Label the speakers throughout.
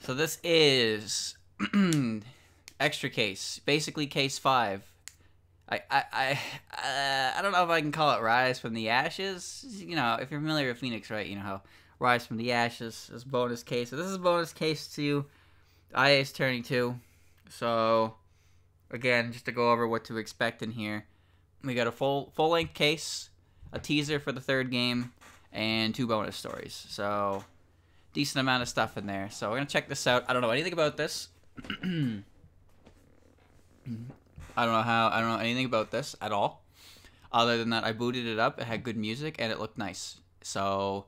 Speaker 1: So this is extra case, basically case 5. I don't know if I can call it Rise from the Ashes. You know, if you're familiar with Phoenix, right? You know how Rise from the Ashes is bonus case. So this is bonus case 2. IA's turning 2. So again, just to go over what to expect in here, we got a full length case, a teaser for the 3rd game, and 2 bonus stories. So decent amount of stuff in there. So we're gonna check this out. I don't know anything about this. I don't know anything about this at all. Other than that, I booted it up. It had good music and it looked nice. So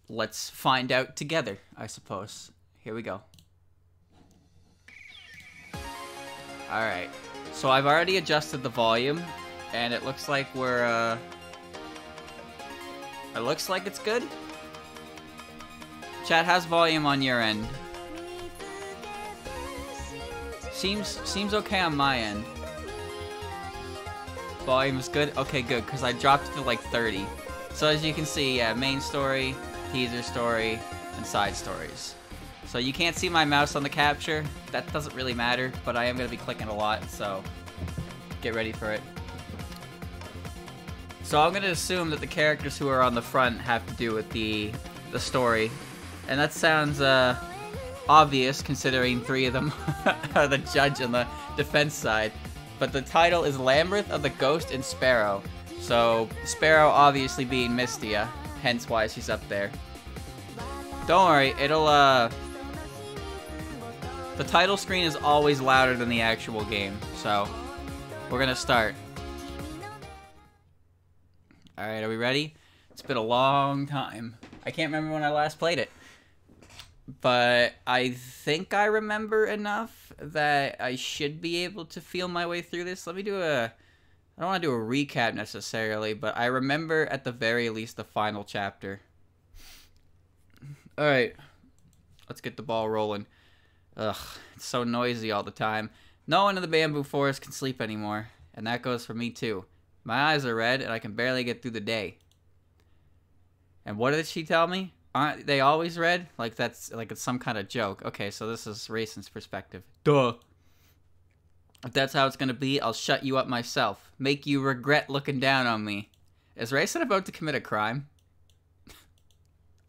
Speaker 1: let's find out together, I suppose. Here we go. Alright. So I've already adjusted the volume and it looks like we're it looks like it's good. Chat, has volume on your end? Seems okay on my end. Volume's good? Okay, good, because I dropped it to like 30. So as you can see, yeah, main story, teaser story, and side stories. So you can't see my mouse on the capture. That doesn't really matter, but I am going to be clicking a lot, so get ready for it. So I'm going to assume that the characters who are on the front have to do with the story. And that sounds obvious, considering 3 of them are the judge on the defense side. But the title is Labyrinth of the Ghost and Sparrow. So, Sparrow obviously being Mystia, hence why she's up there. Don't worry, it'll, the title screen is always louder than the actual game. So, we're gonna start. Alright, are we ready? It's been a long time. I can't remember when I last played it. But I think I remember enough that I should be able to feel my way through this. Let me do I don't want to do a recap necessarily, but I remember at the very least the final chapter. Alright, let's get the ball rolling. Ugh, it's so noisy all the time. No one in the bamboo forest can sleep anymore, and that goes for me too. My eyes are red, and I can barely get through the day. And what did she tell me? Aren't they always red? Like that's like it's some kind of joke. Okay, so this is Reisen's perspective. Duh. If that's how it's gonna be, I'll shut you up myself. Make you regret looking down on me. Is Reisen about to commit a crime?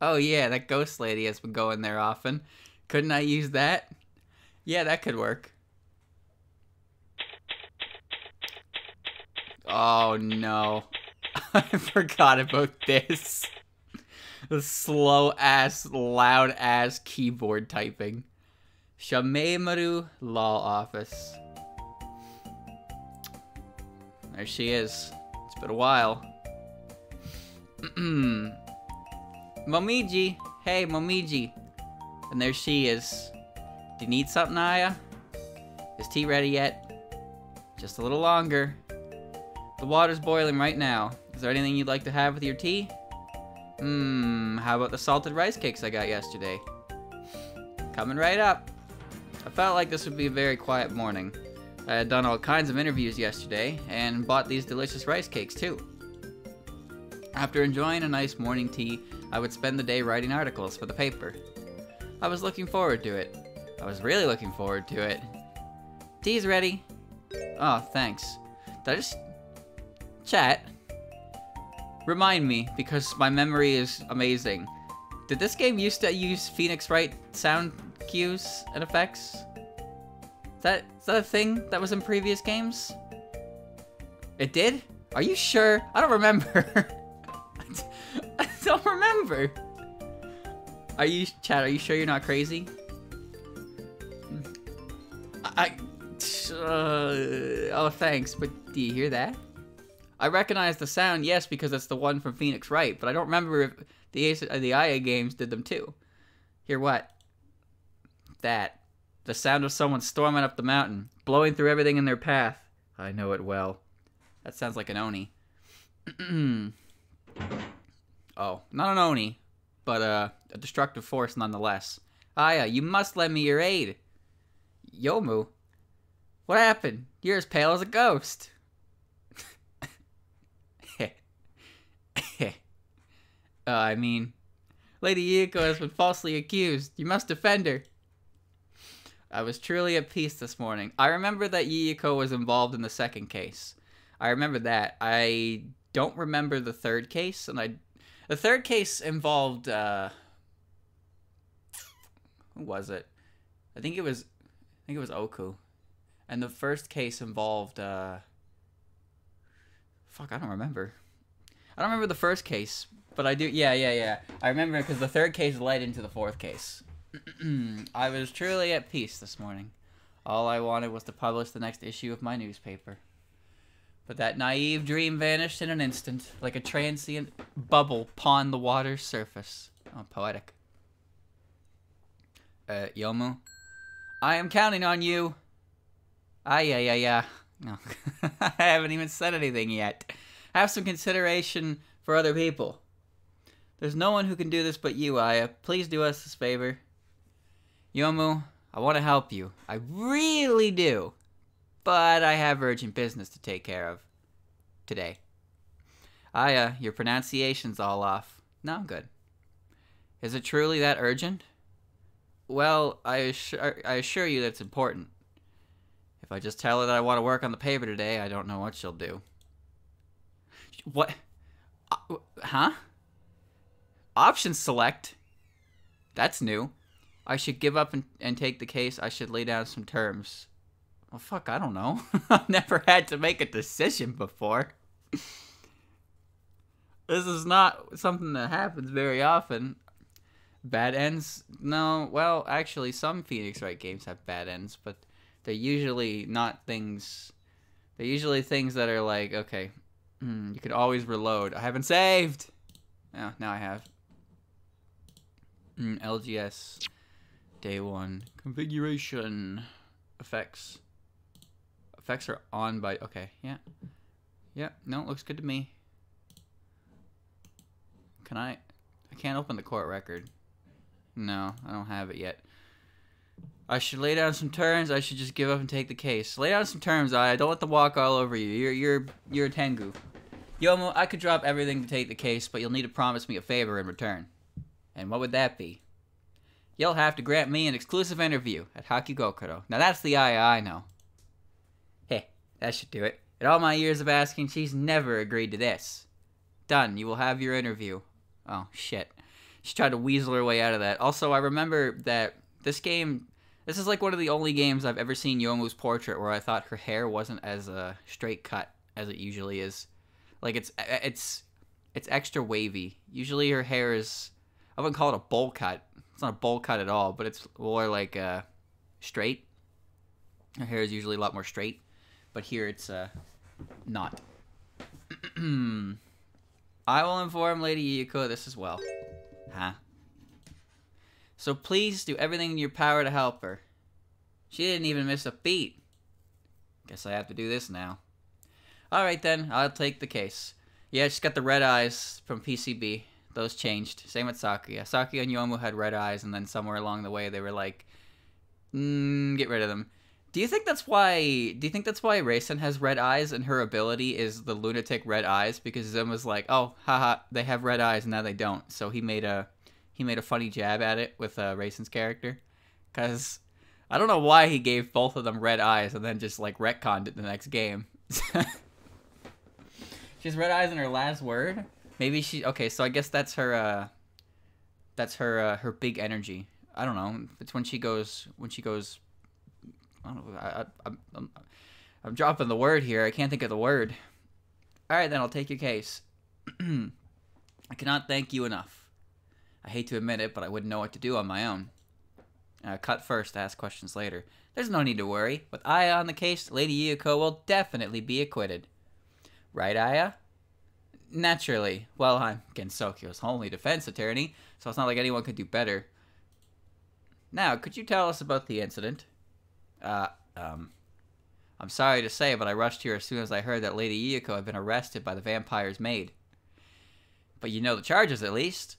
Speaker 1: Oh yeah, that ghost lady has been going there often. Couldn't I use that? Yeah, that could work. Oh no. I forgot about this. The slow-ass, loud-ass keyboard typing. Shameimaru Law Office. There she is. It's been a while. Momiji! Hey, Momiji! And there she is. Do you need something, Aya? Is tea ready yet? Just a little longer. The water's boiling right now. Is there anything you'd like to have with your tea? How about the salted rice cakes I got yesterday? Coming right up. I felt like this would be a very quiet morning. I had done all kinds of interviews yesterday, and bought these delicious rice cakes too. After enjoying a nice morning tea, I would spend the day writing articles for the paper. I was looking forward to it. I was really looking forward to it. Tea's ready. Oh, thanks. Did I just... Chat? Remind me, because my memory is amazing. Did this game used to use Phoenix Wright sound cues and effects? Is that a thing that was in previous games? It did? Are you sure? I don't remember. I don't remember. Chat, are you sure you're not crazy? Oh, thanks, but do you hear that? I recognize the sound, yes, because it's the one from Phoenix Wright, but I don't remember if the IA games did them too. Hear what? That. The sound of someone storming up the mountain, blowing through everything in their path. I know it well. That sounds like an Oni. Oh, not an Oni, but a destructive force nonetheless. Aya, you must lend me your aid. Yomu? What happened? You're as pale as a ghost. I mean, Lady Yuko has been falsely accused. You must defend her. I was truly at peace this morning. I remember that Yuyuko was involved in the second case. I remember that. I don't remember the third case, and the third case involved who was it? I think it was Oku. And the first case involved fuck, I don't remember. I don't remember the first case, but I do. Yeah. I remember because the third case led into the fourth case. I was truly at peace this morning. All I wanted was to publish the next issue of my newspaper. But that naive dream vanished in an instant, like a transient bubble upon the water's surface. Oh, poetic. Yomu? I am counting on you. Yeah. No. I haven't even said anything yet. Have some consideration for other people. There's no one who can do this but you, Aya. Please do us this favor. Yomu, I want to help you. I really do. But I have urgent business to take care of. Today. Aya, your pronunciation's all off. No, I'm good. Is it truly that urgent? Well, I assure you that it's important. If I just tell her that I want to work on the paper today, I don't know what she'll do. What? Huh? Option select? That's new. I should give up and take the case. I should lay down some terms. Well, fuck, I don't know. I've never had to make a decision before. This is not something that happens very often. Bad ends? No, well, actually, some Phoenix Wright games have bad ends, but they're usually not things... They're usually things that are like, okay, you can always reload. I haven't saved! Oh, now I have. LGS. Day 1. Configuration. Effects. Effects are on by... Okay, yeah. Yeah, no, it looks good to me. Can I can't open the court record. No, I don't have it yet. I should lay down some terms. I should just give up and take the case. Lay down some terms, I don't let them walk all over you. You're a Tengu. Yomu, I could drop everything to take the case, but you'll need to promise me a favor in return. And what would that be? You'll have to grant me an exclusive interview at Hakugokuro. Now that's the I know. Hey, that should do it. In all my years of asking, she's never agreed to this. Done. You will have your interview. Oh, shit. She tried to weasel her way out of that. Also, I remember that this game... This is like one of the only games I've ever seen Yomu's portrait where I thought her hair wasn't as straight cut as it usually is. Like, it's extra wavy. Usually her hair is... I wouldn't call it a bowl cut. It's not a bowl cut at all, but it's more like straight. Her hair is usually a lot more straight. But here it's not. I will inform Lady Yuyuko this as well. Huh? So please do everything in your power to help her. She didn't even miss a beat. Guess I have to do this now. Alright then, I'll take the case. Yeah, she's got the red eyes from PCB. Those changed. Same with Sakuya. Sakuya and Yomu had red eyes, and then somewhere along the way they were like, get rid of them. Do you think that's why Reisen has red eyes and her ability is the lunatic red eyes? Because Zim was like, oh, haha, they have red eyes and now they don't. So he made a funny jab at it with Reisen's character. Because I don't know why he gave both of them red eyes and then just like retconned it the next game. She has red eyes in her last word? Maybe she... Okay, so I guess that's her big energy. I don't know. It's when she goes... I don't know. I'm dropping the word here. I can't think of the word. Alright, then I'll take your case. I cannot thank you enough. I hate to admit it, but I wouldn't know what to do on my own. Cut first, ask questions later. There's no need to worry. With Aya on the case, Lady Yuyuko will definitely be acquitted. Right, Aya? Naturally. Well, I'm Gensokyo's only defense attorney, so it's not like anyone could do better. Now, could you tell us about the incident? I'm sorry to say, but I rushed here as soon as I heard that Lady Yuyuko had been arrested by the vampire's maid. But you know the charges, at least.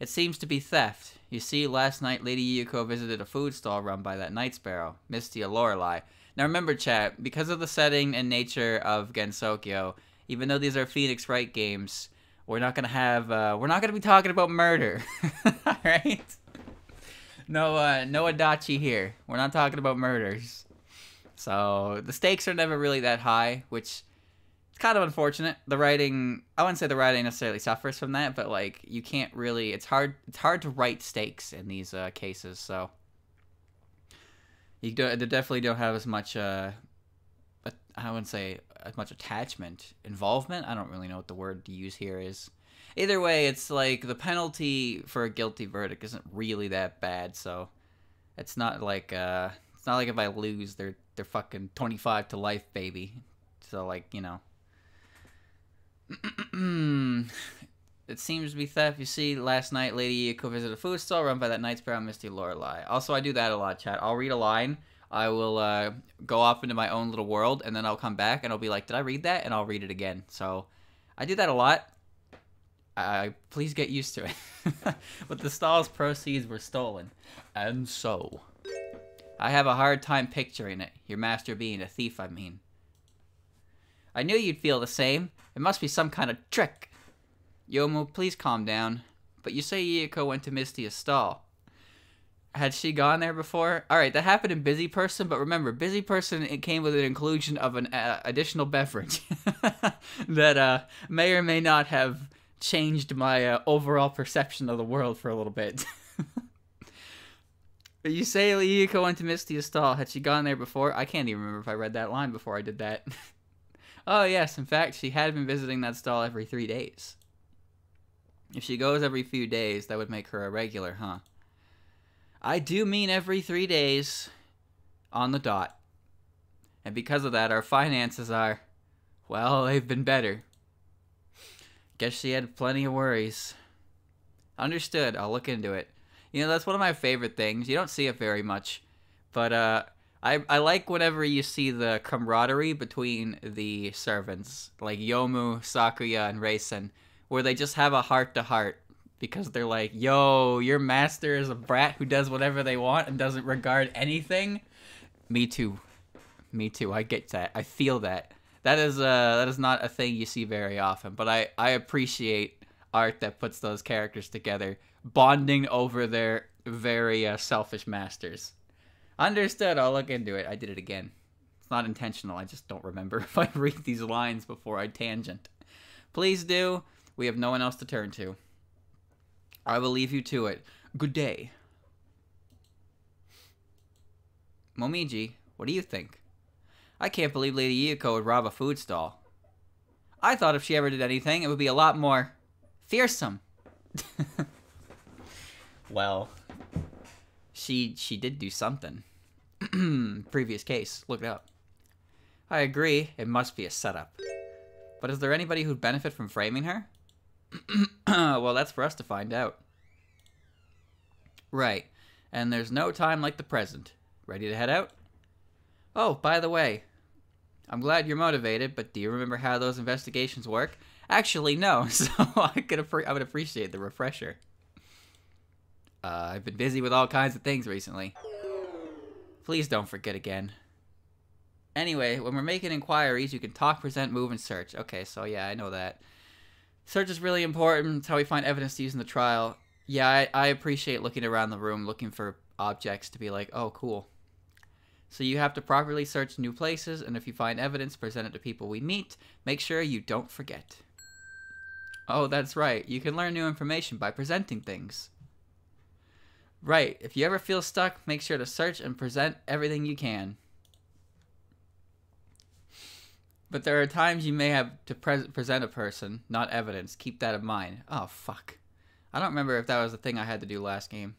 Speaker 1: It seems to be theft. You see, last night Lady Yuyuko visited a food stall run by that night sparrow, Misty Lorelei. Now remember, chat, because of the setting and nature of Gensokyo, even though these are Phoenix Wright games, we're not gonna be talking about murder. Alright? No adachi here. We're not talking about murders. So the stakes are never really that high, which is kind of unfortunate. The writing, I wouldn't say the writing necessarily suffers from that, but like you can't really. It's hard to write stakes in these cases. So they definitely don't have as much. I wouldn't say as much attachment, involvement. I don't really know what the word to use here is. Either way, it's like the penalty for a guilty verdict isn't really that bad, so it's not like if I lose, they're fucking 25 to life, baby. So like, you know. It seems to be theft. You see, last night, Lady Yoko visited a food stall run by that Knight Sparrow Misty Lorelei. Also, I do that a lot, chat. I'll read a line. I will go off into my own little world, and then I'll come back, and I'll be like, did I read that? And I'll read it again. So I do that a lot. Please get used to it. But the stall's proceeds were stolen. And so I have a hard time picturing it. Your master being a thief, I mean. I knew you'd feel the same. It must be some kind of trick. Yomu, please calm down. But you say Yoko went to Misty's stall. Had she gone there before? Alright, that happened in Busy Person, but remember, Busy Person, it came with an inclusion of an additional beverage. That may or may not have changed my overall perception of the world for a little bit. You say Yoko went to Misty's stall. Had she gone there before? I can't even remember if I read that line before I did that. Oh yes, in fact, she had been visiting that stall every 3 days. If she goes every few days, that would make her a regular, huh? I do mean every 3 days on the dot. And because of that, our finances are, well, they've been better. Guess she had plenty of worries. Understood. I'll look into it. You know, that's one of my favorite things. You don't see it very much. But I like whenever you see the camaraderie between the servants. Like Yomu, Sakuya, and Reisen. Where they just have a heart-to-heart. Because they're like, yo, your master is a brat who does whatever they want and doesn't regard anything. Me too. Me too. I get that. I feel that. That is not a thing you see very often. But I appreciate art that puts those characters together, bonding over their very selfish masters. Understood. I'll look into it. I did it again. It's not intentional. I just don't remember if I read these lines before I tangent. Please do. We have no one else to turn to. I will leave you to it. Good day. Momiji, what do you think? I can't believe Lady Yoko would rob a food stall. I thought if she ever did anything, it would be a lot more fearsome. Well, she did do something. Previous case. Look it up. I agree. It must be a setup. But is there anybody who'd benefit from framing her? Well, that's for us to find out. Right. And there's no time like the present. Ready to head out? Oh, by the way, I'm glad you're motivated, but do you remember how those investigations work? Actually, no, so I would appreciate the refresher. I've been busy with all kinds of things recently. Please don't forget again. Anyway, when we're making inquiries, you can talk, present, move, and search. Okay, so yeah, I know that. Search is really important. It's how we find evidence to use in the trial. Yeah, I appreciate looking around the room, looking for objects to be like, oh, cool. So you have to properly search new places, and if you find evidence, present it to people we meet. Make sure you don't forget. Oh, that's right. You can learn new information by presenting things. Right. If you ever feel stuck, make sure to search and present everything you can. But there are times you may have to present a person, not evidence. Keep that in mind. Oh, fuck. I don't remember if that was the thing I had to do last game.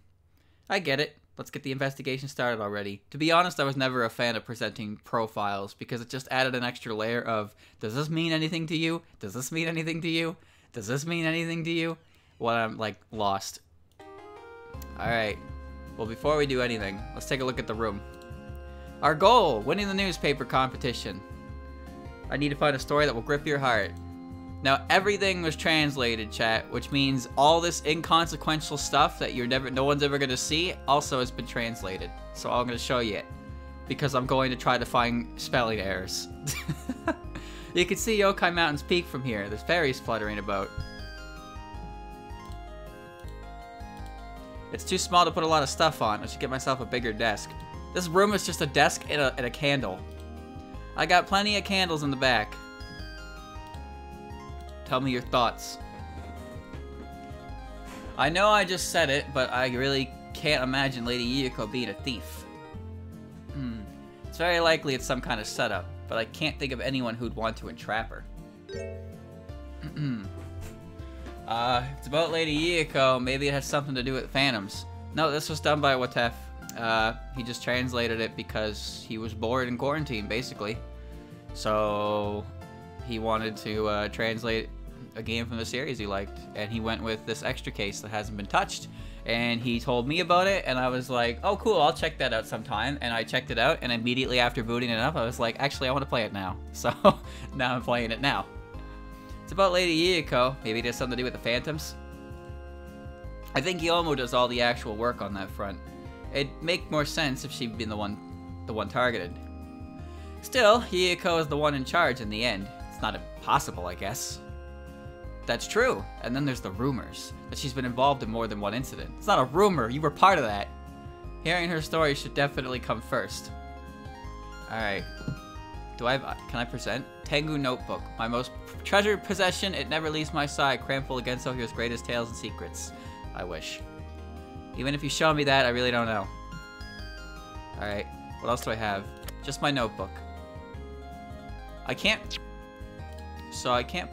Speaker 1: I get it. Let's get the investigation started already. To be honest, I was never a fan of presenting profiles because it just added an extra layer of, does this mean anything to you? Does this mean anything to you? Does this mean anything to you? Well, I'm, like, lost. Alright. Well, before we do anything, let's take a look at the room. Our goal! Winning the newspaper competition. I need to find a story that will grip your heart. Now, everything was translated, chat, which means all this inconsequential stuff that no one's ever gonna see also has been translated. So I'm gonna show you it. Because I'm going to try to find spelling errors. You can see Yokai Mountain's peak from here. There's fairies fluttering about. It's too small to put a lot of stuff on. I should get myself a bigger desk. This room is just a desk and a candle. I got plenty of candles in the back. Tell me your thoughts. I know I just said it, but I really can't imagine Lady Yuyuko being a thief. It's very likely it's some kind of setup, but I can't think of anyone who'd want to entrap her. If it's about Lady Yuyuko, maybe it has something to do with phantoms. No, this was done by Watef. He just translated it because he was bored in quarantine, basically. So he wanted to translate a game from the series he liked, and he went with this extra case that hasn't been touched. And he told me about it, and I was like, oh cool, I'll check that out sometime. And I checked it out, and immediately after booting it up, I was like, actually I want to play it now. So now I'm playing it now. It's about Lady Yuyuko. Maybe it has something to do with the phantoms. I think Yomo does all the actual work on that front. It'd make more sense if she'd been the one targeted. Still, Yuyuko is the one in charge in the end. It's not impossible, I guess. That's true. And then there's the rumors that she's been involved in more than one incident. It's not a rumor, you were part of that. Hearing her story should definitely come first. Alright. Can I present? Tengu Notebook. My most treasured possession, it never leaves my side, crammed full of Gensohyo's greatest tales and secrets. I wish. Even if you show me that, I really don't know. Alright. What else do I have? Just my notebook. I can't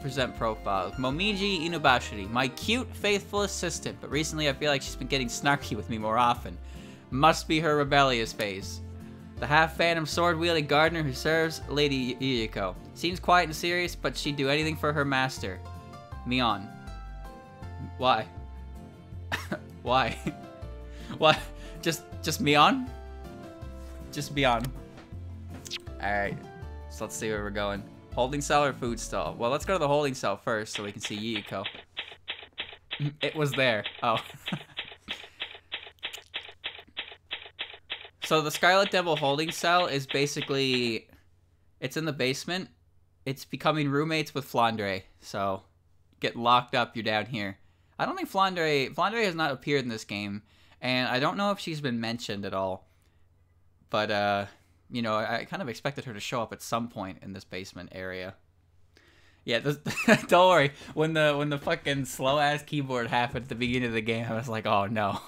Speaker 1: present profiles. Momiji Inubashiri, my cute, faithful assistant, but recently I feel like she's been getting snarky with me more often. Must be her rebellious phase. The half-phantom sword-wielding gardener who serves Lady Yuyuko. Seems quiet and serious, but she'd do anything for her master. Mion. Why? Why? What? Just Mion? Just Mion. Alright, so let's see where we're going. Holding cell or food stall? Well, let's go to the holding cell first so we can see Yuyuko. It was there. Oh. So the Scarlet Devil holding cell is basically... It's in the basement. It's becoming roommates with Flandre. So, get locked up, you're down here. I don't think Flandre has not appeared in this game. And I don't know if she's been mentioned at all. But, you know, I kind of expected her to show up at some point in this basement area. Yeah, don't worry. When the fucking slow-ass keyboard happened at the beginning of the game, I was like, oh no.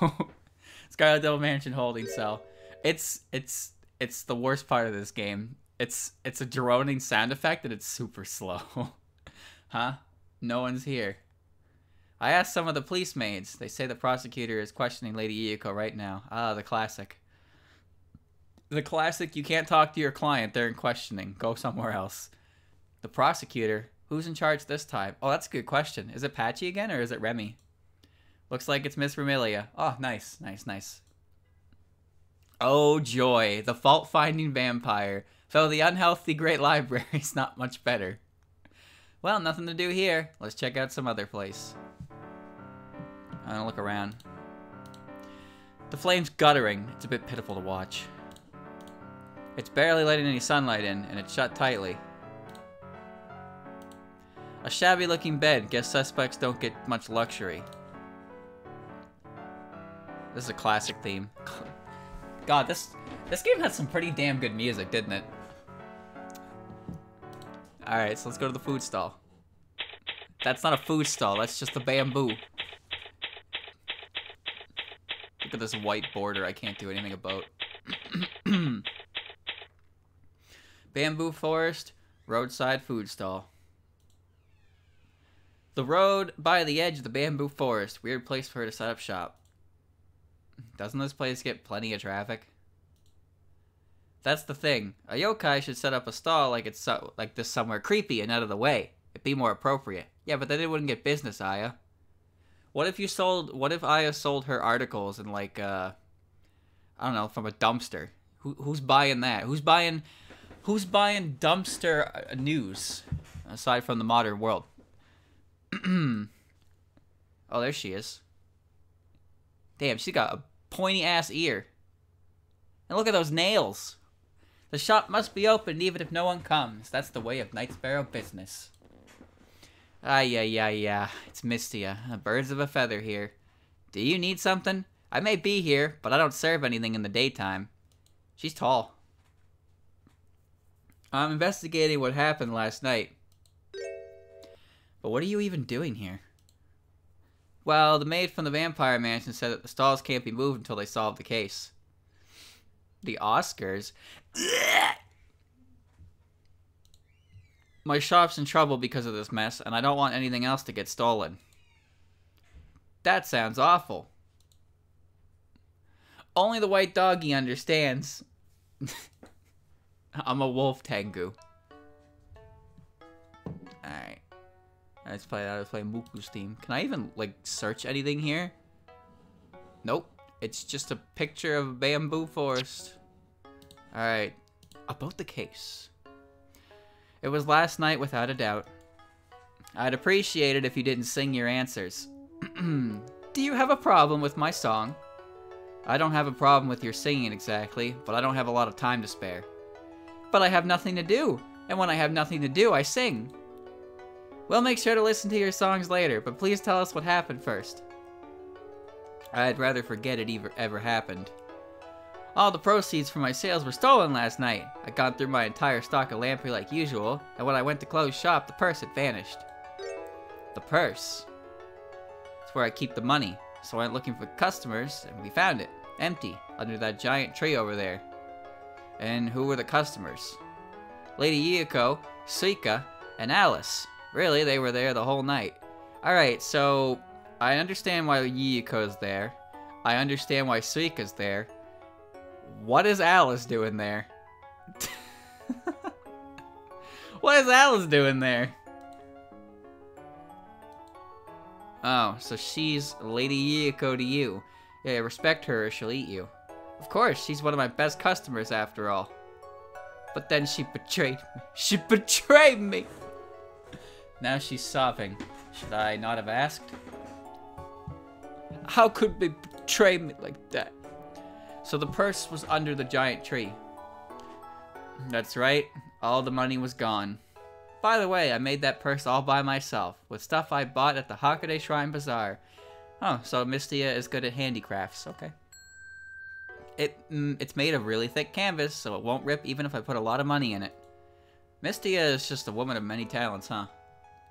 Speaker 1: Scarlet Devil Mansion holding cell. It's the worst part of this game. It's a droning sound effect and it's super slow. Huh? No one's here. I asked some of the police maids. They say the prosecutor is questioning Lady Yuyuko right now. Ah, the classic. The classic, you can't talk to your client, they're in questioning. Go somewhere else. The prosecutor? Who's in charge this time? Oh, that's a good question. Is it Patchy again, or is it Remy? Looks like it's Miss Vermilia. Oh, nice, nice, nice. Oh, joy. The fault-finding vampire. Though the unhealthy great library's not much better. Well, nothing to do here. Let's check out some other place. I'm gonna look around. The flame's guttering. It's a bit pitiful to watch. It's barely letting any sunlight in, and it's shut tightly. A shabby-looking bed. Guess suspects don't get much luxury. This is a classic theme. God, this game had some pretty damn good music, didn't it? Alright, so let's go to the food stall. That's not a food stall, that's just a bamboo. Look at this white border I can't do anything about. Bamboo forest, roadside food stall. The road by the edge of the bamboo forest. Weird place for her to set up shop. Doesn't this place get plenty of traffic? That's the thing. A yokai should set up a stall like it's like this somewhere creepy and out of the way. It'd be more appropriate. Yeah, but then it wouldn't get business, Aya. What if Aya sold her articles in like I don't know, from a dumpster? Who's buying that? Who's buying dumpster news aside from the modern world? Oh, there she is. Damn, she's got a pointy-ass ear. And look at those nails. The shop must be open even if no one comes. That's the way of Night Sparrow business. Yeah. It's Mistia. Birds of a feather here. Do you need something? I may be here, but I don't serve anything in the daytime. She's tall. I'm investigating what happened last night. But what are you even doing here? Well, the maid from the vampire mansion said that the stalls can't be moved until they solve the case. The Oscars? My shop's in trouble because of this mess, and I don't want anything else to get stolen. That sounds awful. Only the white doggy understands. I'm a wolf, Tengu. Alright. Let's play Muku's theme. Can I even, like, search anything here? Nope. It's just a picture of a bamboo forest. Alright. About the case. It was last night without a doubt. I'd appreciate it if you didn't sing your answers. Do you have a problem with my song? I don't have a problem with your singing exactly, but I don't have a lot of time to spare. But I have nothing to do, and when I have nothing to do, I sing. We'll make sure to listen to your songs later, but please tell us what happened first. I'd rather forget it ever happened. All the proceeds from my sales were stolen last night. I'd gone through my entire stock of lamprey like usual, and when I went to close shop, the purse had vanished. The purse? It's where I keep the money, so I went looking for customers, and we found it, empty, under that giant tree over there. And who were the customers? Lady Gyakuten, Suika, and Alice. Really, they were there the whole night. Alright, so I understand why Gyuko's there. I understand why Suika's there. What is Alice doing there? What is Alice doing there? Oh, so she's Lady Gyakuten to you. Yeah, respect her or she'll eat you. Of course, she's one of my best customers after all. But then she betrayed me. She betrayed me! Now she's sobbing. Should I not have asked? How could they betray me like that? So the purse was under the giant tree. That's right. All the money was gone. By the way, I made that purse all by myself, with stuff I bought at the Hakone Shrine Bazaar. Oh, so Mistia is good at handicrafts. Okay. It's made of really thick canvas, so it won't rip even if I put a lot of money in it. Mistia is just a woman of many talents, huh?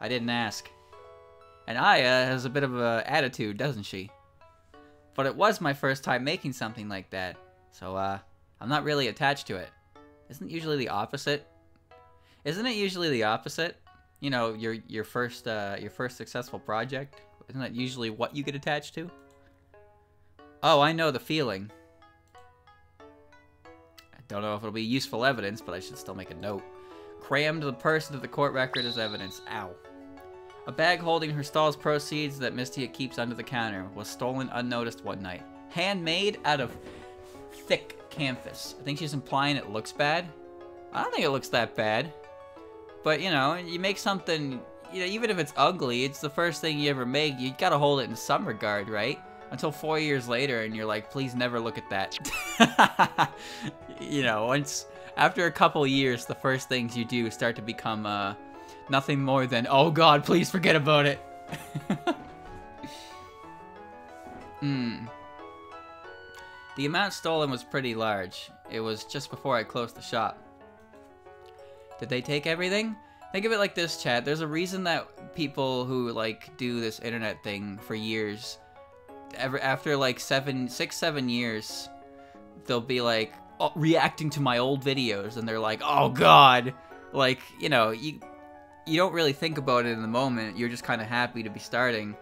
Speaker 1: I didn't ask. And Aya has a bit of an attitude, doesn't she? But it was my first time making something like that, so I'm not really attached to it. Isn't it usually the opposite? Isn't it usually the opposite? You know, your first successful project? Isn't that usually what you get attached to? Oh, I know the feeling. I don't know if it'll be useful evidence, but I should still make a note. Crammed the purse into the court record as evidence. Ow. A bag holding her stall's proceeds that Mistia keeps under the counter was stolen unnoticed one night. Handmade out of thick canvas. I think she's implying it looks bad. I don't think it looks that bad. But, you know, you make something, you know, even if it's ugly, it's the first thing you ever make. You gotta hold it in some regard, right? Until 4 years later and you're like, please never look at that. You know, after a couple years, the first things you do start to become, nothing more than, oh god, please forget about it. The amount stolen was pretty large. It was just before I closed the shop. Did they take everything? Think of it like this, chat. There's a reason that people who, like, do this internet thing for years, after, like, 6, 7 years, they'll be, like, reacting to my old videos, and they're like, oh god. Like, you know, you don't really think about it in the moment. You're just kind of happy to be starting,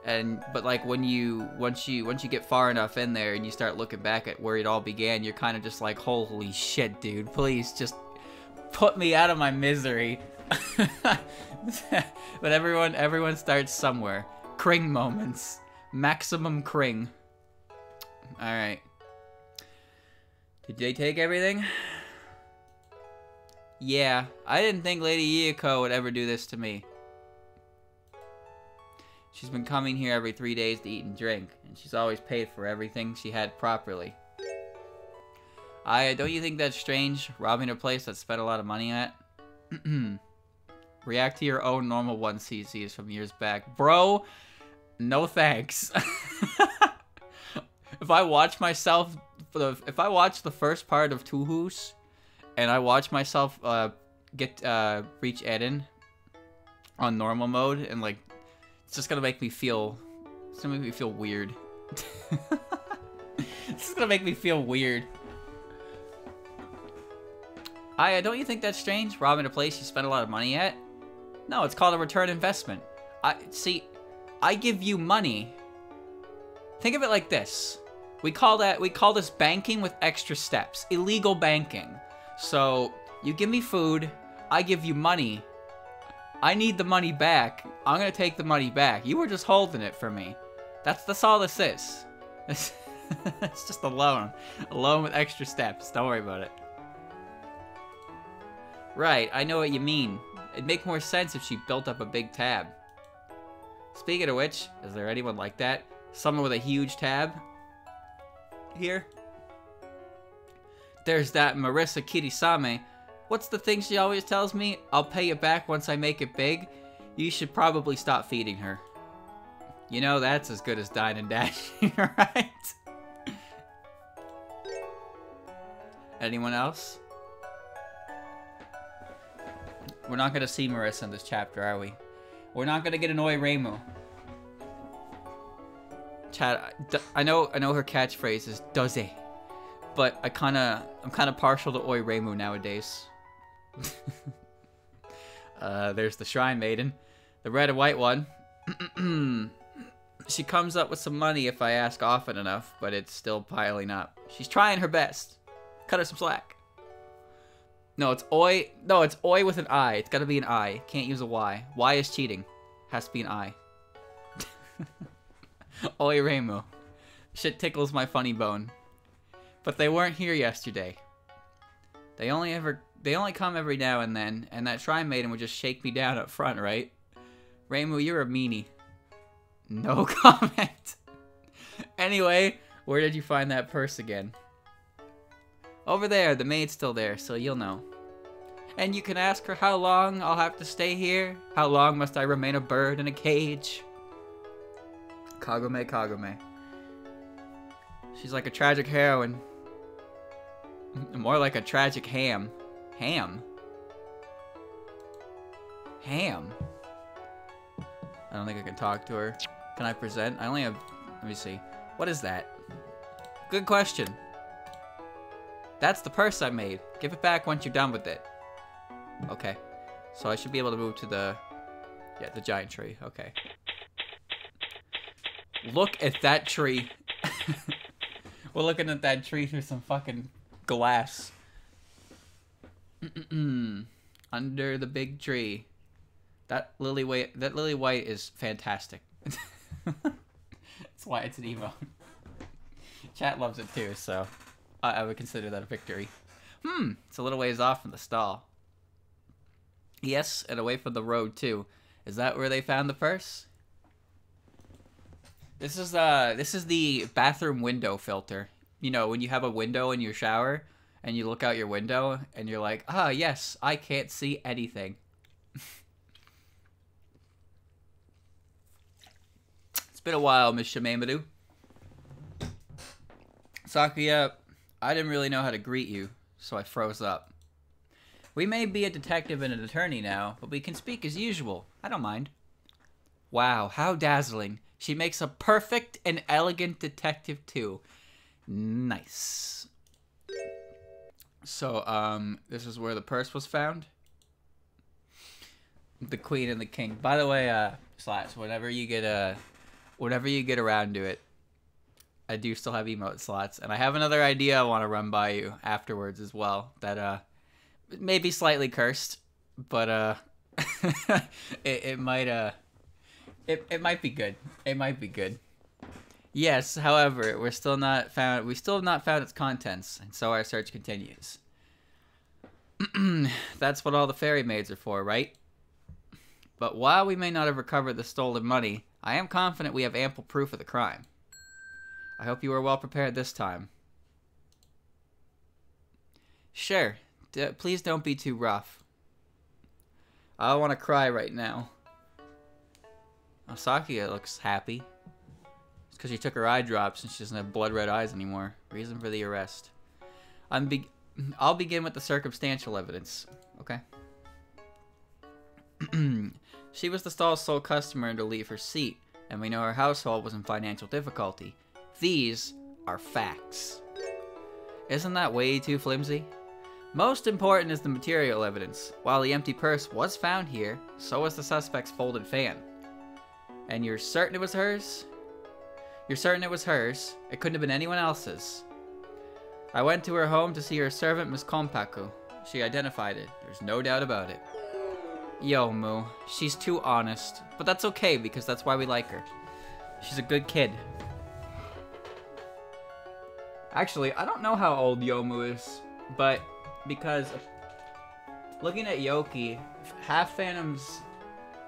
Speaker 1: but like once you get far enough in there and you start looking back at where it all began, you're kind of just like, holy shit, dude, please just put me out of my misery. But everyone starts somewhere. Cring moments, maximum cring. All right. Did they take everything? Yeah, I didn't think Lady Gyakuten would ever do this to me. She's been coming here every 3 days to eat and drink, and she's always paid for everything she had properly. Don't you think that's strange, robbing a place that spent a lot of money at? React to your own normal 1cc's from years back. Bro, no thanks. If I watch myself, if I watch the first part of Touhou's, and I watch myself reach Eden on normal mode, and like, it's just gonna make me feel, it's gonna make me feel weird. This is gonna make me feel weird. Aya, don't you think that's strange? Robbing a place you spent a lot of money at? No, it's called a return investment. I give you money. Think of it like this. We call this banking with extra steps. Illegal banking. So, you give me food, I give you money. I need the money back. I'm gonna take the money back. You were just holding it for me. That's all this is. It's just a loan. A loan with extra steps. Don't worry about it. Right, I know what you mean. It'd make more sense if she built up a big tab. Speaking of which, is there anyone like that? Someone with a huge tab? Here? There's that Marissa Kirisame. What's the thing she always tells me? I'll pay you back once I make it big. You should probably stop feeding her. You know, that's as good as dine and dashing, right? Anyone else? We're not gonna see Marissa in this chapter, are we? We're not gonna get an Oi Reimu. Chat, I know her catchphrase is "doze," but I'm kinda partial to Oi Reimu nowadays. There's the Shrine Maiden, the red and white one. She comes up with some money if I ask often enough, but it's still piling up. She's trying her best. Cut her some slack. No, it's Oi. No, it's Oi with an I. It's gotta be an I. Can't use a Y. Y is cheating. Has to be an I. Oi Reimu. Shit tickles my funny bone. But they weren't here yesterday. They only come every now and then, and that Shrine Maiden would just shake me down up front, right? Reimu, you're a meanie. No comment. Anyway, where did you find that purse again? Over there, the maid's still there, so you'll know. And you can ask her how long I'll have to stay here. How long must I remain a bird in a cage? Kagome, Kagome. She's like a tragic heroine. More like a tragic ham. Ham? Ham? I don't think I can talk to her. Can I present? I only have... Let me see. What is that? Good question. That's the purse I made. Give it back once you're done with it. Okay. So I should be able to move to the... Yeah, the giant tree. Okay. Look at that tree. We're looking at that tree through some fucking glass. Under the big tree. That lily white is fantastic. That's why it's an emote. Chat loves it too, so I would consider that a victory. It's a little ways off from the stall. Yes, and away from the road too. Is that where they found the purse? This is the bathroom window filter. You know, when you have a window in your shower and you look out your window and you're like, ah, yes, I can't see anything. It's been a while, Miss Shameimaru. Sakuya, I didn't really know how to greet you, so I froze up. We may be a detective and an attorney now, but we can speak as usual. I don't mind. Wow, how dazzling. She makes a perfect and elegant detective, too. Nice. So, this is where the purse was found? The queen and the king. By the way, Slats, whenever you get around to it, I do still have emote slots, and I have another idea I want to run by you afterwards as well, that, may be slightly cursed, but, it might be good. It might be good. Yes, however, we still have not found its contents, and so our search continues. That's what all the fairy maids are for, right? But while we may not have recovered the stolen money, I am confident we have ample proof of the crime. I hope you are well prepared this time. Sure, please don't be too rough. I don't want to cry right now. Sakuya looks happy. It's because she took her eye drops and she doesn't have blood red eyes anymore. Reason for the arrest. I'll begin with the circumstantial evidence. Okay. She was the stall's sole customer to leave her seat, and we know her household was in financial difficulty. These are facts. Isn't that way too flimsy? Most important is the material evidence. While the empty purse was found here, so was the suspect's folded fan. And you're certain it was hers? You're certain it was hers? It couldn't have been anyone else's. I went to her home to see her servant, Miss Kompaku. She identified it. There's no doubt about it. Yomu. She's too honest. But that's okay, because that's why we like her. She's a good kid. Actually, I don't know how old Yomu is, but because looking at Yoki, half phantoms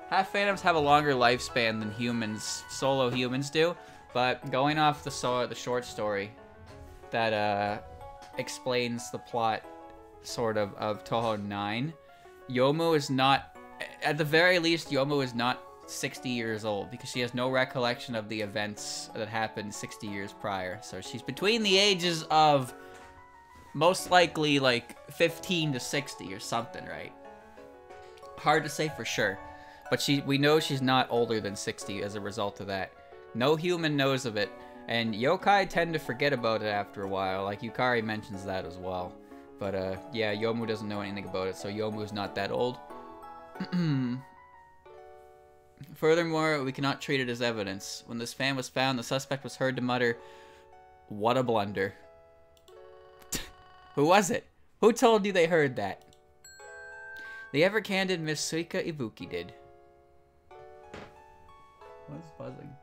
Speaker 1: have a longer lifespan than humans, solo humans do. But going off the short story that explains the plot, sort of Touhou 9, Yomu is not, at the very least, Yomu is not 60 years old, because she has no recollection of the events that happened 60 years prior. So she's between the ages of most likely like 15 to 60 or something, right? Hard to say for sure, but we know she's not older than 60 as a result of that. No human knows of it, and yokai tend to forget about it after a while, like Yukari mentions that as well. But yeah, Yomu doesn't know anything about it, so Yomu's not that old. Furthermore, we cannot treat it as evidence. When this fan was found, the suspect was heard to mutter, "What a blunder." Who was it? Who told you they heard that? The ever-candid Miss Suika Ibuki did. What's buzzing?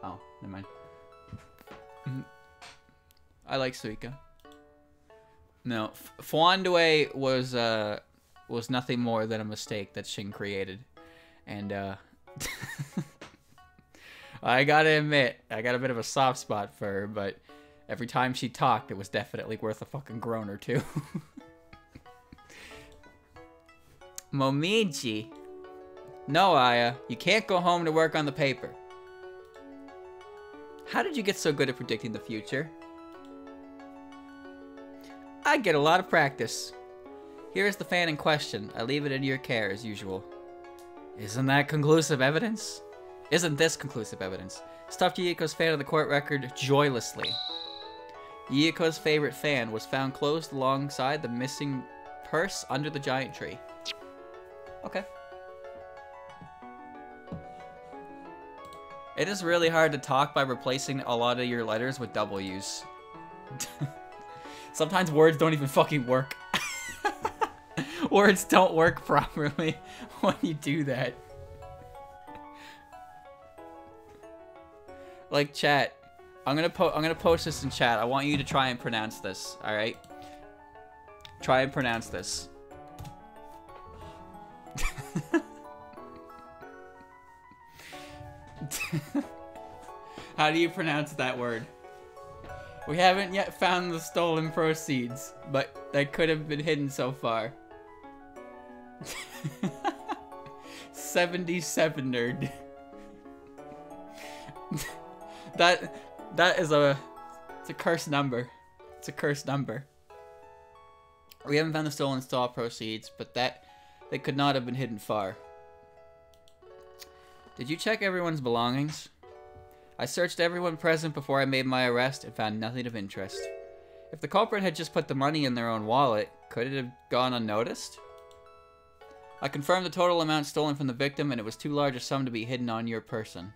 Speaker 1: Oh, never mind. I like Suika. No, Fwandue was nothing more than a mistake that Shin created. And, I gotta admit, I got a bit of a soft spot for her, but every time she talked, it was definitely worth a fucking groan or two. Momiji. No, Aya, you can't go home to work on the paper. How did you get so good at predicting the future? I get a lot of practice. Here is the fan in question. I leave it in your care as usual. Isn't that conclusive evidence? Isn't this conclusive evidence? Stuffed Yuyiko's fan of the court record joylessly. Yuyiko's favorite fan was found closed alongside the missing purse under the giant tree. Okay. It is really hard to talk by replacing a lot of your letters with W's. Sometimes words don't even fucking work. Words don't work properly when you do that. Like, chat, I'm gonna post this in chat. I want you to try and pronounce this, alright? Try and pronounce this. How do you pronounce that word? We haven't yet found the stolen proceeds, but they could have been hidden so far. 77 nerd. That is it's a cursed number. It's a cursed number. We haven't found the stolen stall proceeds, but they could not have been hidden far. Did you check everyone's belongings? I searched everyone present before I made my arrest and found nothing of interest. If the culprit had just put the money in their own wallet, could it have gone unnoticed? I confirmed the total amount stolen from the victim, and it was too large a sum to be hidden on your person.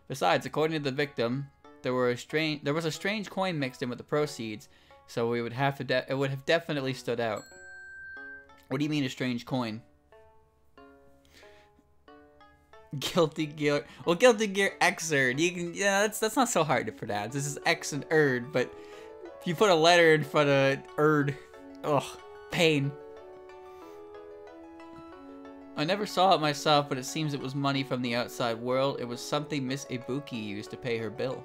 Speaker 1: Besides, according to the victim, there was a strange coin mixed in with the proceeds, so it would have definitely stood out. What do you mean a strange coin? Guilty Gear. Well, Guilty Gear Xerd. You can, yeah, that's not so hard to pronounce. This is X and Erd, but if you put a letter in front of Erd, ugh, pain. I never saw it myself, but it seems it was money from the outside world. It was something Miss Ibuki used to pay her bill.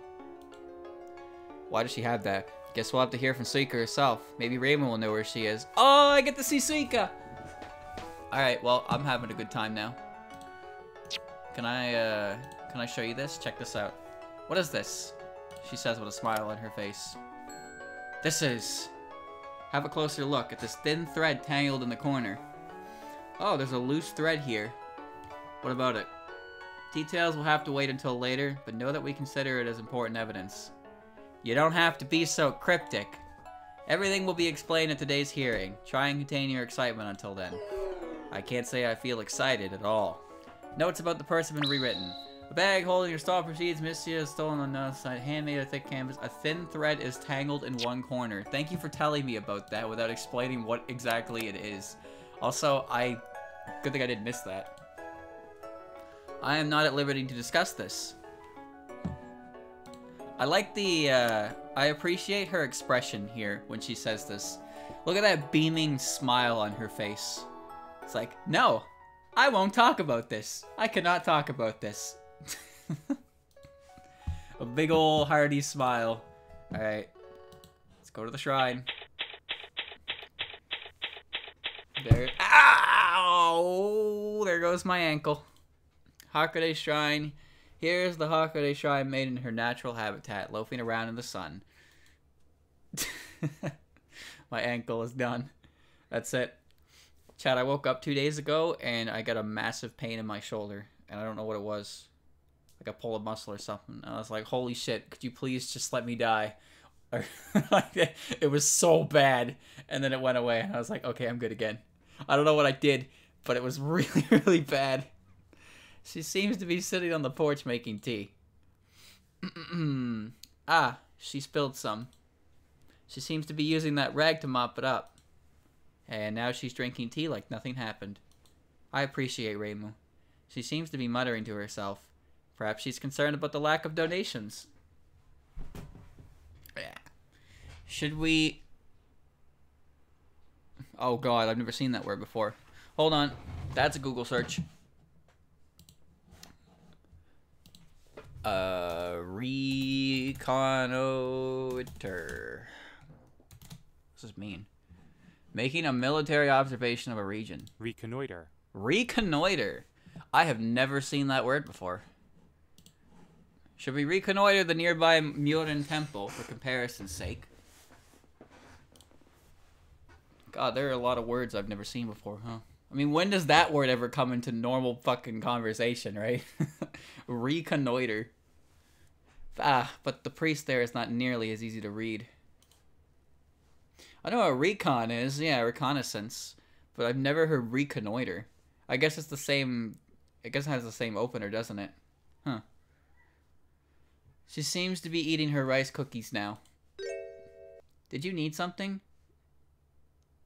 Speaker 1: Why does she have that? Guess we'll have to hear from Suika herself. Maybe Raymond will know where she is. Oh, I get to see Suika! Alright, well, I'm having a good time now. Can I show you this? Check this out. What is this? She says with a smile on her face. This is... Have a closer look at this thin thread tangled in the corner. Oh, there's a loose thread here. What about it? Details will have to wait until later, but know that we consider it as important evidence. You don't have to be so cryptic. Everything will be explained at today's hearing. Try and contain your excitement until then. I can't say I feel excited at all. Notes about the purse have been rewritten. A bag holding your stall proceeds. Missia is stolen on the other side. Handmade of thick canvas. A thin thread is tangled in one corner. Thank you for telling me about that without explaining what exactly it is. Also, good thing I didn't miss that. I am not at liberty to discuss this. I like the, I appreciate her expression here when she says this. Look at that beaming smile on her face. It's like, no, I won't talk about this. I cannot talk about this. A big ol' hearty smile. Alright. Let's go to the shrine. There. Ow! There goes my ankle. Hakude Shrine. Here's the Hakude Shrine made in her natural habitat, loafing around in the sun. My ankle is done. That's it. Chad, I woke up 2 days ago and I got a massive pain in my shoulder. And I don't know what it was. Like a pull a muscle or something. And I was like, holy shit, could you please just let me die? It was so bad. And then it went away. And I was like, okay, I'm good again. I don't know what I did, but it was really, really bad. She seems to be sitting on the porch making tea. Ah, she spilled some. She seems to be using that rag to mop it up. And now she's drinking tea like nothing happened. I appreciate Reimu. She seems to be muttering to herself. Perhaps she's concerned about the lack of donations. Yeah. Should we... Oh god, I've never seen that word before. Hold on. That's a Google search. Reconnoiter. What does this mean? Making a military observation of a region.
Speaker 2: Reconnoiter.
Speaker 1: Reconnoiter. I have never seen that word before. Should we reconnoiter the nearby Murin Temple for comparison's sake? God, there are a lot of words I've never seen before, huh? I mean, when does that word ever come into normal fucking conversation, right? Reconnoiter. Ah, but the priest there is not nearly as easy to read. I know what recon is, yeah, reconnaissance. But I've never heard reconnoiter. I guess it's the same... I guess it has the same opener, doesn't it? Huh. She seems to be eating her rice cookies now. Did you need something?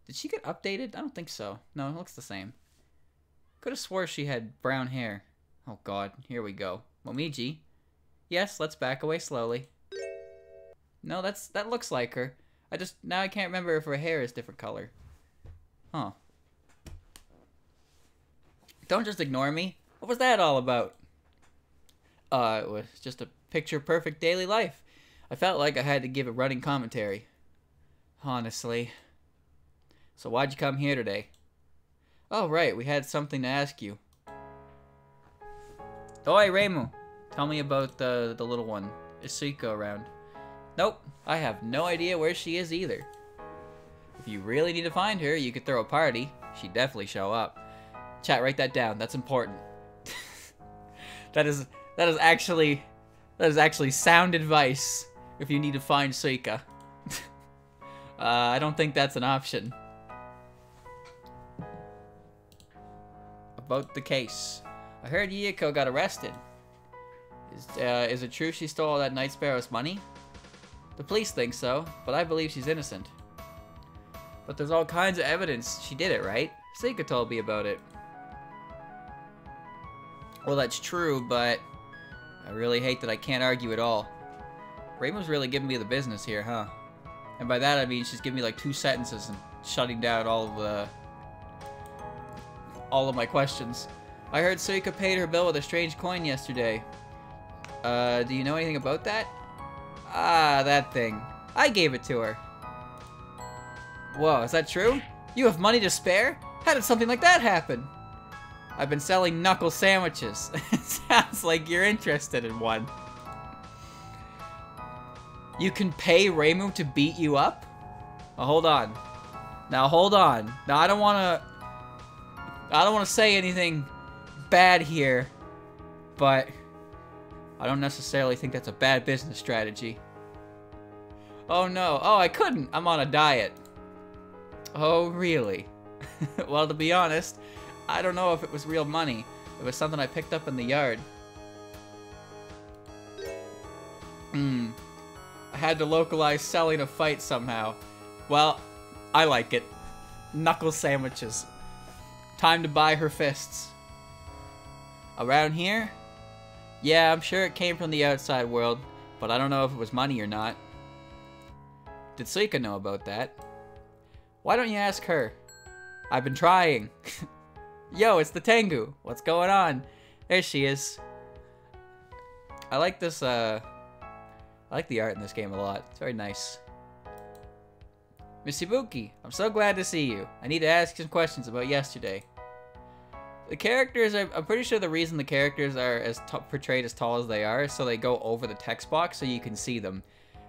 Speaker 1: Did she get updated? I don't think so. No, it looks the same. Could have swore she had brown hair. Oh god, here we go. Momiji? Yes, let's back away slowly. No, that looks like her. Now I can't remember if her hair is different color. Huh. Don't just ignore me. What was that all about? It was just a picture-perfect daily life. I felt like I had to give a running commentary. Honestly. So why'd you come here today? Oh, right, we had something to ask you. Oi, Reimu. Tell me about the little one. Is Suiko around? Nope, I have no idea where she is either. If you really need to find her, you could throw a party. She'd definitely show up. Chat, write that down. That's important. That is actually sound advice if you need to find Suika. I don't think that's an option. About the case. I heard Yiko got arrested. Is it true she stole all that Night Sparrow's money? The police think so, but I believe she's innocent. But there's all kinds of evidence she did it, right? Suika told me about it. Well, that's true, but I really hate that I can't argue at all. Reimu's really giving me the business here, huh? And by that I mean she's giving me like 2 sentences and shutting down all of my questions. I heard Suika paid her bill with a strange coin yesterday. Do you know anything about that? Ah, that thing. I gave it to her. Whoa, is that true? You have money to spare? How did something like that happen? I've been selling knuckle sandwiches. It sounds like you're interested in one. You can pay Reimu to beat you up? Oh, hold on. Now, hold on. Now, I don't want to say anything bad here, but I don't necessarily think that's a bad business strategy. Oh, no. Oh, I couldn't. I'm on a diet. Oh, really? Well, to be honest, I don't know if it was real money. It was something I picked up in the yard. I had to localize selling a fight somehow. Well, I like it. Knuckle sandwiches. Time to buy her fists. Around here? Yeah, I'm sure it came from the outside world, but I don't know if it was money or not. Did Suika know about that? Why don't you ask her? I've been trying. Yo, it's the Tengu. What's going on? There she is. I like this, I like the art in this game a lot. It's very nice. Miss Ibuki, I'm so glad to see you. I need to ask some questions about yesterday. The characters, I'm pretty sure the reason the characters are as portrayed as tall as they are is so they go over the text box so you can see them.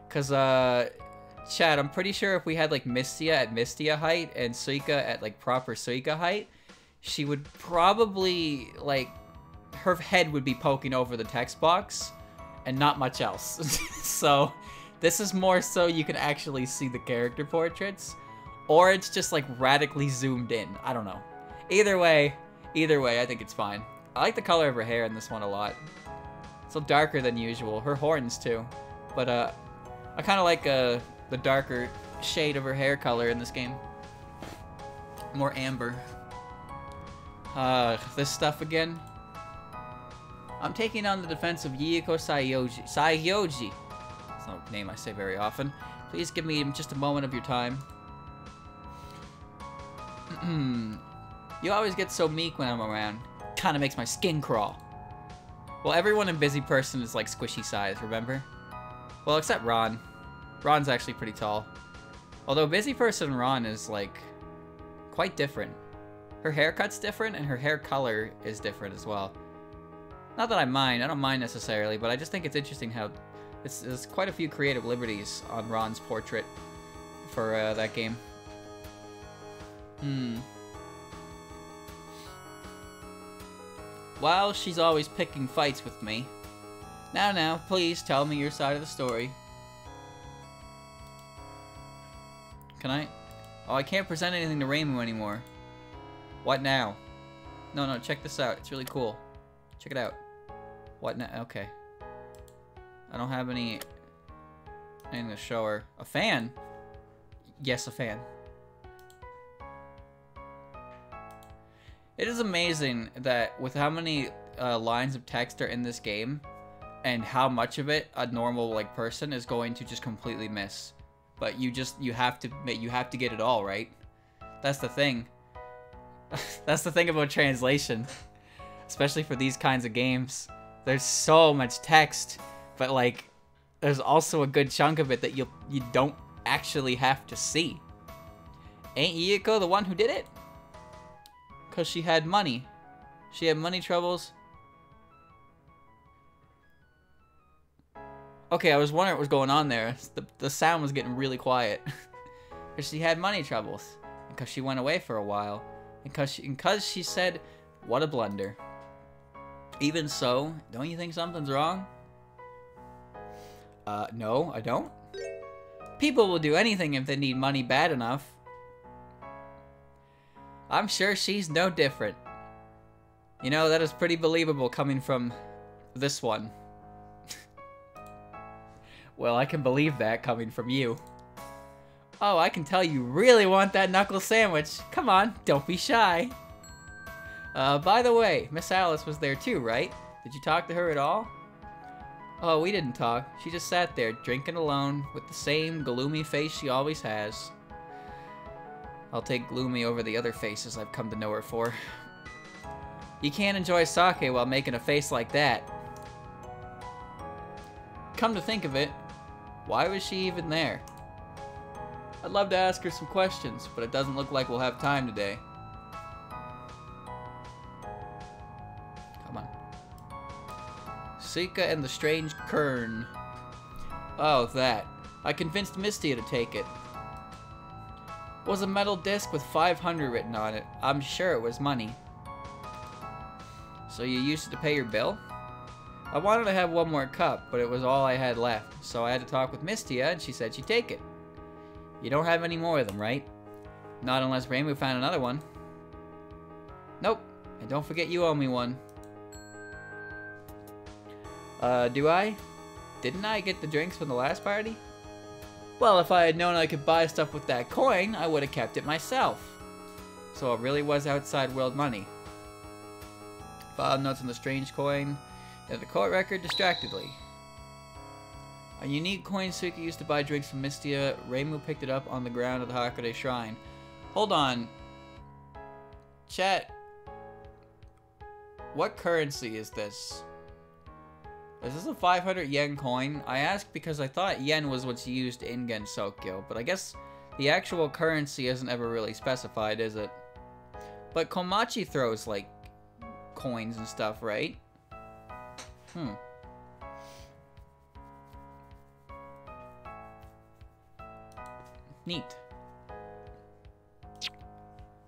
Speaker 1: Because, Chad, I'm pretty sure if we had, like, Mistia at Mistia height and Suika at, like, proper Suika height, she would probably, like, her head would be poking over the text box and not much else. So, this is more so you can actually see the character portraits, or it's just, like, radically zoomed in. I don't know. Either way, I think it's fine. I like the color of her hair in this one a lot. It's a little darker than usual. Her horns, too. But, I kind of like, the darker shade of her hair color in this game. More amber. This stuff again. I'm taking on the defense of Yiko Saiyoji. Saiyoji. That's not a name I say very often. Please give me just a moment of your time. You always get so meek when I'm around. Kinda makes my skin crawl. Well, everyone in Busy Person is like squishy size, remember? Well, except Ron. Ron's actually pretty tall. Although Busy Person Ron is, like, quite different. Her haircut's different, and her hair color is different as well. Not that I mind. I don't mind necessarily, but I just think it's interesting how there's quite a few creative liberties on Ron's portrait for that game. Well, she's always picking fights with me. Now, please tell me your side of the story. Can I? Oh, I can't present anything to Reimu anymore. What now? No, check this out. It's really cool. Check it out. What now? Okay. I don't have anything to show her. A fan? Yes, a fan. It is amazing that with how many lines of text are in this game, and how much of it a normal like person is going to just completely miss. But you have to get it all, right? That's the thing. That's the thing about translation. Especially for these kinds of games. There's so much text, but like there's also a good chunk of it that you don't actually have to see. Ain't Yiko the one who did it? 'Cause she had money. She had money troubles. Okay, I was wondering what was going on there. The sound was getting really quiet. Because she had money troubles. Because she went away for a while. And because she said, what a blunder. Even so, don't you think something's wrong? No, I don't. People will do anything if they need money bad enough. I'm sure she's no different. You know, that is pretty believable coming from this one. Well, I can believe that coming from you. Oh, I can tell you really want that knuckle sandwich. Come on, don't be shy. By the way, Miss Alice was there too, right? Did you talk to her at all? Oh, we didn't talk. She just sat there, drinking alone, with the same gloomy face she always has. I'll take gloomy over the other faces I've come to know her for. You can't enjoy sake while making a face like that. Come to think of it, why was she even there? I'd love to ask her some questions, but it doesn't look like we'll have time today. Come on. Suika and the Strange Kern. Oh, that. I convinced Mistia to take it. It was a metal disc with 500 written on it. I'm sure it was money. So you used it to pay your bill? I wanted to have one more cup, but it was all I had left. So I had to talk with Mistia, and she said she'd take it. You don't have any more of them, right? Not unless Reimu found another one. Nope. And don't forget you owe me one. Do I? Didn't I get the drinks from the last party? Well, if I had known I could buy stuff with that coin, I would have kept it myself. So it really was outside world money. Filed notes on the strange coin and the court record distractedly. A unique coin Suki used to buy drinks from Mistia. Reimu picked it up on the ground of the Hakode Shrine. Hold on. Chat. What currency is this? Is this a 500 yen coin? I asked because I thought yen was what's used in Gensokyo, but I guess the actual currency isn't ever really specified, is it? But Komachi throws, like, coins and stuff, right? Neat.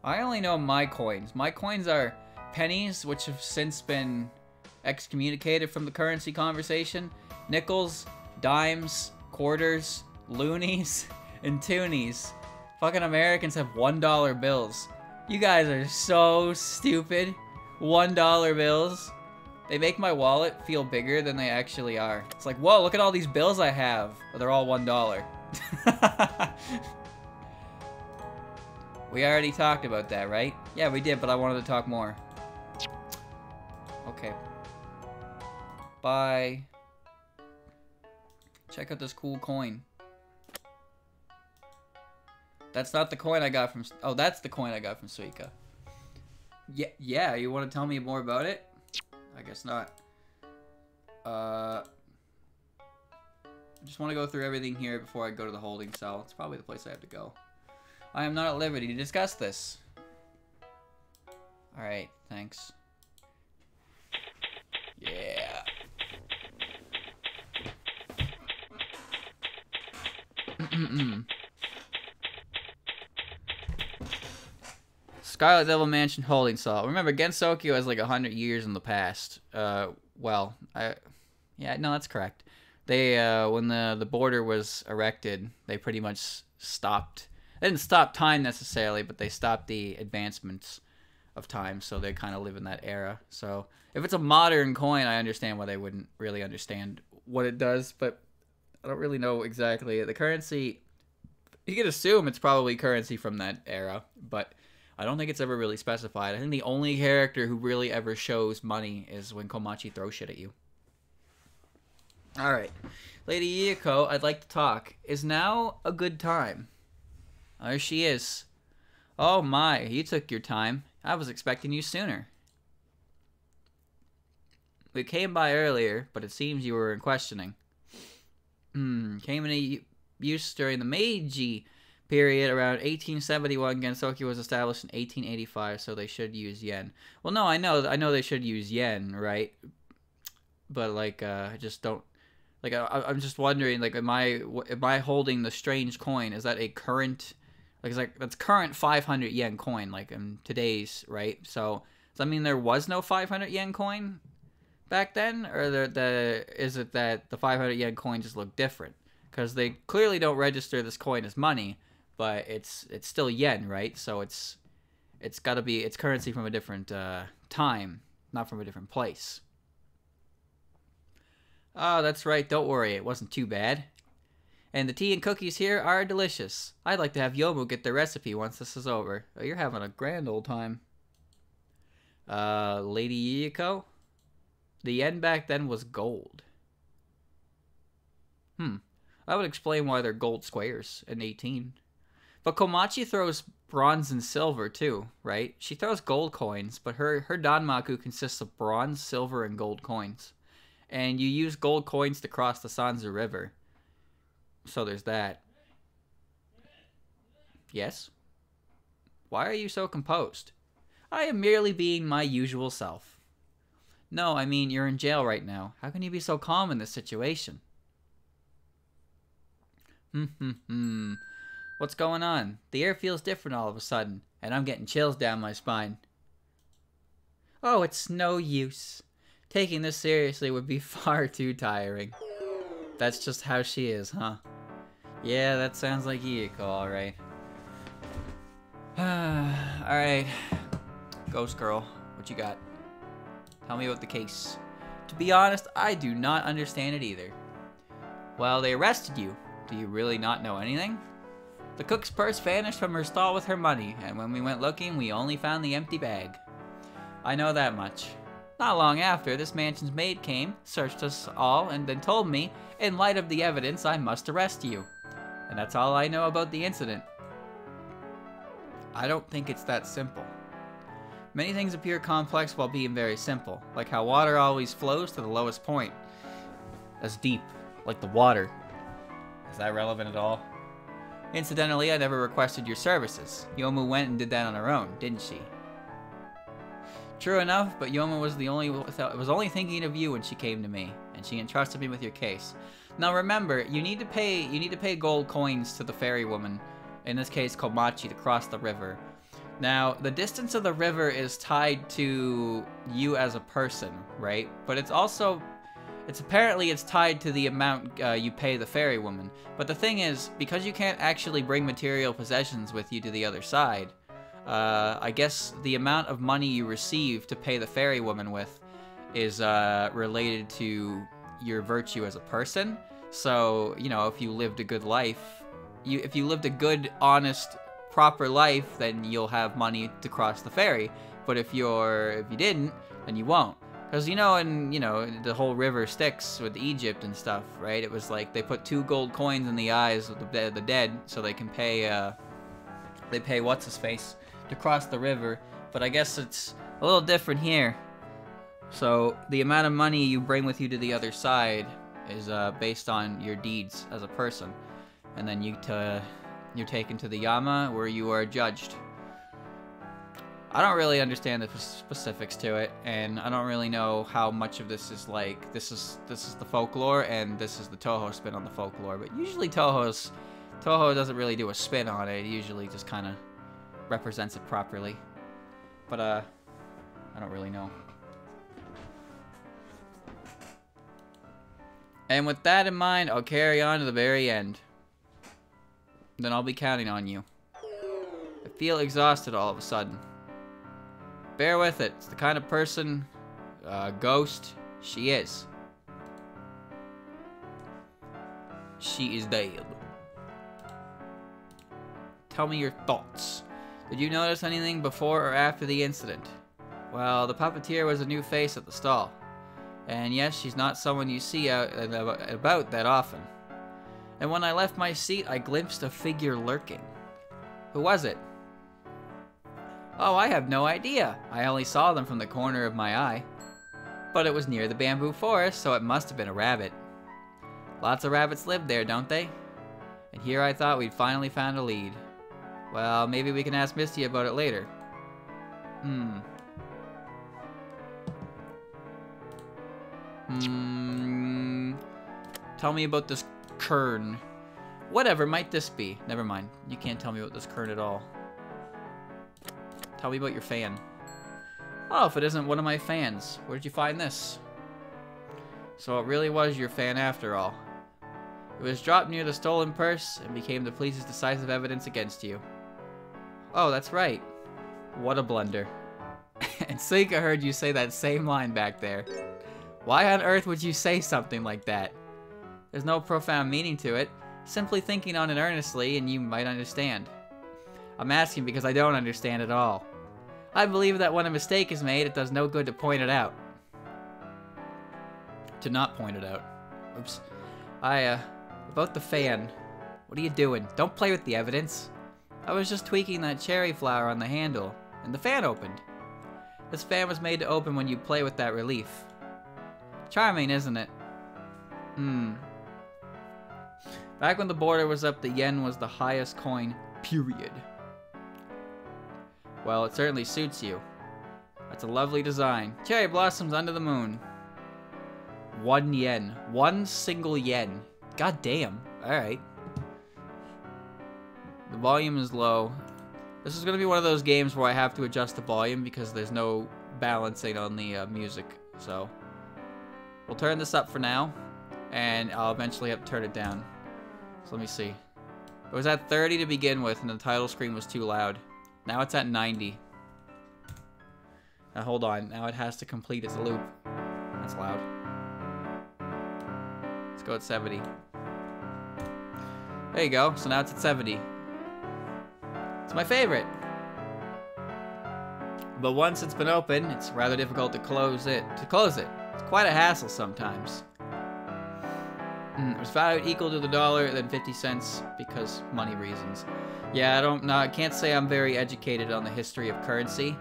Speaker 1: I only know my coins. My coins are pennies, which have since been excommunicated from the currency conversation, nickels, dimes, quarters, loonies, and toonies. Fucking Americans have $1 bills. You guys are so stupid. $1 bills. They make my wallet feel bigger than they actually are. It's like, whoa, look at all these bills I have. They're all $1. We already talked about that, right? Yeah, we did, but I wanted to talk more. Okay. Bye. Check out this cool coin. That's not the coin I got from... Oh, that's the coin I got from Suika. Yeah, you want to tell me more about it? I guess not. I just want to go through everything here before I go to the holding cell. It's probably the place I have to go. I am not at liberty to discuss this. Alright, thanks. Yeah. Scarlet Devil Mansion holding cell. Remember, Gensokyo has like 100 years in the past. Yeah, no, that's correct. They, when the border was erected, they pretty much stopped. They didn't stop time necessarily, but they stopped the advancements of time, so they kind of live in that era. So if it's a modern coin, I understand why they wouldn't really understand what it does, but I don't really know exactly. The currency, you can assume it's probably currency from that era, but I don't think it's ever really specified. I think the only character who really ever shows money is when Komachi throws shit at you. Alright. Lady Iyako, I'd like to talk. Is now a good time? There she is. Oh my, you took your time. I was expecting you sooner. We came by earlier, but it seems you were in questioning. Came into use during the Meiji period around 1871. Gensokyo was established in 1885, so they should use yen. Well, no, I know they should use yen, right? But like, I just don't. Like, I'm just wondering, like, am I holding the strange coin? Is that a current? Like, that's current 500 yen coin, like in today's, right? So does that mean there was no 500 yen coin back then? Or is it that the 500 yen coin just looked different? Because they clearly don't register this coin as money, but it's still yen, right? So it's got to be, it's currency from a different time, not from a different place. Oh, that's right. Don't worry. It wasn't too bad. And the tea and cookies here are delicious. I'd like to have Yomu get the recipe once this is over. Oh, you're having a grand old time. Lady Iyako? The yen back then was gold. That would explain why they're gold squares in 18. But Komachi throws bronze and silver too, right? She throws gold coins, but her Danmaku consists of bronze, silver, and gold coins. And you use gold coins to cross the Sanzu River. So there's that. Yes? Why are you so composed? I am merely being my usual self. No, I mean, you're in jail right now. How can you be so calm in this situation? What's going on? The air feels different all of a sudden, and I'm getting chills down my spine. Oh, it's no use. Taking this seriously would be far too tiring. That's just how she is, huh? Yeah, that sounds like Yiko, alright. Alright. Ghost girl, what you got? Tell me about the case. To be honest, I do not understand it either. Well, they arrested you. Do you really not know anything? The cook's purse vanished from her stall with her money, and when we went looking, we only found the empty bag. I know that much. Not long after, this mansion's maid came, searched us all, and then told me, in light of the evidence, I must arrest you. And that's all I know about the incident. I don't think it's that simple. Many things appear complex while being very simple, like how water always flows to the lowest point. That's deep, like the water. Is that relevant at all? Incidentally, I never requested your services. Yomu went and did that on her own, didn't she? True enough, but Yomu was only thinking of you when she came to me, and she entrusted me with your case. Now remember, you need to pay gold coins to the ferry woman, in this case Komachi, to cross the river. Now, the distance of the river is tied to you as a person, right? But it's apparently tied to the amount you pay the ferry woman. But the thing is, because you can't actually bring material possessions with you to the other side, I guess the amount of money you receive to pay the ferry woman with is related to your virtue as a person. So, you know, if you lived a good life, if you lived a good, honest, proper life, then you'll have money to cross the ferry. But if you didn't, then you won't. Because the whole river Styx with Egypt and stuff, right? It was like they put 2 gold coins in the eyes of the dead, so they can pay what's his face to cross the river. But I guess it's a little different here. So the amount of money you bring with you to the other side is based on your deeds as a person, and then you're taken to the Yama where you are judged. I don't really understand the specifics to it, and I don't really know how much of this is like this is the folklore and this is the Touhou spin on the folklore. But usually Touhou doesn't really do a spin on it. It usually just kind of represents it properly. But I don't really know. And with that in mind, I'll carry on to the very end. Then I'll be counting on you. I feel exhausted all of a sudden. Bear with it. It's the kind of person, ghost, she is. She is dead. Tell me your thoughts. Did you notice anything before or after the incident? Well, the puppeteer was a new face at the stall. And yes, she's not someone you see out and about that often. And when I left my seat, I glimpsed a figure lurking. Who was it? Oh, I have no idea. I only saw them from the corner of my eye. But it was near the bamboo forest, so it must have been a rabbit. Lots of rabbits live there, don't they? And here I thought we'd finally found a lead. Well, maybe we can ask Misty about it later. Tell me about this kern. Whatever might this be? Never mind. You can't tell me about this kern at all. Tell me about your fan. Oh, if it isn't one of my fans. Where did you find this? So it really was your fan after all. It was dropped near the stolen purse and became the police's decisive evidence against you. Oh, that's right. What a blunder. And Suika heard you say that same line back there. Why on earth would you say something like that? There's no profound meaning to it. Simply thinking on it earnestly and you might understand. I'm asking because I don't understand at all. I believe that when a mistake is made, it does no good to point it out. To not point it out. Oops. About the fan. What are you doing? Don't play with the evidence. I was just tweaking that cherry flower on the handle, and the fan opened. This fan was made to open when you play with that relief. Charming, isn't it? Back when the border was up, the yen was the highest coin, period. Well, it certainly suits you. That's a lovely design. Cherry blossoms under the moon. 1 yen. 1 single yen. God damn. Alright. The volume is low. This is going to be one of those games where I have to adjust the volume because there's no balancing on the music. So we'll turn this up for now, and I'll eventually have to turn it down. So let me see. It was at 30 to begin with, and the title screen was too loud. Now it's at 90. Now hold on. Now it has to complete its loop. That's loud. Let's go at 70. There you go. So now it's at 70. It's my favorite. But once it's been open, it's rather difficult to close it. It's quite a hassle sometimes. It was valued equal to the dollar, then 50 cents because money reasons. Yeah, I can't say I'm very educated on the history of currency.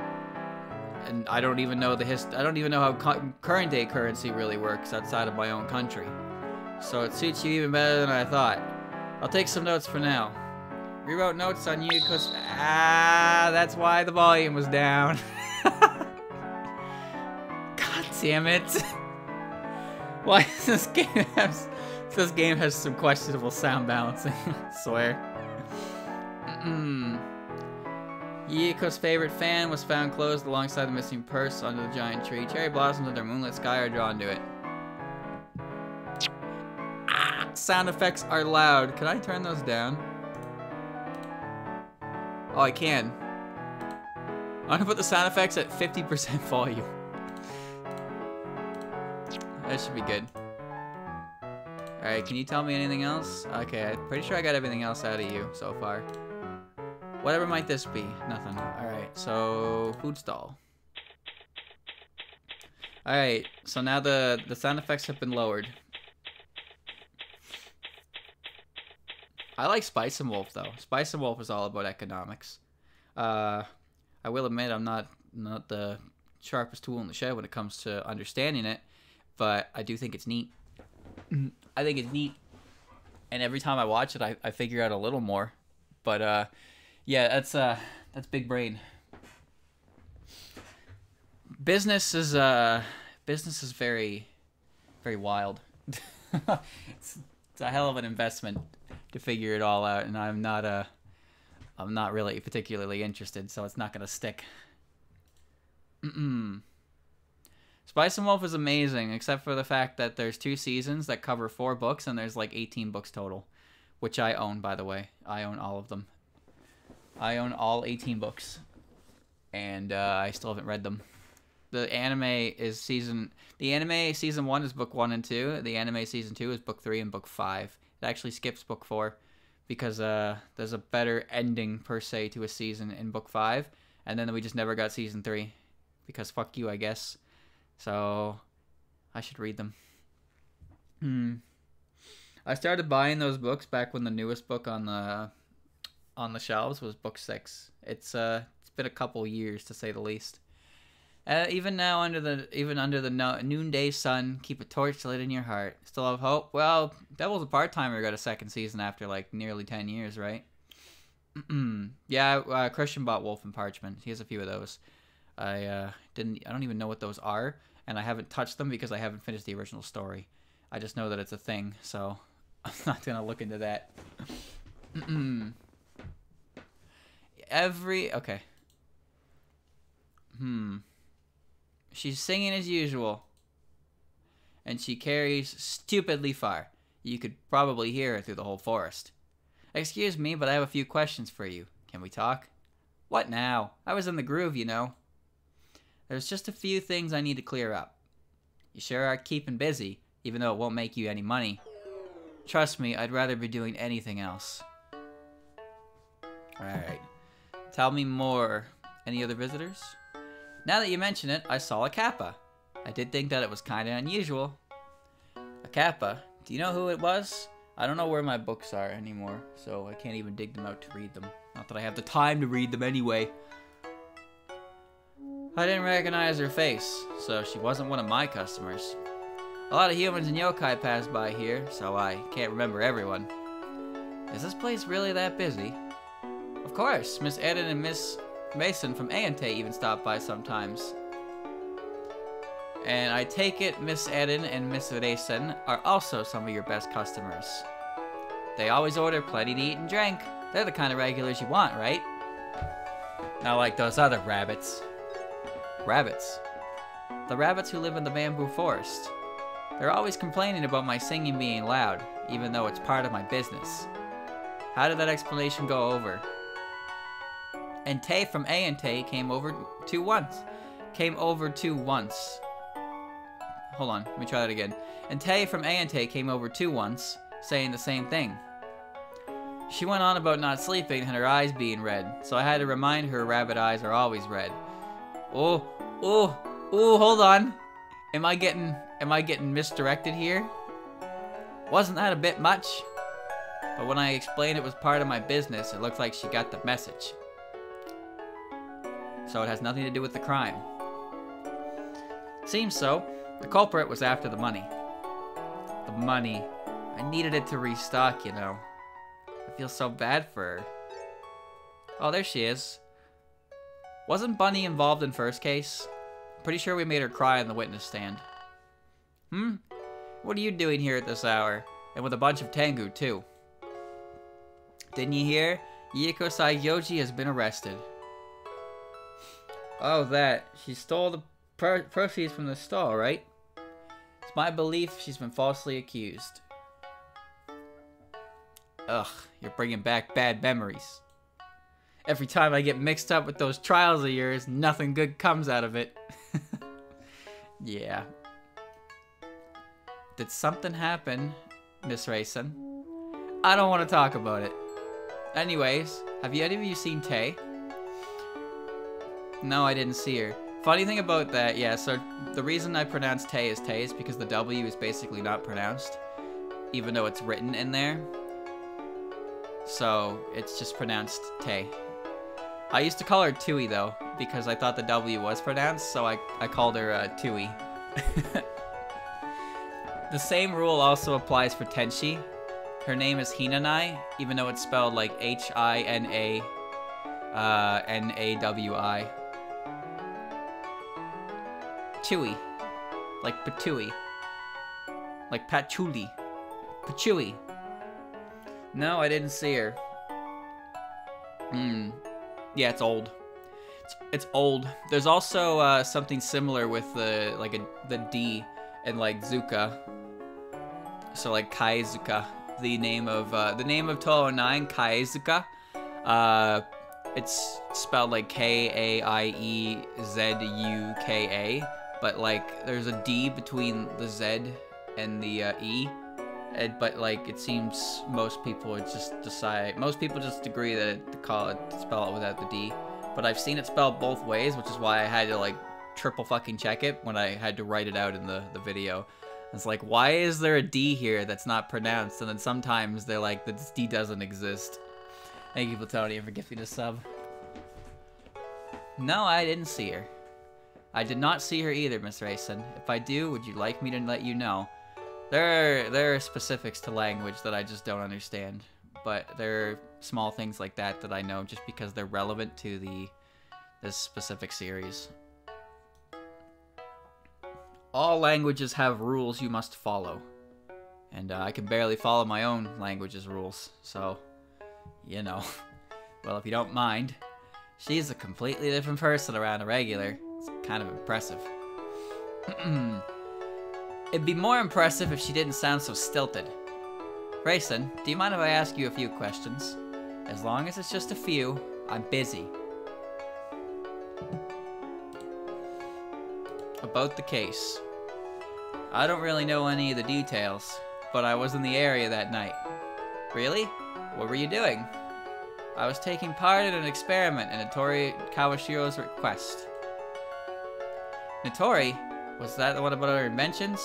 Speaker 1: And I don't even know how current day currency really works outside of my own country. So it suits you even better than I thought. I'll take some notes for now. Rewrote notes on you because that's why the volume was down. God damn it! Why does this game has some questionable sound balancing? I swear. Yiko's favorite fan was found closed alongside the missing purse under the giant tree. Cherry blossoms under moonlit sky are drawn to it. Sound effects are loud. Can I turn those down? Oh, I can. I'm gonna put the sound effects at 50% volume. That should be good. Alright, can you tell me anything else? Okay, I'm pretty sure I got everything else out of you so far. Whatever might this be? Nothing. Alright, so food stall. Alright, so now the sound effects have been lowered. I like Spice and Wolf though. Spice and Wolf is all about economics. I will admit I'm not the sharpest tool in the shed when it comes to understanding it, but I do think it's neat. I think it's neat, and every time I watch it, I figure out a little more. But yeah, that's big brain. Business is very, very wild. It's a hell of an investment to figure it all out, and I'm not really particularly interested, so it's not gonna stick. Spice and Wolf is amazing, except for the fact that there's 2 seasons that cover 4 books, and there's like 18 books total, which I own, by the way. I own all of them. I own all 18 books, and I still haven't read them. The anime season 1 is book 1 and 2. The anime season 2 is book 3 and book 5. It actually skips book 4 because there's a better ending per se to a season in book 5, and then we just never got season 3 because fuck you, I guess. So I should read them. I started buying those books back when the newest book on the shelves was book 6. It's been a couple years to say the least. Even now, under the noonday sun, keep a torch lit in your heart. Still have hope? Well, Devil's a Part-Timer got a 2nd season after like nearly 10 years, right? Yeah, Christian bought Wolf and Parchment. He has a few of those. I don't even know what those are, and I haven't touched them because I haven't finished the original story. I just know that it's a thing, so I'm not gonna look into that. Okay. She's singing as usual, and she carries stupidly far. You could probably hear her through the whole forest. Excuse me, but I have a few questions for you. Can we talk? What now? I was in the groove, you know. There's just a few things I need to clear up. You sure are keeping busy, even though it won't make you any money. Trust me, I'd rather be doing anything else. Alright. Tell me more. Any other visitors? Now that you mention it, I saw a kappa. I did think that it was kinda unusual. A kappa? Do you know who it was? I don't know where my books are anymore, so I can't even dig them out to read them. Not that I have the time to read them anyway. I didn't recognize her face, so she wasn't one of my customers. A lot of humans and yokai pass by here, so I can't remember everyone. Is this place really that busy? Of course, Miss Eden and Miss Mason from A&T even stop by sometimes. And I take it Miss Eden and Miss Reisen are also some of your best customers. They always order plenty to eat and drink. They're the kind of regulars you want, right? Not like those other rabbits. Rabbits? The rabbits who live in the bamboo forest. They're always complaining about my singing being loud, even though it's part of my business. How did that explanation go over? And Tay from A and Tay came over to once. Hold on, let me try that again. And Tay from A and Tay came over too once, saying the same thing. She went on about not sleeping and her eyes being red, so I had to remind her rabbit eyes are always red. Oh, hold on. Am I getting misdirected here? Wasn't that a bit much? But when I explained it was part of my business, it looked like she got the message. So it has nothing to do with the crime. Seems so. The culprit was after the money. The money. I needed it to restock, you know. I feel so bad for her. Oh, there she is. Wasn't Bunny involved in first case? Pretty sure we made her cry on the witness stand. What are you doing here at this hour? And with a bunch of Tengu, too. Didn't you hear? Yiko Saiyoji has been arrested. Oh, that. She stole the proceeds from the stall, right? It's my belief she's been falsely accused. Ugh, you're bringing back bad memories. Every time I get mixed up with those trials of yours, nothing good comes out of it. Yeah. Did something happen, Miss Reisen? I don't want to talk about it. Anyways, have any of you seen Tay? No, I didn't see her. Funny thing about that, yeah, so the reason I pronounce Tay is because the W is basically not pronounced, even though it's written in there. So, it's just pronounced Tay. I used to call her Tui, though, because I thought the W was pronounced, so I called her Tui. The same rule also applies for Tenshi. Her name is Hinanai, even though it's spelled like H-I-N-A, N-A-W-I. Tui. Like Patui. Like Patchouli. Patchouli. No, I didn't see her. Yeah, it's old. It's old. There's also something similar with the D and like Zuka. So like Kaizuka, the name of Touhou 9, Kaizuka. It's spelled like K-A-I-E-Z-U-K-A, but like there's a D between the Z and the E. But like it seems most people just agree that spell it without the D. But I've seen it spelled both ways, which is why I had to like triple fucking check it when I had to write it out in the video. It's like, why is there a D here that's not pronounced? And then sometimes they're like, this D doesn't exist. Thank you, Plutonium, for gifting a sub. No, I didn't see her. I did not see her either, Miss Reisen. If I do, would you like me to let you know? There are specifics to language that I just don't understand. But there are small things like that that I know just because they're relevant to this specific series. All languages have rules you must follow. And I can barely follow my own language's rules, so, you know. Well, if you don't mind, she's a completely different person around a regular. It's kind of impressive. It'd be more impressive if she didn't sound so stilted. Reisen, do you mind if I ask you a few questions? As long as it's just a few, I'm busy. About the case. I don't really know any of the details, but I was in the area that night. Really? What were you doing? I was taking part in an experiment in Notori Kawashiro's request. Notori? Was that the one about our inventions?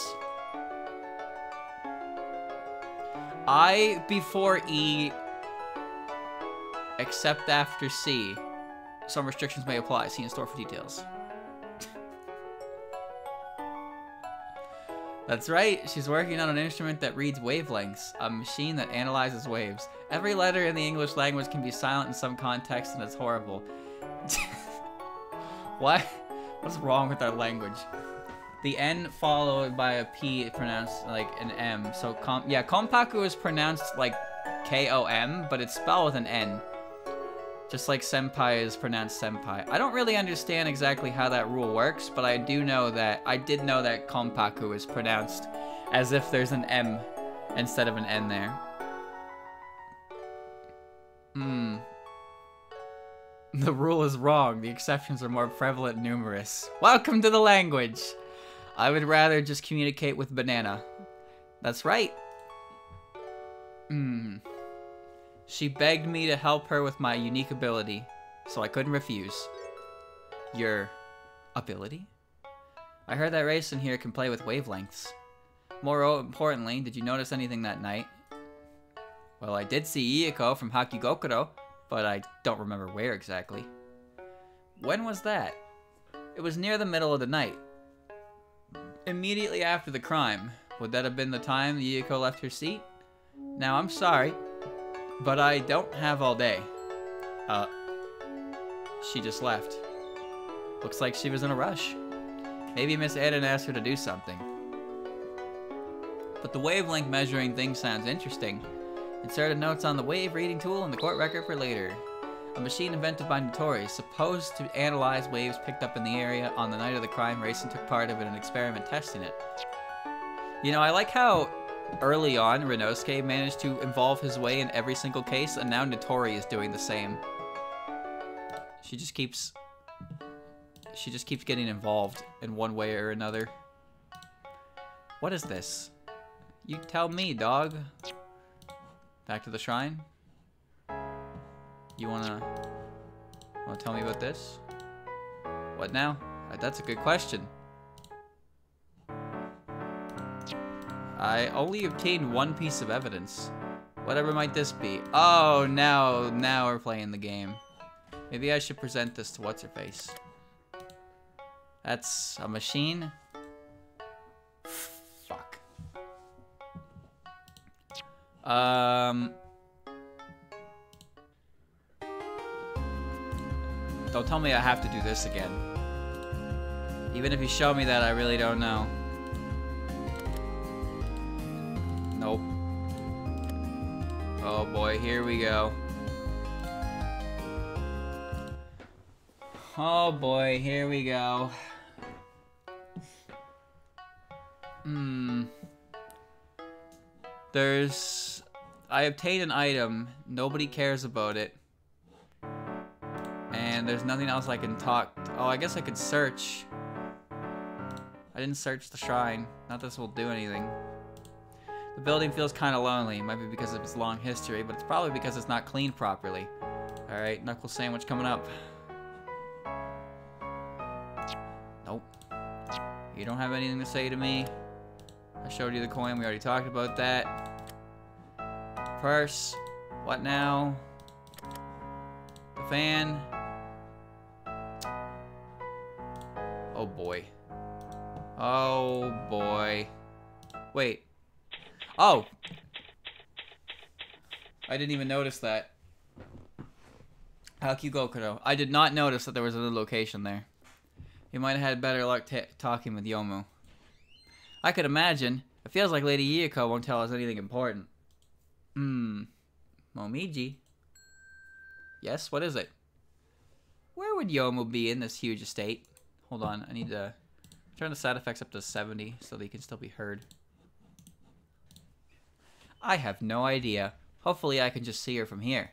Speaker 1: I before E, except after C. Some restrictions may apply. See in store for details. That's right, she's working on an instrument that reads wavelengths, a machine that analyzes waves. Every letter in the English language can be silent in some context, and it's horrible. What? What's wrong with our language? The N followed by a P pronounced like an M. So, yeah, Kompaku is pronounced like K-O-M, but it's spelled with an N. Just like senpai is pronounced senpai. I don't really understand exactly how that rule works, but I did know that konpaku is pronounced as if there's an M instead of an N there. The rule is wrong. The exceptions are more prevalent and numerous. Welcome to the language! I would rather just communicate with banana. That's right. She begged me to help her with my unique ability, so I couldn't refuse. Your ability? I heard that Reisen here can play with wavelengths. More importantly, did you notice anything that night? Well, I did see Ieko from Hakigokuro, but I don't remember where exactly. When was that? It was near the middle of the night. Immediately after the crime. Would that have been the time Ieko left her seat? Now, I'm sorry, but I don't have all day. She just left. Looks like she was in a rush. Maybe Miss Eden asked her to do something. But the wavelength measuring thing sounds interesting. Inserted notes on the wave reading tool in the court record for later. A machine invented by Notori, supposed to analyze waves picked up in the area on the night of the crime. Reisen took part of it in an experiment testing it. You know, I like how early on Renosuke managed to involve his way in every single case, and now Notori is doing the same. She just keeps getting involved in one way or another. What is this? You tell me, dog. Back to the shrine? You wanna tell me about this? What now? That's a good question. I only obtained one piece of evidence. Whatever might this be? Oh, now we're playing the game. Maybe I should present this to what's-her-face. That's a machine? Fuck. Don't tell me I have to do this again. Even if you show me that, I really don't know. Nope. Oh boy, here we go. Oh boy, here we go. I obtained an item, nobody cares about it. And there's nothing else I can talk. Oh, I guess I could search. I didn't search the shrine. Not that this will do anything. The building feels kind of lonely. It might be because of its long history, but it's probably because it's not cleaned properly. Alright, knuckle sandwich coming up. Nope. You don't have anything to say to me. I showed you the coin. We already talked about that. Purse. What now? The fan. Oh boy. Oh boy. Wait. Oh! I didn't even notice that. Hakigokuro. I did not notice that there was another location there. You might have had better luck talking with Yomu. I could imagine. It feels like Lady Ieko won't tell us anything important. Momiji? Yes, what is it? Where would Yomu be in this huge estate? Hold on, I need to turn the sound effects up to 70 so they can still be heard. I have no idea. Hopefully I can just see her from here.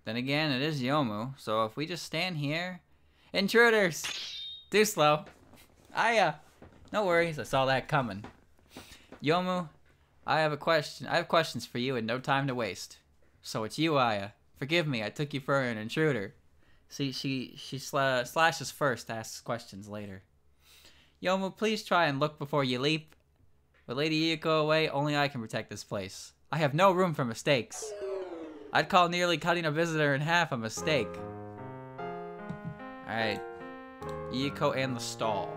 Speaker 1: Then again, it is Yomu, so if we just stand here... Intruders! Too slow. No worries, I saw that coming. Yomu, I have questions for you and no time to waste. So it's you, Aya. Forgive me, I took you for an intruder. See, she slashes first, asks questions later. Yomu, please try and look before you leap. With Lady Ieko away, only I can protect this place. I have no room for mistakes. I'd call nearly cutting a visitor in half a mistake. Alright. Ieko and the stall.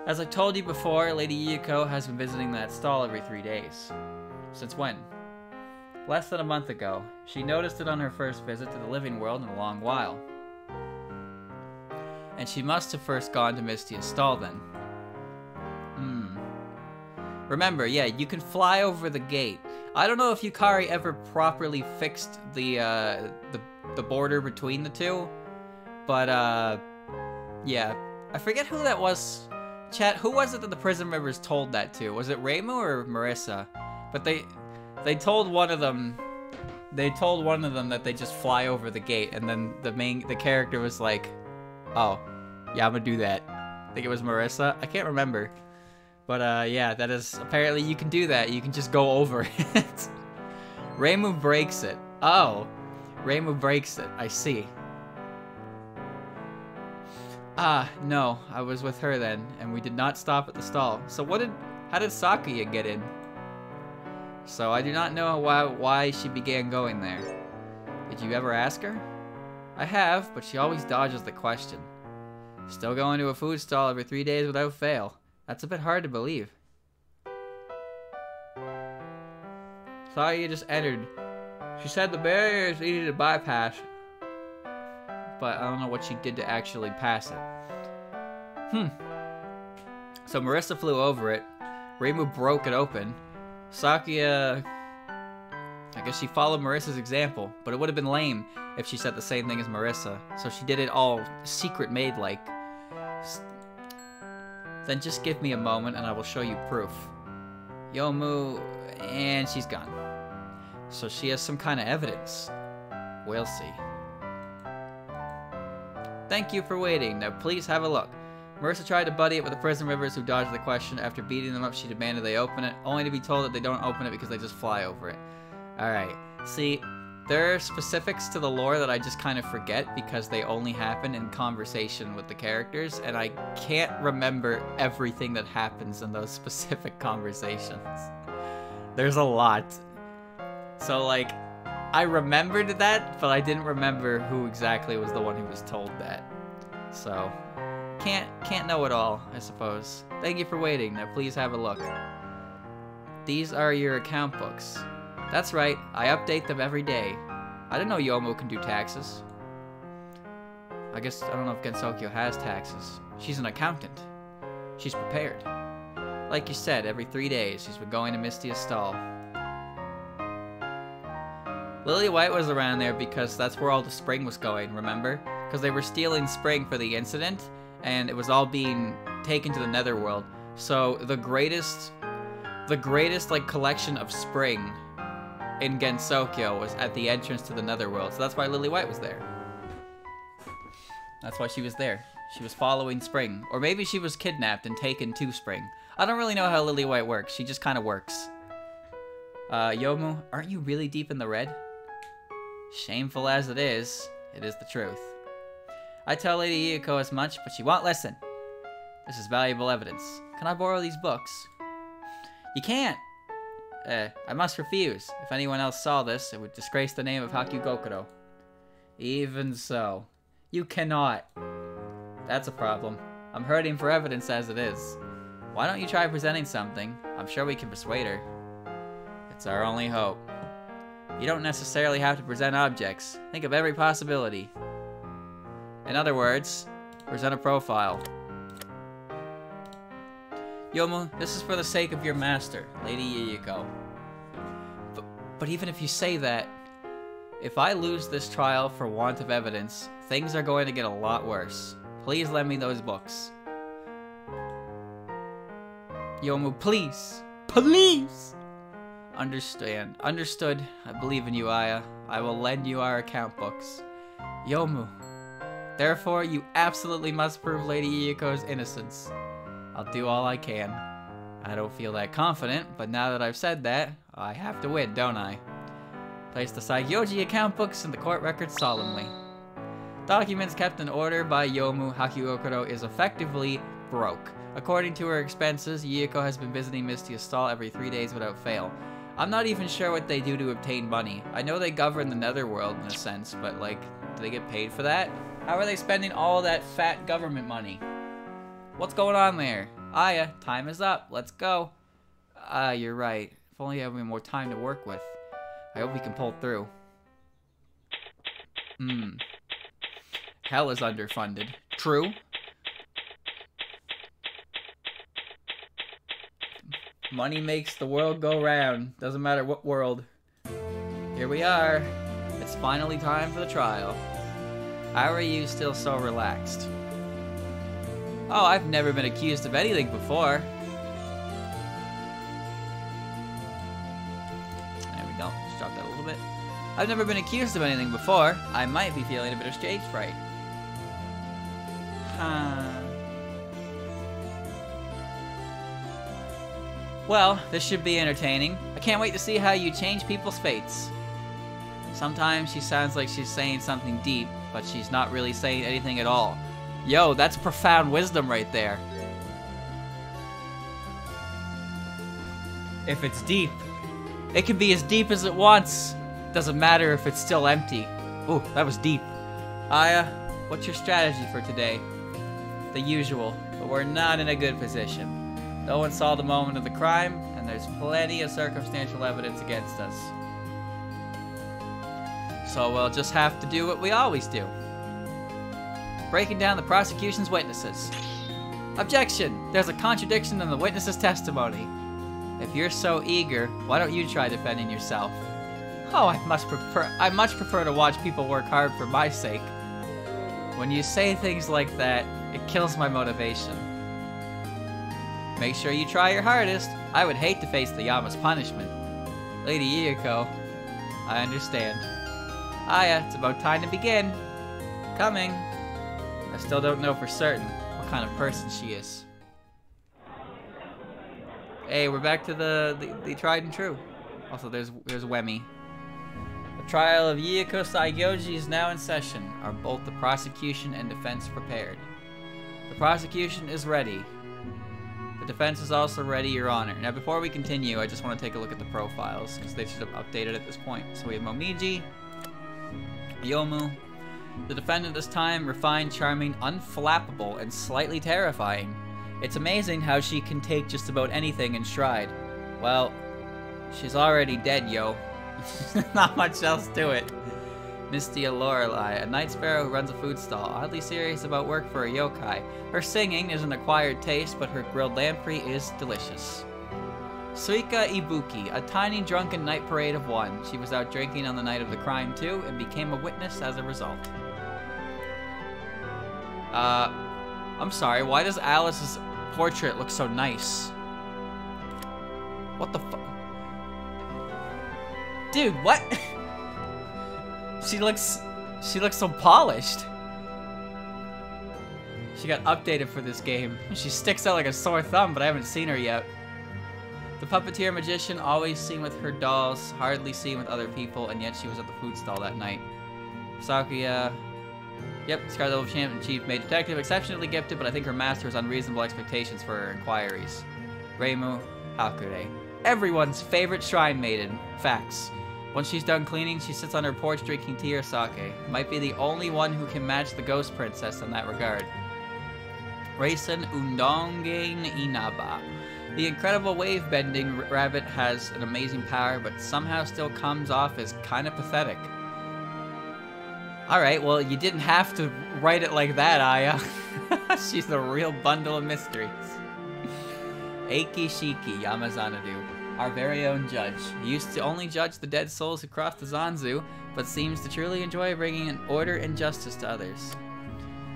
Speaker 1: As I told you before, Lady Ieko has been visiting that stall every 3 days. Since when? Less than a month ago. She noticed it on her first visit to the living world in a long while. And she must have first gone to Mistia's stall then. Remember, yeah, you can fly over the gate. I don't know if Yukari ever properly fixed the border between the two, but yeah, I forget who that was. Chat, who was it that the prison members told that to? Was it Reimu or Marissa? But they told one of them. They told one of them that they just fly over the gate, and then the character was like, "Oh, yeah, I'm gonna do that." I think it was Marissa. I can't remember. But yeah, that is apparently you can do that. You can just go over it. Reimu breaks it. Oh, Reimu breaks it. I see. Ah, no, I was with her then, and we did not stop at the stall. So how did Sakuya get in? So I do not know why she began going there. Did you ever ask her? I have, but she always dodges the question. Still going to a food stall every 3 days without fail. That's a bit hard to believe. Sakuya just entered. She said the barrier is easy to bypass, but I don't know what she did to actually pass it. So Marissa flew over it. Reimu broke it open. Sakuya, I guess she followed Marissa's example, but it would have been lame if she said the same thing as Marissa. So she did it all secret maid-like. Then just give me a moment and I will show you proof. Yomu, and she's gone. So she has some kind of evidence. We'll see. Thank you for waiting. Now please have a look. Marissa tried to buddy it with the prison members who dodged the question. After beating them up, she demanded they open it, only to be told that they don't open it because they just fly over it. Alright. See, there are specifics to the lore that I just kind of forget because they only happen in conversation with the characters, and I can't remember everything that happens in those specific conversations. There's a lot. So, like, I remembered that, but I didn't remember who exactly was the one who was told that. So, can't know it all, I suppose. Thank you for waiting. Now please have a look. These are your account books. That's right, I update them every day. I didn't know Yomu can do taxes. I guess, I don't know if Gensokyo has taxes. She's an accountant. She's prepared. Like you said, every 3 days she's been going to Mistia's stall. Lily White was around there because that's where all the spring was going, remember? Because they were stealing spring for the incident, and it was all being taken to the netherworld. So the greatest like collection of spring in Gensokyo was at the entrance to the netherworld. So that's why Lily White was there. That's why she was there. She was following spring. Or maybe she was kidnapped and taken to spring. I don't really know how Lily White works. She just kind of works. Yomu, aren't you really deep in the red? Shameful as it is the truth. I tell Lady Iyako as much, but she won't listen. This is valuable evidence. Can I borrow these books? You can't! I must refuse. If anyone else saw this, it would disgrace the name of Hakugokuro. Even so. You cannot. That's a problem. I'm hurting for evidence as it is. Why don't you try presenting something? I'm sure we can persuade her. It's our only hope. You don't necessarily have to present objects. Think of every possibility. In other words, present a profile. Yomu, this is for the sake of your master, Lady Iyako. But even if you say that, if I lose this trial for want of evidence, things are going to get a lot worse. Please lend me those books. Yomu, please! Please! Understood. I believe in you, Aya. I will lend you our account books. Yomu. Therefore, you absolutely must prove Lady Iyako's innocence. I'll do all I can. I don't feel that confident, but now that I've said that, I have to win, don't I? Place the Saigyoji account books in the court records solemnly. Documents kept in order by Yomu Hakugokuro is effectively broke. According to her expenses, Iyako has been visiting Mistia's stall every 3 days without fail. I'm not even sure what they do to obtain money. I know they govern the netherworld in a sense, but like, do they get paid for that? How are they spending all that fat government money? What's going on there? Aya, time is up. Let's go. You're right. If only I had more time to work with. I hope we can pull through. Hell is underfunded. True. Money makes the world go round. Doesn't matter what world. Here we are. It's finally time for the trial. How are you still so relaxed? Oh, I've never been accused of anything before. There we go. Just drop that a little bit. I've never been accused of anything before. I might be feeling a bit of stage fright. Well, this should be entertaining. I can't wait to see how you change people's fates. Sometimes she sounds like she's saying something deep, but she's not really saying anything at all. Yo, that's profound wisdom right there. If it's deep, it can be as deep as it wants. Doesn't matter if it's still empty. Ooh, that was deep. Aya, what's your strategy for today? The usual, but we're not in a good position. No one saw the moment of the crime, and there's plenty of circumstantial evidence against us. So we'll just have to do what we always do. Breaking down the prosecution's witnesses. Objection! There's a contradiction in the witness's testimony. If you're so eager, why don't you try defending yourself? Oh, I much prefer to watch people work hard for my sake. When you say things like that, it kills my motivation. Make sure you try your hardest. I would hate to face the Yama's punishment. Lady Iyako, I understand. Aya, it's about time to begin. Coming. I still don't know for certain what kind of person she is. Hey, we're back to the tried and true. Also, there's Wemi. The trial of Iyako Saigyoji is now in session. Are both the prosecution and defense prepared? The prosecution is ready. The defense is also ready, Your Honor. Now, before we continue, I just want to take a look at the profiles, because they should have updated at this point. So we have Momiji, Yomu. The defendant this time, refined, charming, unflappable, and slightly terrifying. It's amazing how she can take just about anything in stride. Well, she's already dead, yo. Not much else to it. Mistia Lorelei, a night sparrow who runs a food stall, oddly serious about work for a yokai. Her singing is an acquired taste, but her grilled lamprey is delicious. Suika Ibuki, a tiny drunken night parade of one. She was out drinking on the night of the crime too, and became a witness as a result. I'm sorry, why does Alice's portrait look so nice? What the fuck? Dude, what? She looks so polished. She got updated for this game. She sticks out like a sore thumb, but I haven't seen her yet. The puppeteer magician, always seen with her dolls, hardly seen with other people, and yet she was at the food stall that night. Sakuya, yep, Scarlet Level Champ and Chief Maid Detective, exceptionally gifted, but I think her master has unreasonable expectations for her inquiries. Reimu Hakure, everyone's favorite shrine maiden. Facts. Once she's done cleaning, she sits on her porch drinking tea or sake. Might be the only one who can match the Ghost Princess in that regard. Reisen Undongen Inaba. The incredible wave-bending rabbit has an amazing power, but somehow still comes off as kind of pathetic. Alright, well, you didn't have to write it like that, Aya. She's a real bundle of mysteries. Eiki Shiki Yamazanadu. Our very own judge. He used to only judge the dead souls who crossed the Zanzu, but seems to truly enjoy bringing an order and justice to others.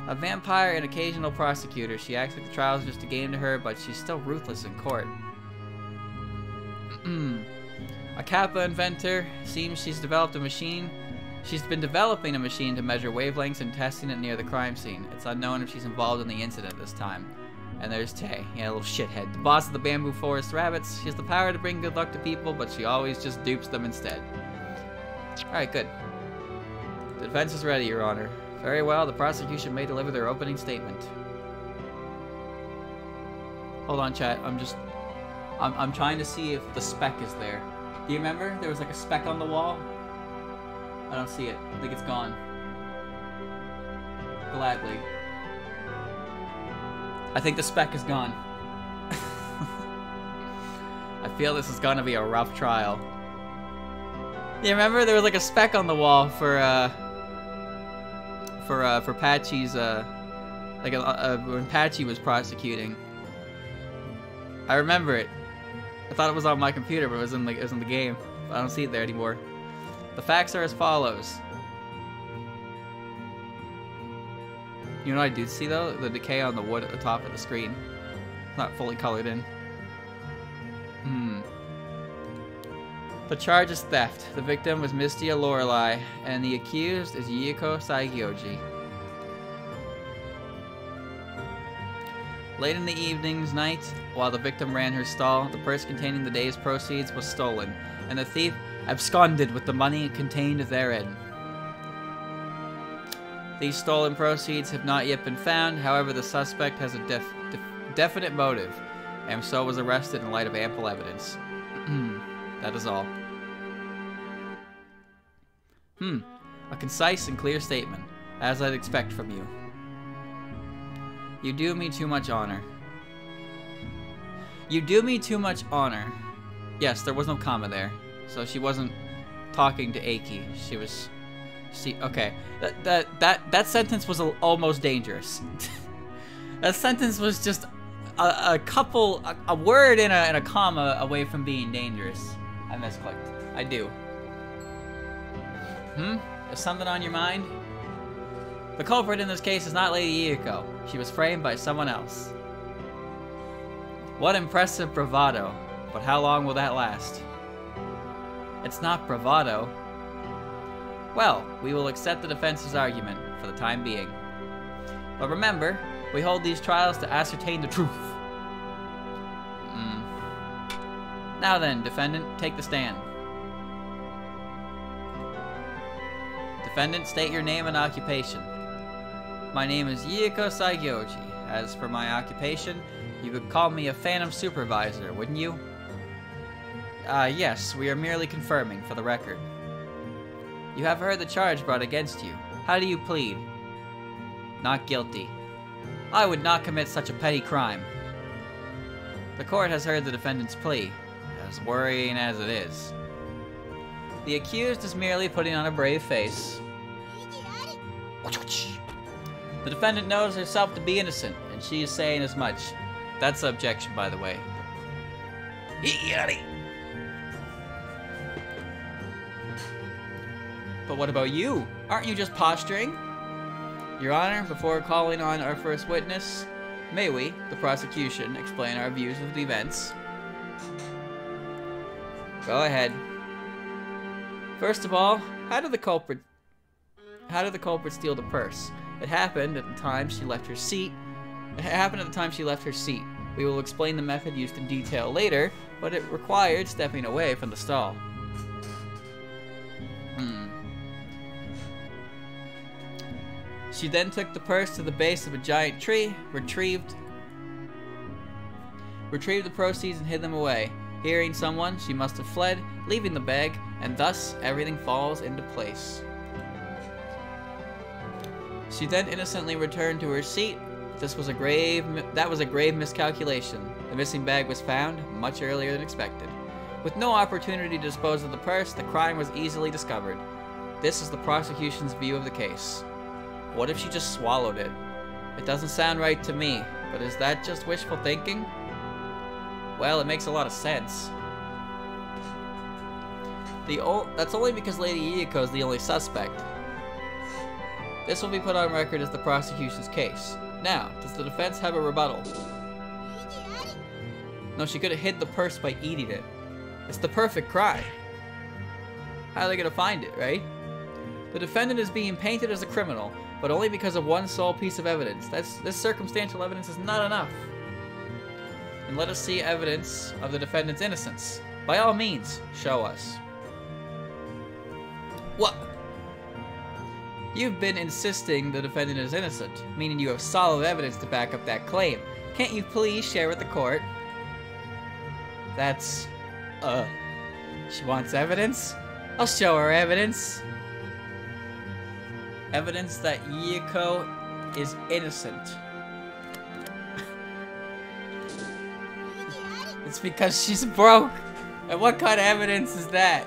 Speaker 1: A vampire and occasional prosecutor, she acts like the trials are just a game to her, but she's still ruthless in court. A Kappa inventor, seems she's developed a machine. She's been developing a machine to measure wavelengths and testing it near the crime scene. It's unknown if she's involved in the incident this time. And there's Tay, yeah, a little shithead. The boss of the Bamboo Forest Rabbits. She has the power to bring good luck to people, but she always just dupes them instead. Alright, good. The defense is ready, Your Honor. Very well, the prosecution may deliver their opening statement. Hold on, chat. I'm trying to see if the speck is there. Do you remember? There was like a speck on the wall? I don't see it. I think it's gone. Gladly. I think the speck is gone. I feel this is gonna be a rough trial. You remember there was like a speck on the wall for Patchy's when Patchy was prosecuting. I remember it. I thought it was on my computer, but it was in the game. I don't see it there anymore. The facts are as follows. You know what I do see though? The decay on the wood at the top of the screen. It's not fully colored in. The charge is theft. The victim was Mistia Lorelei, and the accused is Yuko Saigyoji. Late in the evening's night, while the victim ran her stall, the purse containing the day's proceeds was stolen, and the thief absconded with the money contained therein. These stolen proceeds have not yet been found, however the suspect has a definite motive, and so was arrested in light of ample evidence. That is all. A concise and clear statement, as I'd expect from you. You do me too much honor. You do me too much honor. Yes, there was no comma there, so she wasn't talking to Aki. She was... See, okay. That sentence was almost dangerous. That sentence was just a word and a comma away from being dangerous. I misclicked. I do. Is something on your mind? The culprit in this case is not Lady Yuko. She was framed by someone else. What impressive bravado. But how long will that last? It's not bravado. Well, we will accept the defense's argument for the time being. But remember, we hold these trials to ascertain the truth. Now then, defendant, take the stand. Defendant, state your name and occupation. My name is Yuko Saigyoji. As for my occupation, you could call me a phantom supervisor, wouldn't you? Yes, we are merely confirming for the record. You have heard the charge brought against you. How do you plead? Not guilty. I would not commit such a petty crime. The court has heard the defendant's plea, as worrying as it is. The accused is merely putting on a brave face. The defendant knows herself to be innocent, and she is saying as much. That's the objection, by the way. But what about you? Aren't you just posturing? Your Honor, before calling on our first witness, may we, the prosecution, explain our views of the events? Go ahead. First of all, how did the culprit steal the purse? It happened at the time she left her seat. We will explain the method used in detail later, but it required stepping away from the stall. She then took the purse to the base of a giant tree, retrieved the proceeds and hid them away. Hearing someone, she must have fled, leaving the bag, and thus everything falls into place. She then innocently returned to her seat. That was a grave miscalculation. The missing bag was found much earlier than expected. With no opportunity to dispose of the purse, the crime was easily discovered. This is the prosecution's view of the case. What if she just swallowed it? It doesn't sound right to me, but is that just wishful thinking? Well, it makes a lot of sense. That's only because Lady Yuko is the only suspect. This will be put on record as the prosecution's case. Now, does the defense have a rebuttal? No, she could have hid the purse by eating it. It's the perfect crime. How are they gonna find it, right? The defendant is being painted as a criminal, but only because of one sole piece of evidence. This circumstantial evidence is not enough. And let us see evidence of the defendant's innocence. By all means, show us. What? You've been insisting the defendant is innocent, meaning you have solid evidence to back up that claim. Can't you please share with the court? That's... She wants evidence? I'll show her evidence. Evidence that Yuko is innocent. It's because she's broke. And what kind of evidence is that?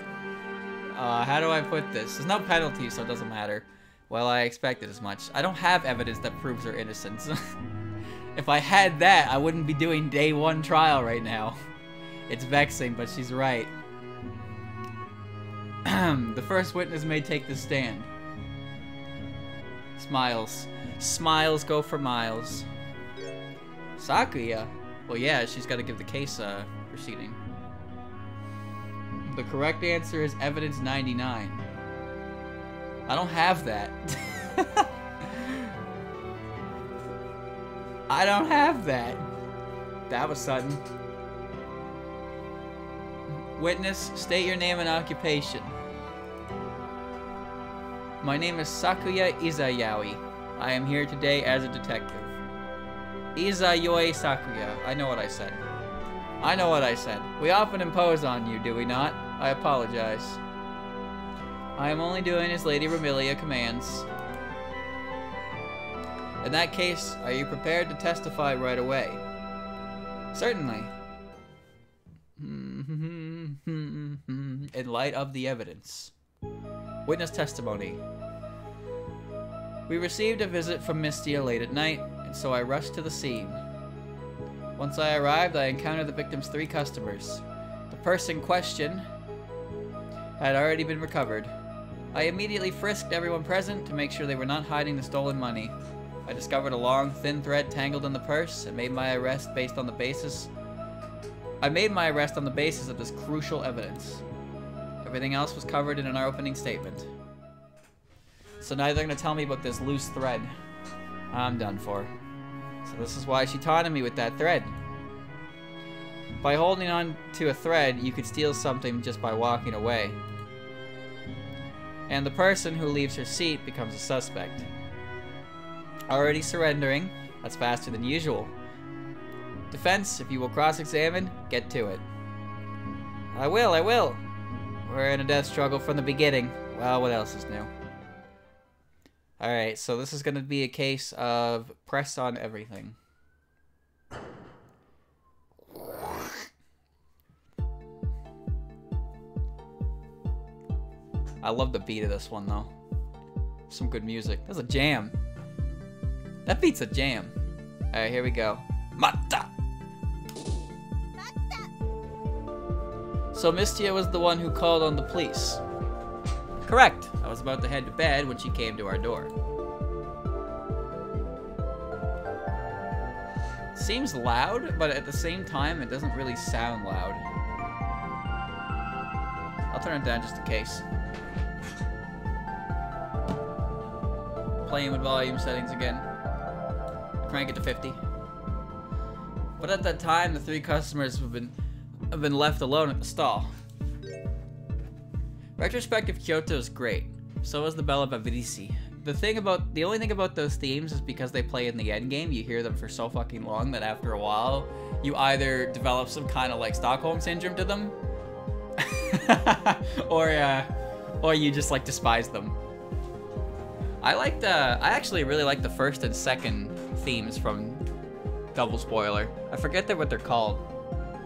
Speaker 1: How do I put this? There's no penalty, so it doesn't matter. Well, I expected as much. I don't have evidence that proves her innocence. If I had that, I wouldn't be doing day 1 trial right now. It's vexing, but she's right. The first witness may take the stand. Smiles. Smiles go for miles. Sakuya? Well, yeah, she's got to give the case proceeding. The correct answer is evidence 99. I don't have that. I don't have that. That was sudden. Witness, state your name and occupation. My name is Sakuya Izayaoi. I am here today as a detective. Izayoi Sakuya. I know what I said. I know what I said. We often impose on you, do we not? I apologize. I am only doing as Lady Ramilia commands. In that case, are you prepared to testify right away? Certainly. In light of the evidence. Witness testimony. We received a visit from Mistia late at night, and so I rushed to the scene. Once I arrived, I encountered the victim's 3 customers. The person in question had already been recovered. I immediately frisked everyone present to make sure they were not hiding the stolen money. I discovered a long, thin thread tangled in the purse and made my arrest based on the basis. I made my arrest on the basis of this crucial evidence. Everything else was covered in our opening statement. So now they're going to tell me about this loose thread. I'm done for. So this is why she taunted me with that thread. By holding on to a thread, you could steal something just by walking away. And the person who leaves her seat becomes a suspect. Already surrendering. That's faster than usual. Defense, if you will cross-examine, get to it. I will. We're in a death struggle from the beginning. Well, what else is new? Alright, so this is going to be a case of press on everything. I love the beat of this one, though. Some good music. That's a jam. That beat's a jam. Alright, here we go. Mata! So Mistia was the one who called on the police. Correct. I was about to head to bed when she came to our door. Seems loud, but at the same time, it doesn't really sound loud. I'll turn it down just in case. Playing with volume settings again. Crank it to 50. But at that time, the 3 customers have been left alone at the stall. Retrospective Kyoto is great. So is the Bella Bavirisi. The only thing about those themes is because they play in the end game, you hear them for so fucking long that after a while, you either develop some kind of like Stockholm syndrome to them, or you just like despise them. I actually really like the first and second themes from Double Spoiler. I forget what they're called.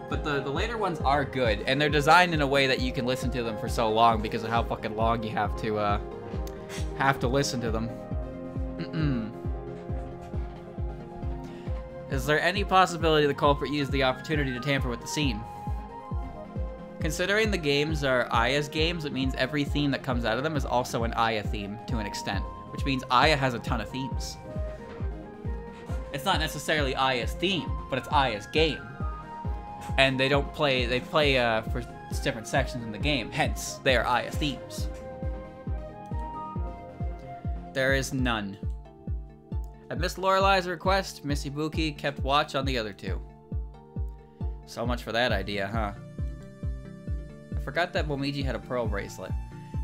Speaker 1: But the later ones are good, and they're designed in a way that you can listen to them for so long because of how fucking long you have to listen to them. Is there any possibility the culprit used the opportunity to tamper with the scene? Considering the games are Aya's games, it means every theme that comes out of them is also an Aya theme to an extent, which means Aya has a ton of themes. It's not necessarily Aya's theme, but it's Aya's game. And they play for different sections in the game, hence they are Aya themes. There is none. At Miss Lorelei's request, Miss Ibuki kept watch on the other 2. So much for that idea, huh? I forgot that Momiji had a pearl bracelet.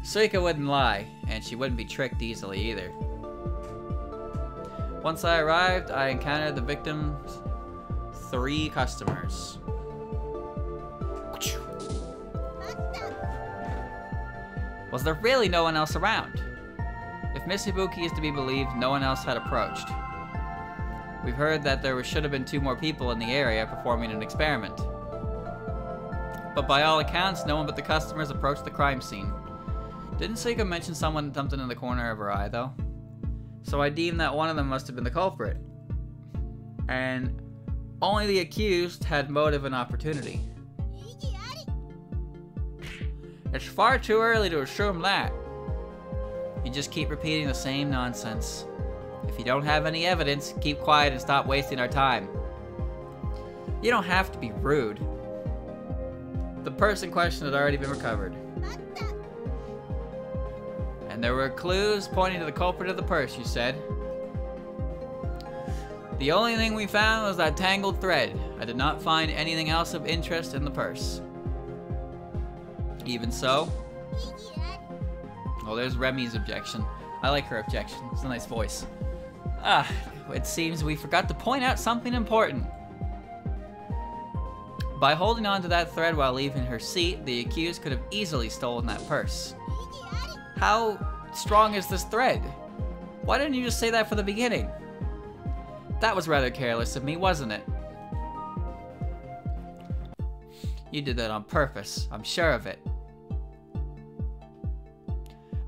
Speaker 1: Suika wouldn't lie, and she wouldn't be tricked easily either. Once I arrived, I encountered the victim's 3 customers. Was there really no one else around? If Miss Ibuki is to be believed, no one else had approached. We've heard that there should have been 2 more people in the area performing an experiment. But by all accounts, no one but the customers approached the crime scene. Didn't Suika mention something in the corner of her eye, though? So I deem that one of them must have been the culprit. And only the accused had motive and opportunity. It's far too early to assume that. You just keep repeating the same nonsense. If you don't have any evidence, keep quiet and stop wasting our time. You don't have to be rude. The purse in question had already been recovered. And there were clues pointing to the culprit of the purse, you said. The only thing we found was that tangled thread. I did not find anything else of interest in the purse. Even so. Oh, there's Remy's objection. I like her objection. It's a nice voice. It seems we forgot to point out something important. By holding on to that thread while leaving her seat, the accused could have easily stolen that purse. How strong is this thread? Why didn't you just say that from the beginning? That was rather careless of me, wasn't it? You did that on purpose, I'm sure of it.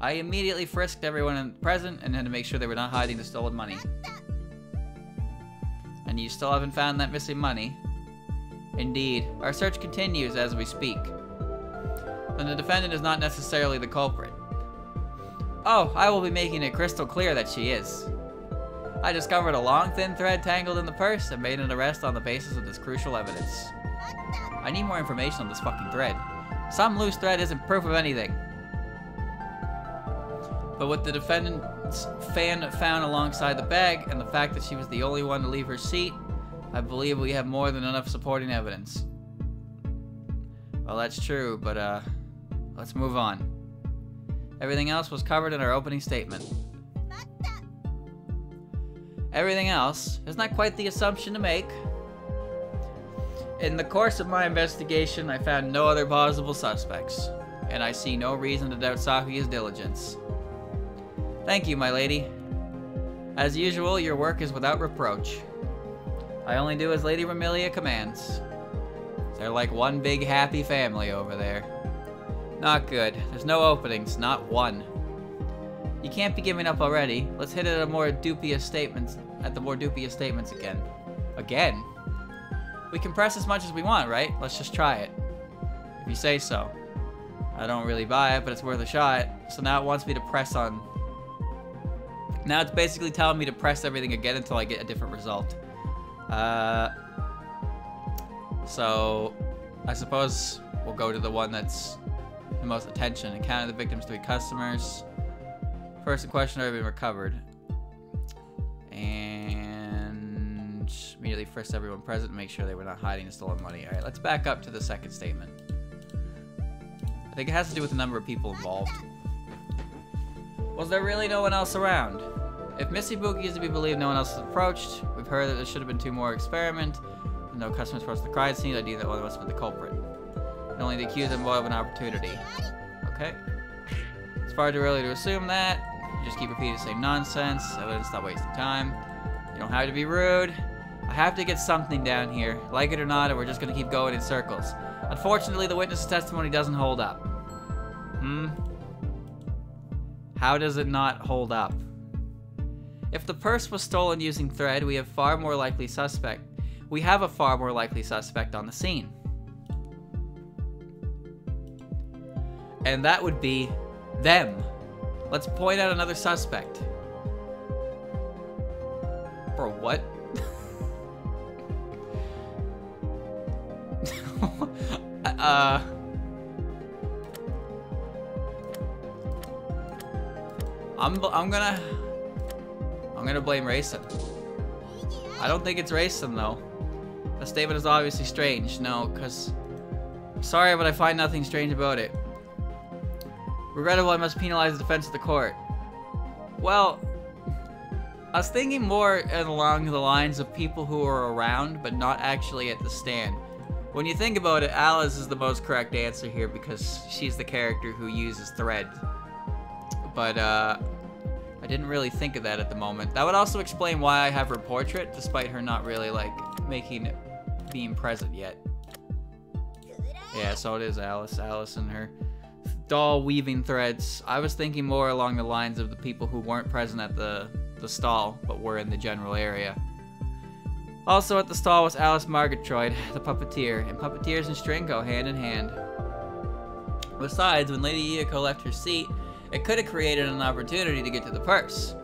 Speaker 1: I immediately frisked everyone present and had to make sure they were not hiding the stolen money. And you still haven't found that missing money? Indeed, our search continues as we speak. Then the defendant is not necessarily the culprit. Oh, I will be making it crystal clear that she is. I discovered a long thin thread tangled in the purse and made an arrest on the basis of this crucial evidence. I need more information on this fucking thread. Some loose thread isn't proof of anything. But with the defendant's fan found alongside the bag and the fact that she was the only one to leave her seat, I believe we have more than enough supporting evidence. Well, that's true, but let's move on. Everything else was covered in our opening statement. Everything else is not quite the assumption to make. In the course of my investigation, I found no other plausible suspects, and I see no reason to doubt Sakuya's diligence. Thank you, my lady. As usual, your work is without reproach. I only do as Lady Remilia commands. They're like one big happy family over there. Not good. There's no openings, not one. You can't be giving up already. Let's hit at the more dubious statements again. Again? We can press as much as we want, right? Let's just try it. If you say so. I don't really buy it, but it's worth a shot. So now it wants me to press on. Now it's basically telling me to press everything again until I get a different result. So I suppose we'll go to the one that's the most attention. Encounter the victim's 3 customers. First in question already been recovered. And immediately frisked everyone present to make sure they were not hiding the stolen money. Alright, let's back up to the second statement. I think it has to do with the number of people involved. Was there really no one else around? If Missy Buki is to be believed, no one else has approached. We've heard that there should have been 2 more experiment. And no customers approached the crime scene. I deem that one must have been the culprit. And only the accused and boy of an opportunity. Okay. It's far too early to assume that. You just keep repeating the same nonsense. Evidence, stop wasting time. You don't have to be rude. I have to get something down here. Like it or not, or we're just going to keep going in circles. Unfortunately, the witness's testimony doesn't hold up. How does it not hold up? If the purse was stolen using thread, we have a far more likely suspect on the scene. And that would be them. Let's point out another suspect. For what? I'm gonna blame Reisen. I don't think it's Reisen though. The statement is obviously strange. No, because sorry, but I find nothing strange about it. Regrettable, I must penalize the defense of the court. Well, I was thinking more along the lines of people who are around, but not actually at the stand. When you think about it, Alice is the most correct answer here because she's the character who uses thread. But I didn't really think of that at the moment. That would also explain why I have her portrait, despite her not really like being present yet. Yeah, so it is Alice. Alice and her doll weaving threads. I was thinking more along the lines of the people who weren't present at the stall, but were in the general area. Also at the stall was Alice Margatroyd, the puppeteer, and puppeteers and string go hand in hand. Besides, when Lady Yuyiko left her seat, it could have created an opportunity to get to the purse.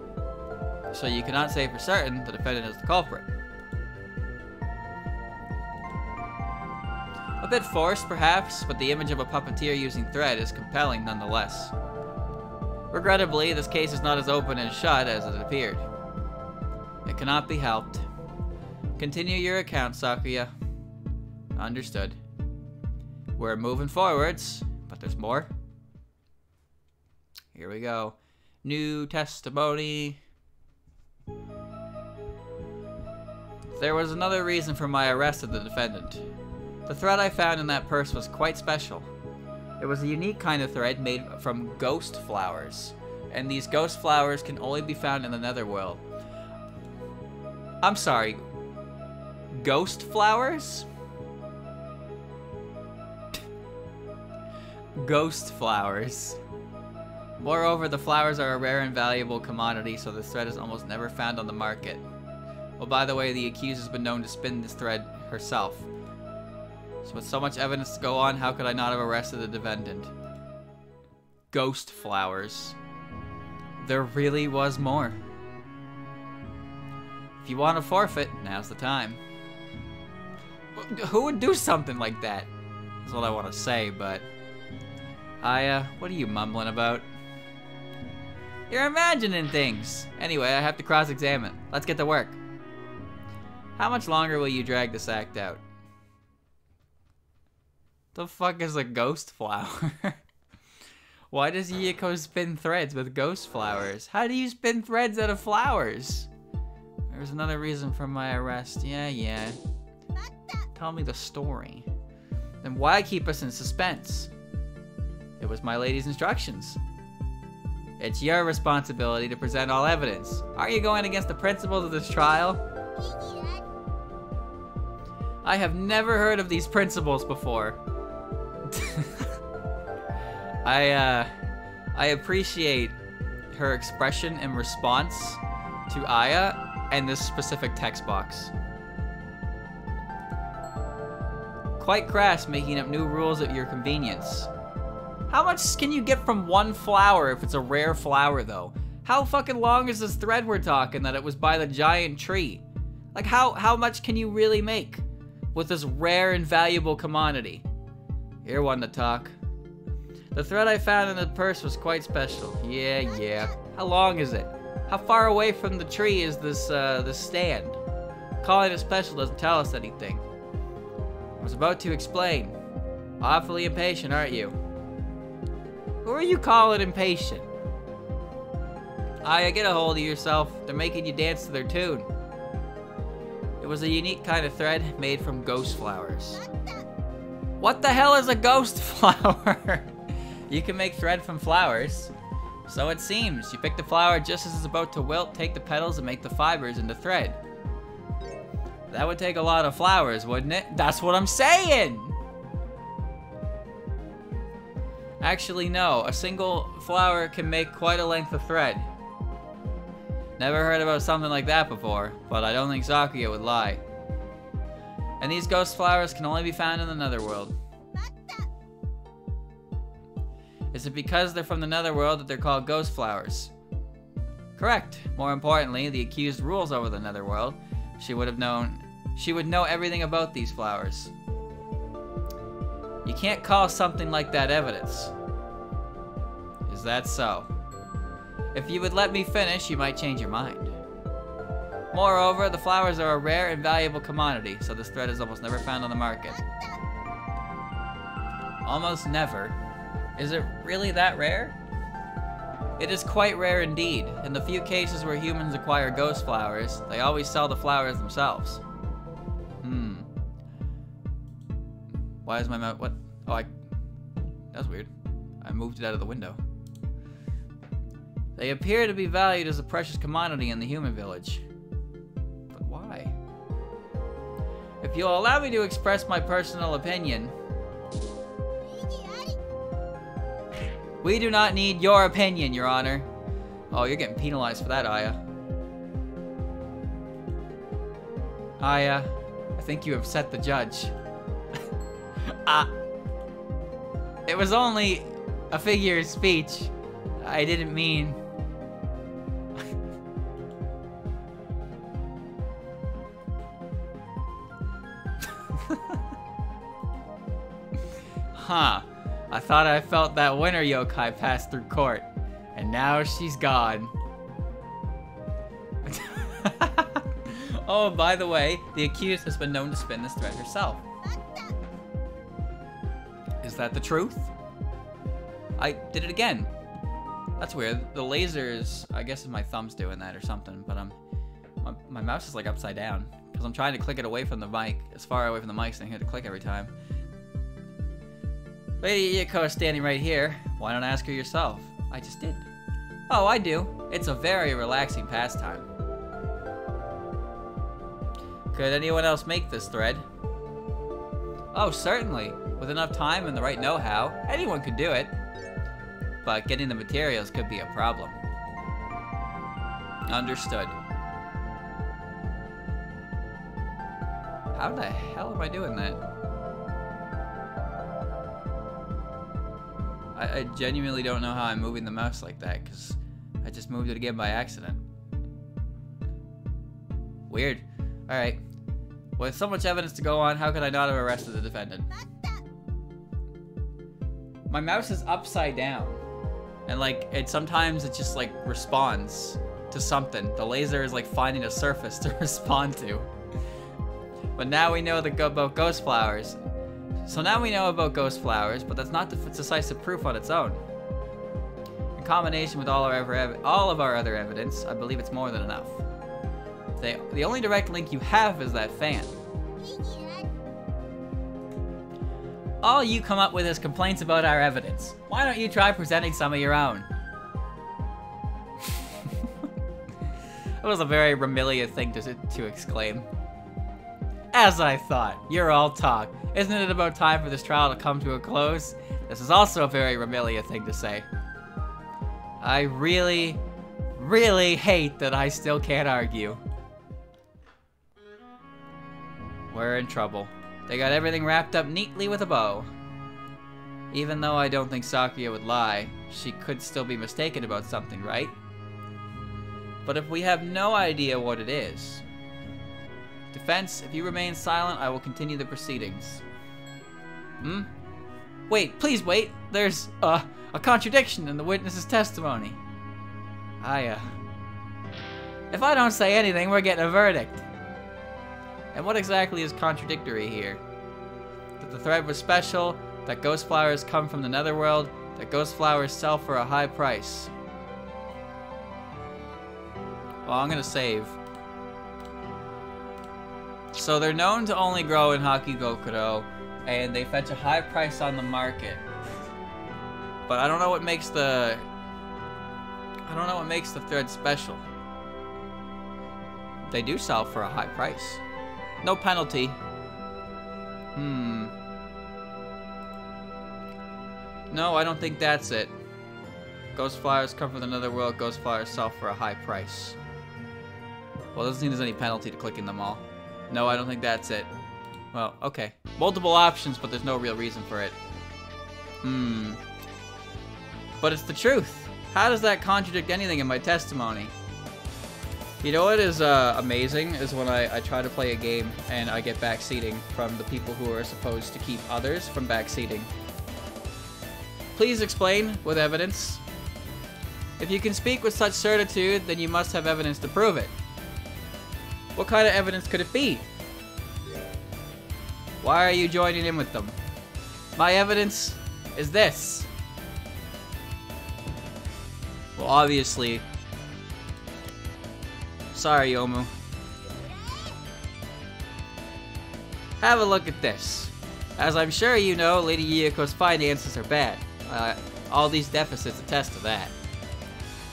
Speaker 1: So you cannot say for certain the defendant is the culprit. A bit forced, perhaps, but the image of a puppeteer using thread is compelling nonetheless. Regrettably, this case is not as open and shut as it appeared. It cannot be helped. Continue your account, Sakuya. Understood. We're moving forwards, but there's more. Here we go. New testimony. There was another reason for my arrest of the defendant. The thread I found in that purse was quite special. It was a unique kind of thread made from ghost flowers, and these ghost flowers can only be found in the netherworld. I'm sorry, ghost flowers? Ghost flowers. Moreover, the flowers are a rare and valuable commodity, so this thread is almost never found on the market. Well, by the way, the accused has been known to spin this thread herself. So with so much evidence to go on, how could I not have arrested the defendant? Ghost flowers. There really was more. If you want to forfeit, now's the time. Who would do something like that? That's what I want to say, but... what are you mumbling about? You're imagining things! Anyway, I have to cross-examine. Let's get to work. How much longer will you drag this act out? The fuck is a ghost flower? Why does Yuyiko spin threads with ghost flowers? How do you spin threads out of flowers? There's another reason for my arrest. Yeah. Tell me the story. Then why keep us in suspense? It was my lady's instructions. It's your responsibility to present all evidence. Aren't you going against the principles of this trial? I have never heard of these principles before. I appreciate her expression and response to Aya and this specific text box. Quite crass, making up new rules at your convenience. How much can you get from one flower if it's a rare flower, though? How fucking long is this thread we're talking that it was by the giant tree? Like, how much can you really make with this rare and valuable commodity? You're one to talk. The thread I found in the purse was quite special. Yeah. How long is it? How far away from the tree is this stand? Calling it special doesn't tell us anything. I was about to explain. Awfully impatient, aren't you? Who are you calling impatient? Aya, get a hold of yourself. They're making you dance to their tune. It was a unique kind of thread made from ghost flowers. What the hell is a ghost flower? You can make thread from flowers. So it seems. You pick the flower just as it's about to wilt, take the petals, and make the fibers into thread. That would take a lot of flowers, wouldn't it? That's what I'm saying! Actually, no. A single flower can make quite a length of thread. Never heard about something like that before, but I don't think Sakuya would lie. And these ghost flowers can only be found in the netherworld. Is it because they're from the netherworld that they're called ghost flowers? Correct. More importantly, the accused rules over the netherworld. She would know everything about these flowers. You can't call something like that evidence. Is that so? If you would let me finish, you might change your mind. Moreover, the flowers are a rare and valuable commodity, so this thread is almost never found on the market. Almost never? Is it really that rare? It is quite rare indeed. In the few cases where humans acquire ghost flowers, they always sell the flowers themselves. Why is my mouth... What? Oh, that's weird. I moved it out of the window. They appear to be valued as a precious commodity in the human village. But why? If you'll allow me to express my personal opinion... We do not need your opinion, Your Honor. Oh, you're getting penalized for that, Aya. Aya, I think you upset the judge. It was only a figure of speech. I didn't mean... Huh. I thought I felt that winter yokai pass through court. And now she's gone. Oh, by the way, the accused has been known to spin this thread herself. Is that the truth? I did it again. That's weird. The lasers, I guess my thumb's doing that or something, but my mouse is like upside down because I'm trying to click it away from the mic, as far away from the mic so I can hit to click every time. Lady Iyako is standing right here. Why don't I ask her yourself? I just did. Oh, I do. It's a very relaxing pastime. Could anyone else make this thread? Oh, certainly. With enough time and the right know-how, anyone could do it. But getting the materials could be a problem. Understood. How the hell am I doing that? I genuinely don't know how I'm moving the mouse like that, because I just moved it again by accident. Weird. Alright. With so much evidence to go on, how could I not have arrested the defendant? My mouse is upside down. And like, sometimes it just like responds to something. The laser is like finding a surface to respond to. But now we know about ghost flowers. So now we know about ghost flowers, but that's not decisive proof on its own. In combination with all of our other evidence, I believe it's more than enough. The only direct link you have is that fan. All you come up with is complaints about our evidence. Why don't you try presenting some of your own? That was a very Remilia thing to exclaim. As I thought, you're all talk. Isn't it about time for this trial to come to a close? This is also a very Remilia thing to say. I really, really hate that I still can't argue. We're in trouble. They got everything wrapped up neatly with a bow. Even though I don't think Sakuya would lie, she could still be mistaken about something, right? But if we have no idea what it is... Defense, if you remain silent, I will continue the proceedings. Hmm? Wait, please wait. There's, a contradiction in the witness's testimony. If I don't say anything, we're getting a verdict. And what exactly is contradictory here? That the thread was special, that ghost flowers come from the netherworld, that ghost flowers sell for a high price. Well, I'm gonna save. So they're known to only grow in Hakigokuro, and they fetch a high price on the market. But I don't know what makes the thread special. They do sell for a high price. No penalty. No, I don't think that's it. Ghost flowers come from another world. Ghost flowers sell for a high price. Well, it doesn't seem there's any penalty to clicking them all. No, I don't think that's it. Well, okay. Multiple options, but there's no real reason for it. But it's the truth. How does that contradict anything in my testimony? You know what is amazing is when I try to play a game and I get backseating from the people who are supposed to keep others from backseating. Please explain with evidence. If you can speak with such certitude, then you must have evidence to prove it. What kind of evidence could it be? Why are you joining in with them? My evidence is this. Well, obviously. Sorry, Yomu. Have a look at this. As I'm sure you know, Lady Iyako's finances are bad. All these deficits attest to that.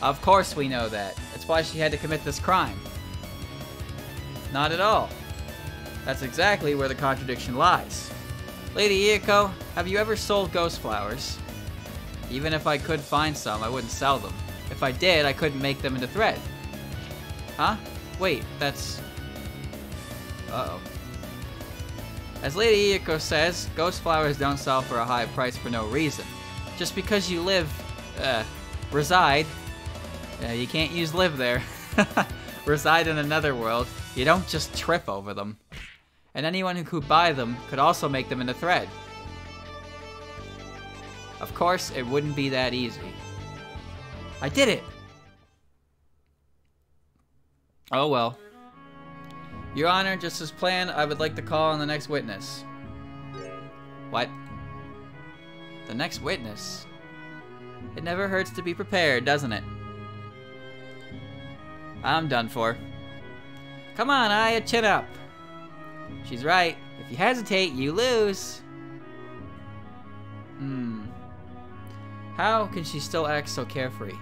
Speaker 1: Of course we know that. That's why she had to commit this crime. Not at all. That's exactly where the contradiction lies. Lady Iyako, have you ever sold ghost flowers? Even if I could find some, I wouldn't sell them. If I did, I couldn't make them into thread. Huh? Wait, that's... Uh-oh. As Lady Iyako says, ghost flowers don't sell for a high price for no reason. Just because you reside, you can't use live there, reside in another world, you don't just trip over them. And anyone who could buy them could also make them into thread. Of course, it wouldn't be that easy. I did it! Oh well. Your Honor, just as planned, I would like to call on the next witness. What? The next witness? It never hurts to be prepared, doesn't it? I'm done for. Come on, Aya, chin up. She's right. If you hesitate, you lose. How can she still act so carefree?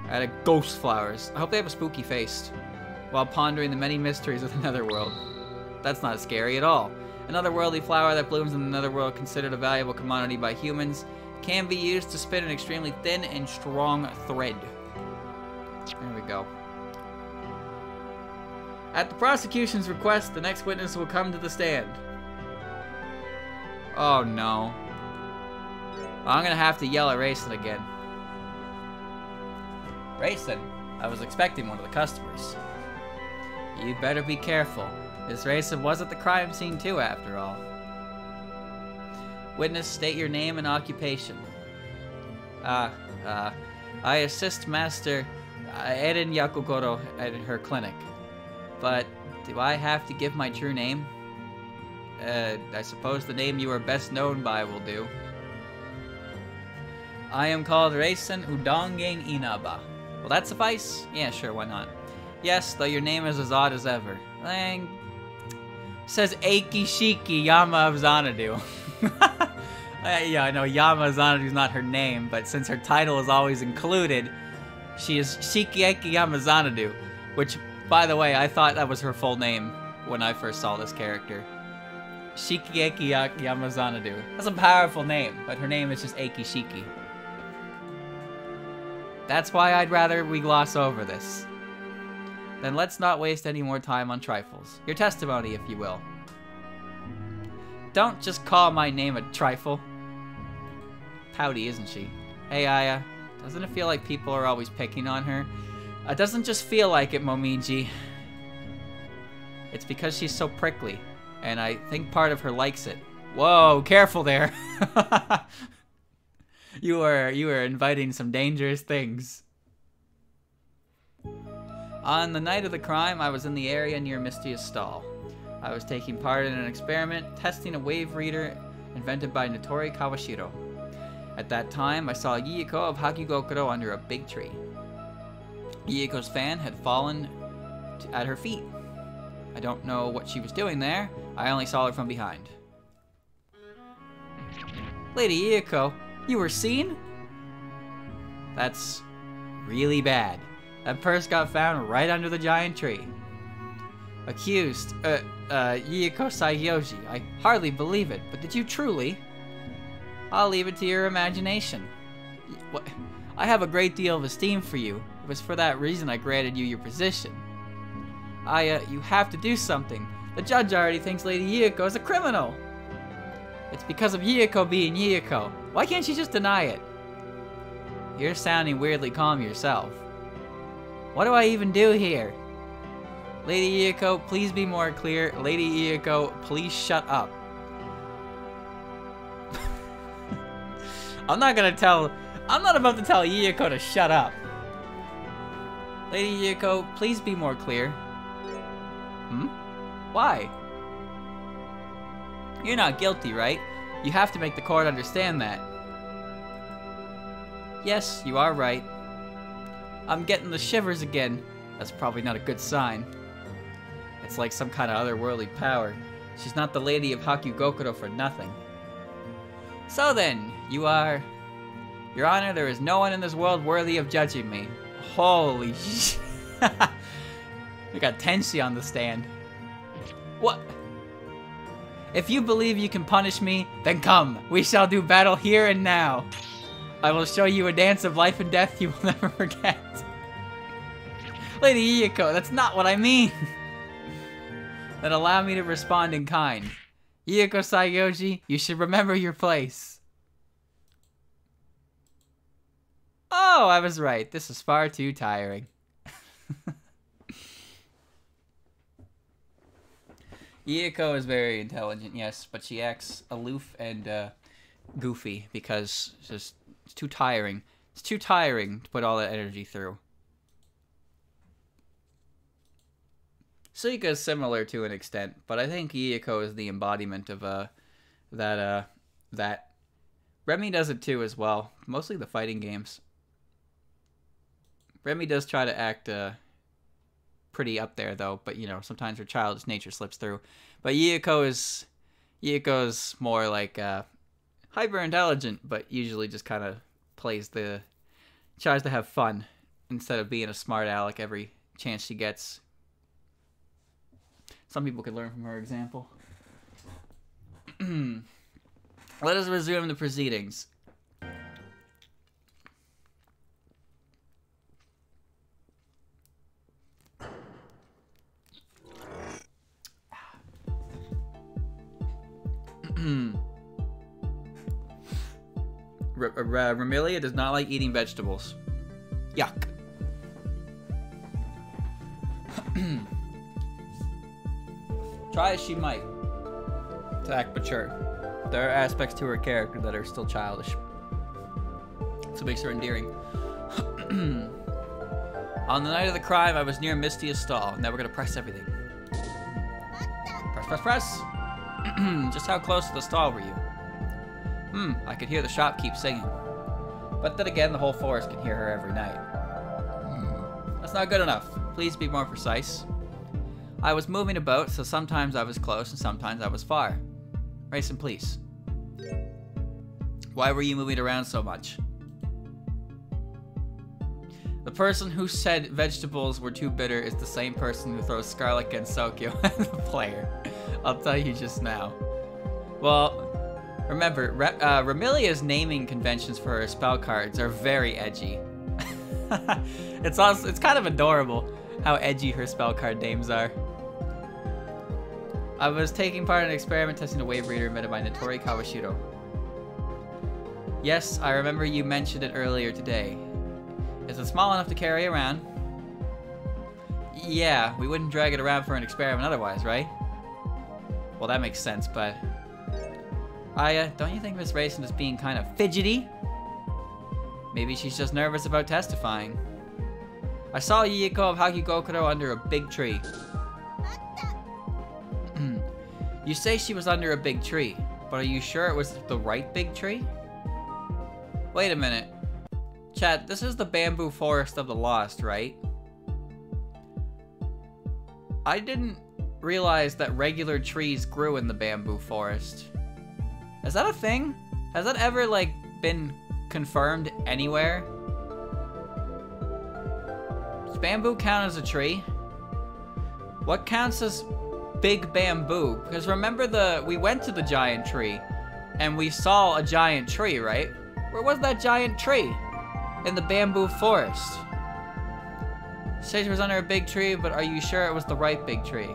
Speaker 1: Out of ghost flowers. I hope they have a spooky face. While pondering the many mysteries of the netherworld. That's not scary at all. An otherworldly flower that blooms in the netherworld, considered a valuable commodity by humans, can be used to spin an extremely thin and strong thread. There we go. At the prosecution's request, the next witness will come to the stand. Oh no. I'm gonna have to yell at Reisen again. Reisen? I was expecting one of the customers. You'd better be careful. This Reisen was at the crime scene too, after all. Witness, state your name and occupation. I assist Master Eren Yakugoro at her clinic. But do I have to give my true name? I suppose the name you are best known by will do. I am called Reisen Udongen Inaba. Will that suffice? Yeah, sure, why not? Yes, though your name is as odd as ever. Lang says Eiki Shiki Yama of Xanadu. Yeah, I know Yama Xanadu is not her name, but since her title is always included, she is Shikieki Yama Xanadu, which, by the way, I thought that was her full name when I first saw this character. Shikieki Yama Xanadu. That's a powerful name, but her name is just Eiki Shiki. That's why I'd rather we gloss over this. Then let's not waste any more time on trifles. Your testimony, if you will. Don't just call my name a trifle. Pouty, isn't she? Hey, Aya. Doesn't it feel like people are always picking on her? It doesn't just feel like it, Momiji. It's because she's so prickly, and I think part of her likes it. Whoa, careful there. You are inviting some dangerous things. On the night of the crime, I was in the area near Mistia's stall. I was taking part in an experiment, testing a wave reader invented by Notori Kawashiro. At that time, I saw Yiko of Hakugokuro under a big tree. Yiko's fan had fallen at her feet. I don't know what she was doing there. I only saw her from behind. Lady Yiko, you were seen? That's really bad. That purse got found right under the giant tree. Accused, Yiko Saiyoji. I hardly believe it, but did you truly? I'll leave it to your imagination. What? I have a great deal of esteem for you. It was for that reason I granted you your position. You have to do something. The judge already thinks Lady Yiko is a criminal. It's because of Yiko being Yiko. Why can't she just deny it? You're sounding weirdly calm yourself. What do I even do here? Lady Yiko, please be more clear. Lady Yiko, please shut up. I'm not about to tell Yiko to shut up. Lady Yiko, please be more clear. Why? You're not guilty, right? You have to make the court understand that. Yes, you are right. I'm getting the shivers again. That's probably not a good sign. It's like some kind of otherworldly power. She's not the lady of Hakugokuro for nothing. So then, you are... Your Honor, there is no one in this world worthy of judging me. Holy sh... We got Tenshi on the stand. What? If you believe you can punish me, then come. We shall do battle here and now. I will show you a dance of life and death you will never forget. Lady Yiko, that's not what I mean. Then allow me to respond in kind. Yuyiko Saiyoji, you should remember your place. Oh, I was right. This is far too tiring. Yuyiko is very intelligent, yes, but she acts aloof and goofy because it's too tiring. It's too tiring to put all that energy through. Suika is similar to an extent, but I think Yuyiko is the embodiment of that. Remy does it too as well, mostly the fighting games. Remy does try to act pretty up there though, but you know, sometimes her childish nature slips through. But Yuyiko is more like hyper intelligent, but usually just kind of tries to have fun instead of being a smart aleck every chance she gets. Some people could learn from her example. Let us resume the proceedings. Remilia does not like eating vegetables. Yuck. Try as she might to act mature, there are aspects to her character that are still childish. So it makes her endearing. On the night of the crime, I was near Mistia's stall. Now we're gonna press everything. Press, press, press! Just how close to the stall were you? I could hear the shopkeep singing. But then again, the whole forest can hear her every night. That's not good enough. Please be more precise. I was moving about, so sometimes I was close and sometimes I was far. Reisen, please. Why were you moving around so much? The person who said vegetables were too bitter is the same person who throws Scarlet Gensokyo at the player. I'll tell you just now. Well, remember, Remilia's naming conventions for her spell cards are very edgy. It's kind of adorable how edgy her spell card names are. I was taking part in an experiment testing a wave reader invented by Notori Kawashiro. Yes, I remember you mentioned it earlier today. Is it small enough to carry around? Yeah, we wouldn't drag it around for an experiment otherwise, right? Well, that makes sense, but... Aya, don't you think Miss Reisen is being kind of fidgety? Maybe she's just nervous about testifying. I saw Yuyiko of Hakigokuro under a big tree. You say she was under a big tree, but are you sure it was the right big tree? Wait a minute. Chat, this is the bamboo forest of the lost, right? I didn't realize that regular trees grew in the bamboo forest. Is that a thing? Has that ever, like, been confirmed anywhere? Does bamboo count as a tree? What counts as big bamboo? Because remember we went to the giant tree and we saw a giant tree, right? Where was that giant tree? In the bamboo forest. Say she was under a big tree, but are you sure it was the right big tree?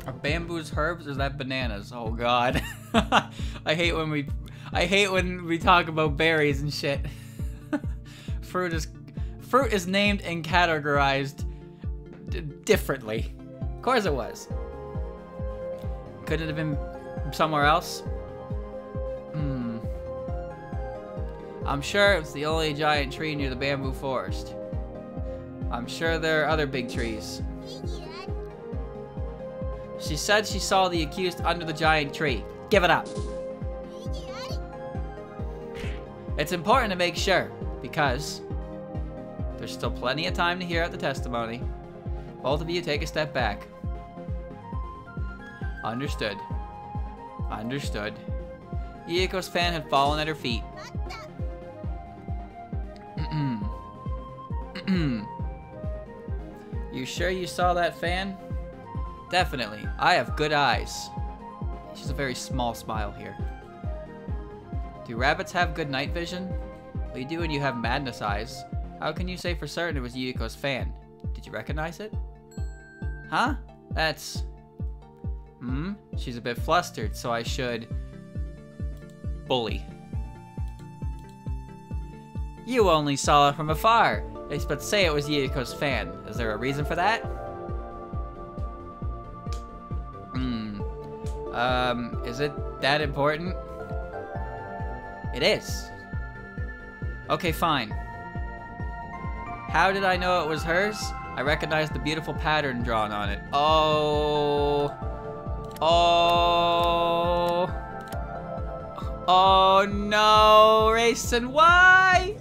Speaker 1: Are bamboos herbs or is that bananas? Oh god. I hate when we talk about berries and shit. Fruit is named and categorized differently. Of course it was. Could it have been somewhere else? I'm sure it's the only giant tree near the bamboo forest. I'm sure there are other big trees. She said she saw the accused under the giant tree. Give it up. It's important to make sure, because there's still plenty of time to hear out the testimony. Both of you take a step back. Understood. Understood. Yuyiko's fan had fallen at her feet. You sure you saw that fan? Definitely. I have good eyes. She's a very small smile here. Do rabbits have good night vision? Well, you do when you have madness eyes. How can you say for certain it was Yuyiko's fan? Did you recognize it? Huh? That's... She's a bit flustered, so I should... bully. You only saw it from afar, but say it was Yuko's fan. Is there a reason for that? Is it that important? It is. Okay, fine. How did I know it was hers? I recognized the beautiful pattern drawn on it. Oh. Oh no, Reisen, why?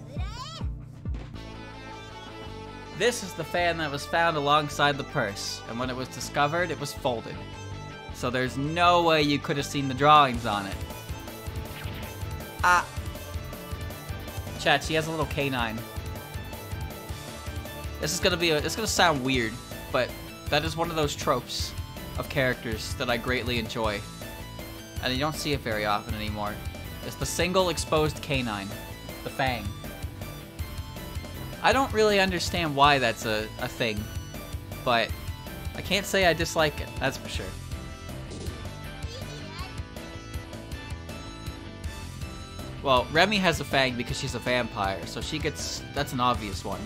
Speaker 1: This is the fan that was found alongside the purse, and when it was discovered, it was folded. So there's no way you could have seen the drawings on it. Chat, she has a little canine. This is gonna be it's gonna sound weird, but that is one of those tropes of characters that I greatly enjoy. And you don't see it very often anymore. It's the single exposed canine. The fang. I don't really understand why that's a thing, but I can't say I dislike it, that's for sure. Well, Remy has a fang because she's a vampire, so she gets... that's an obvious one.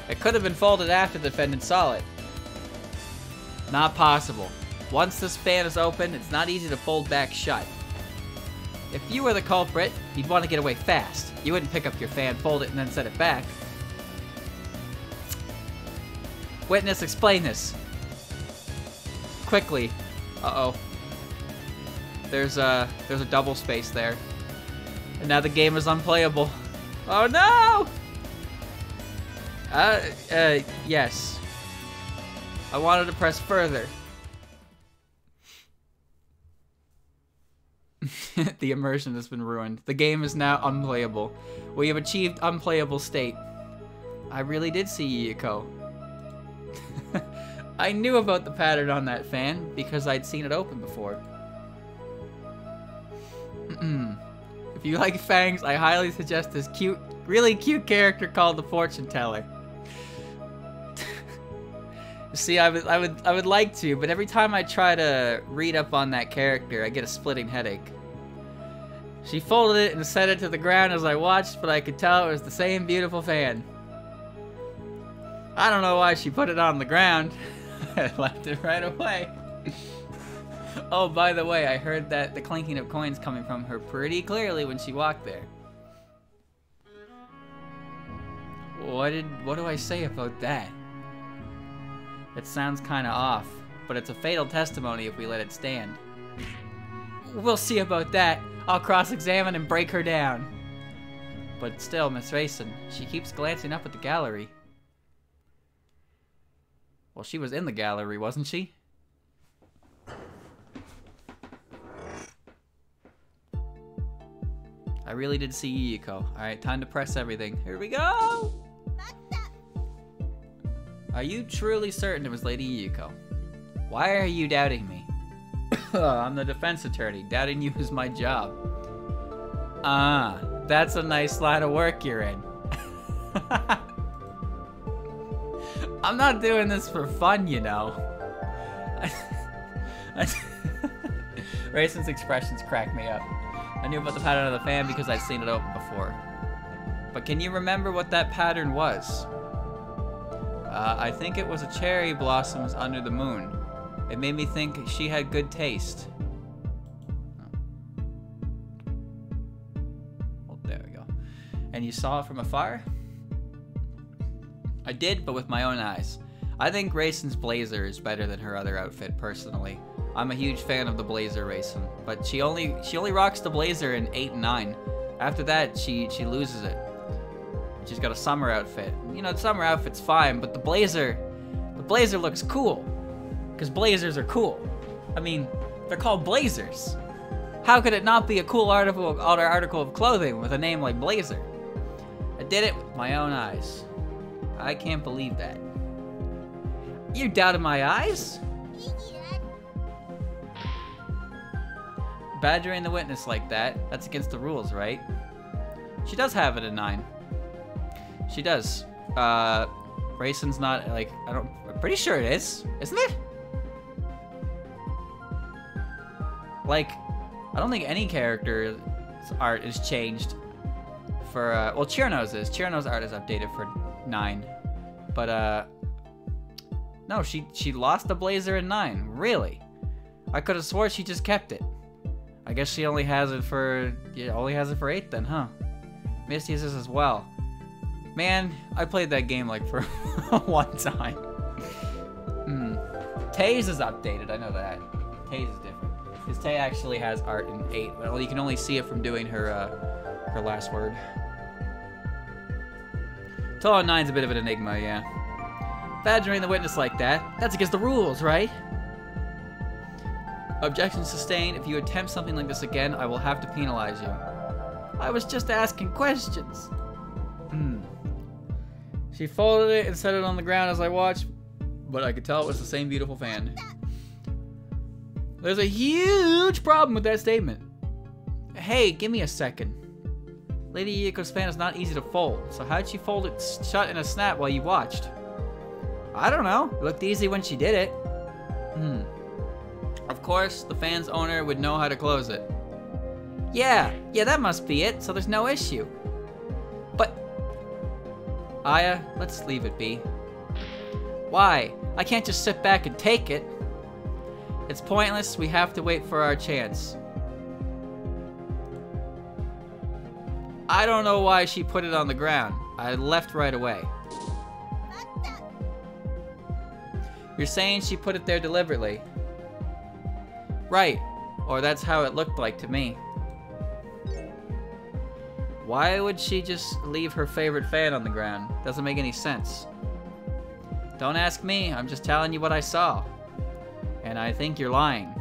Speaker 1: It could have been folded after the defendant saw it. Not possible. Once this fan is open, it's not easy to fold back shut. If you were the culprit, you'd want to get away fast. You wouldn't pick up your fan, fold it, and then set it back. Witness, explain this. Quickly. Uh-oh. There's a double space there. And now the game is unplayable. Oh no! Yes. I wanted to press further. The immersion has been ruined. The game is now unplayable. We have achieved unplayable state. I really did see Yuko. I knew about the pattern on that fan because I'd seen it open before. If you like fangs, I highly suggest this really cute character called the Fortune Teller. See, I would like to, but every time I try to read up on that character, I get a splitting headache. She folded it and set it to the ground as I watched, but I could tell it was the same beautiful fan. I don't know why she put it on the ground. I left it right away. Oh, by the way, I heard that the clinking of coins coming from her pretty clearly when she walked there. What do I say about that? It sounds kinda off, but it's a fatal testimony if we let it stand. We'll see about that. I'll cross-examine and break her down. But still, Miss Reisen, she keeps glancing up at the gallery. Well, she was in the gallery, wasn't she? I really did see Yuko. Alright, time to press everything. Here we go! Are you truly certain it was Lady Yuko? Why are you doubting me? I'm the defense attorney. Doubting you is my job. That's a nice line of work you're in. I'm not doing this for fun, you know. Reisen's expressions crack me up. I knew about the pattern of the fan because I'd seen it open before. But can you remember what that pattern was? I think it was a cherry blossoms under the moon. It made me think she had good taste. Well, there we go. And you saw it from afar? I did, but with my own eyes. I think Reisen's blazer is better than her other outfit, personally. I'm a huge fan of the blazer Reisen, but she only rocks the blazer in 8 and 9. After that, she loses it. She's got a summer outfit. You know, the summer outfit's fine, but the blazer looks cool. Because blazers are cool. I mean, they're called blazers. How could it not be a cool article of clothing with a name like blazer? I did it with my own eyes. I can't believe that. You doubted my eyes? Badgering the witness like that, that's against the rules, right? She does have it at 9. She does. Reisen's not, like, Pretty sure it is, isn't it? Like, I don't think any character's art is changed for, well, Chirno's is. Chirno's art is updated for 9. But, no, she lost the blazer in 9. Really? I could have swore she just kept it. I guess she only has it for, yeah, only has it for 8 then, huh? Misty has this as well. Man, I played that game like for one time. Tay's is updated, I know that. Tay's is different. Because Tay actually has art in 8. Well, you can only see it from doing her her last word. Touhou 9's a bit of an enigma, yeah. Badgering the witness like that, that's against the rules, right? Objection sustained. If you attempt something like this again, I will have to penalize you. I was just asking questions. She folded it and set it on the ground as I watched, but I could tell it was the same beautiful fan. There's a huge problem with that statement. Hey, give me a second. Lady Yuko's fan is not easy to fold, so how'd she fold it shut in a snap while you watched? I don't know. It looked easy when she did it. Of course, the fan's owner would know how to close it. Yeah, that must be it, so there's no issue. But... Aya, let's leave it be. Why? I can't just sit back and take it. It's pointless, we have to wait for our chance. I don't know why she put it on the ground. I left right away. You're saying she put it there deliberately? Right, or that's how it looked like to me. Why would she just leave her favorite fan on the ground? Doesn't make any sense. Don't ask me, I'm just telling you what I saw. And I think you're lying.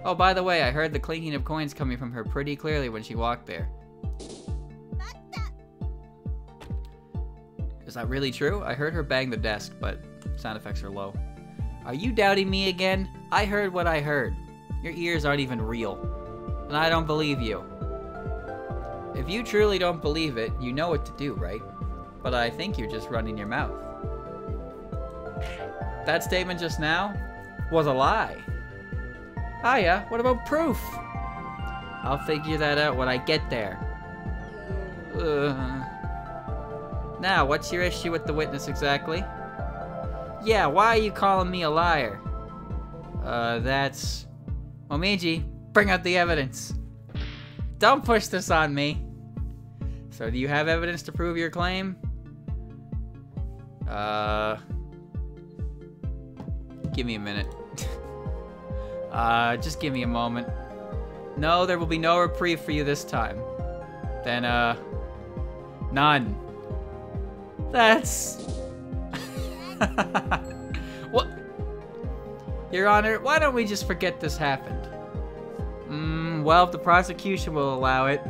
Speaker 1: Oh, by the way, I heard the clinking of coins coming from her pretty clearly when she walked there. Is that really true? I heard her bang the desk, but sound effects are low. Are you doubting me again? I heard what I heard. Your ears aren't even real. And I don't believe you. If you truly don't believe it, you know what to do, right? But I think you're just running your mouth. That statement just now was a lie. Aya, what about proof? I'll figure that out when I get there. Now, what's your issue with the witness exactly? Yeah, why are you calling me a liar? That's... Momiji, bring out the evidence. Don't push this on me. So do you have evidence to prove your claim? Give me a minute. Just give me a moment. No, there will be no reprieve for you this time. Then, none. That's... What? Your Honor, why don't we just forget this happened? Well, if the prosecution will allow it.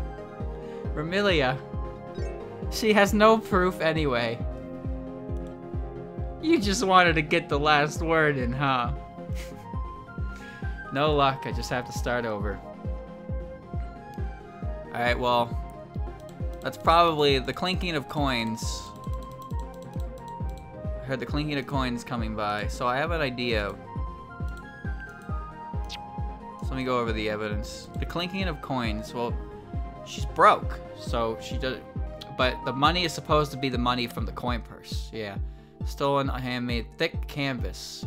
Speaker 1: Remilia. She has no proof anyway. You just wanted to get the last word in, huh? No luck, I just have to start over. Alright, well, that's probably the clinking of coins. I heard the clinking of coins coming by, so I have an idea. So let me go over the evidence. The clinking of coins, well, she's broke, so she does. But the money is supposed to be the money from the coin purse, yeah. Stolen, handmade, thick canvas.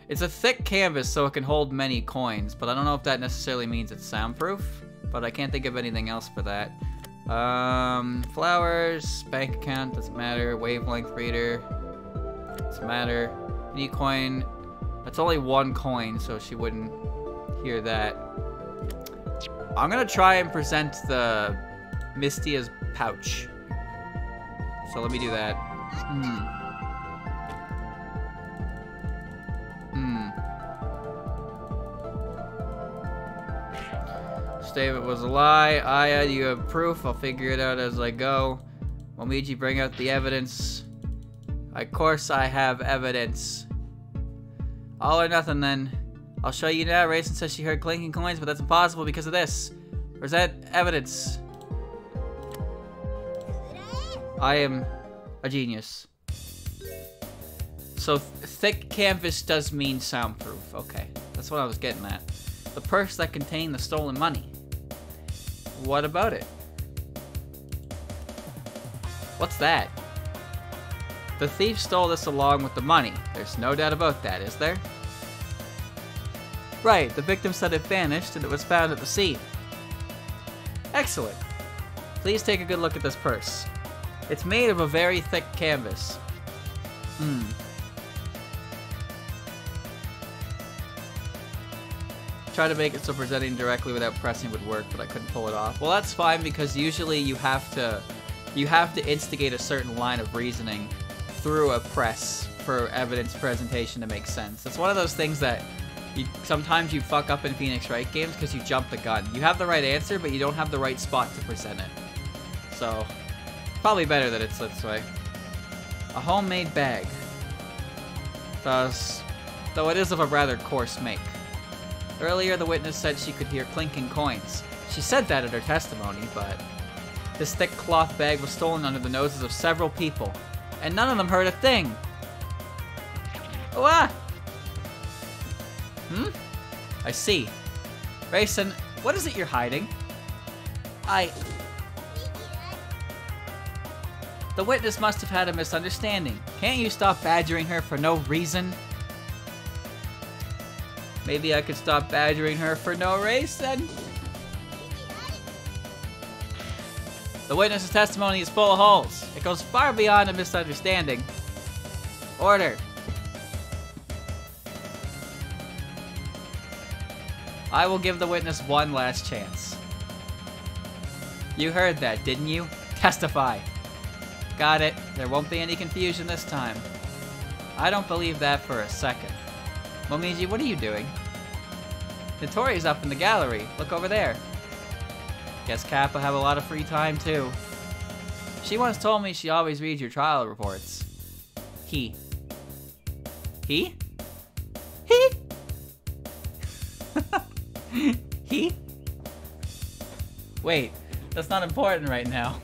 Speaker 1: It's a thick canvas so it can hold many coins, but I don't know if that necessarily means it's soundproof, but I can't think of anything else for that. Flowers, bank account, doesn't matter. Wavelength reader, doesn't matter. Any coin, that's only one coin, so she wouldn't hear that. I'm gonna try and present the Mistia's pouch. So let me do that. Statement was a lie. Aya, do you have proof? I'll figure it out as I go. Momiji, bring out the evidence. Of course I have evidence. All or nothing then. I'll show you now. Reisen says she heard clinking coins, but that's impossible because of this. Present evidence. I am a genius. So thick canvas does mean soundproof. Okay, that's what I was getting at. The purse that contained the stolen money. What about it? What's that? The thief stole this along with the money. There's no doubt about that, is there? Right, the victim said it vanished and it was found at the scene. Excellent. Please take a good look at this purse. It's made of a very thick canvas. Try to make it so presenting directly without pressing would work, but I couldn't pull it off. Well, that's fine because usually you have to instigate a certain line of reasoning through a press for evidence presentation to make sense. It's one of those things that sometimes you fuck up in Phoenix Wright games because you jump the gun. You have the right answer, but you don't have the right spot to present it. So, probably better that it's this way. A homemade bag. Though it is of a rather coarse make. Earlier, the witness said she could hear clinking coins. She said that in her testimony, but this thick cloth bag was stolen under the noses of several people, and none of them heard a thing. Oh, ah! I see. Reisen, what is it you're hiding? The witness must have had a misunderstanding. Can't you stop badgering her for no reason? Maybe I could stop badgering her for no reason. The witness's testimony is full of holes. It goes far beyond a misunderstanding. Order. I will give the witness one last chance. You heard that, didn't you? Testify. Got it. There won't be any confusion this time. I don't believe that for a second. Momiji, what are you doing? Notori's up in the gallery. Look over there. Guess Kappa have a lot of free time too. She once told me she always reads your trial reports. He? He? He? Wait, that's not important right now.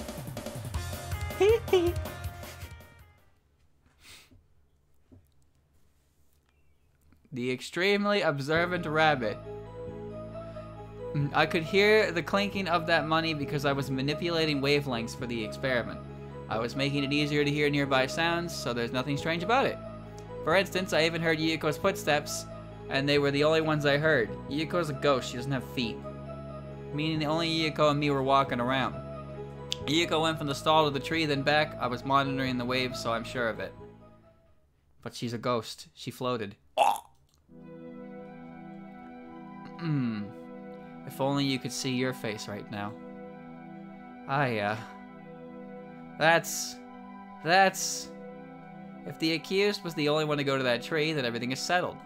Speaker 1: The extremely observant rabbit. I could hear the clinking of that money because I was manipulating wavelengths for the experiment. I was making it easier to hear nearby sounds, so there's nothing strange about it. For instance, I even heard Yuko's footsteps, and they were the only ones I heard. Yuko's a ghost, she doesn't have feet. Meaning the only Yuko and me were walking around. Yuko went from the stall to the tree, then back. I was monitoring the waves, so I'm sure of it. But she's a ghost. She floated. If only you could see your face right now. That's... If the accused was the only one to go to that tree, then everything is settled.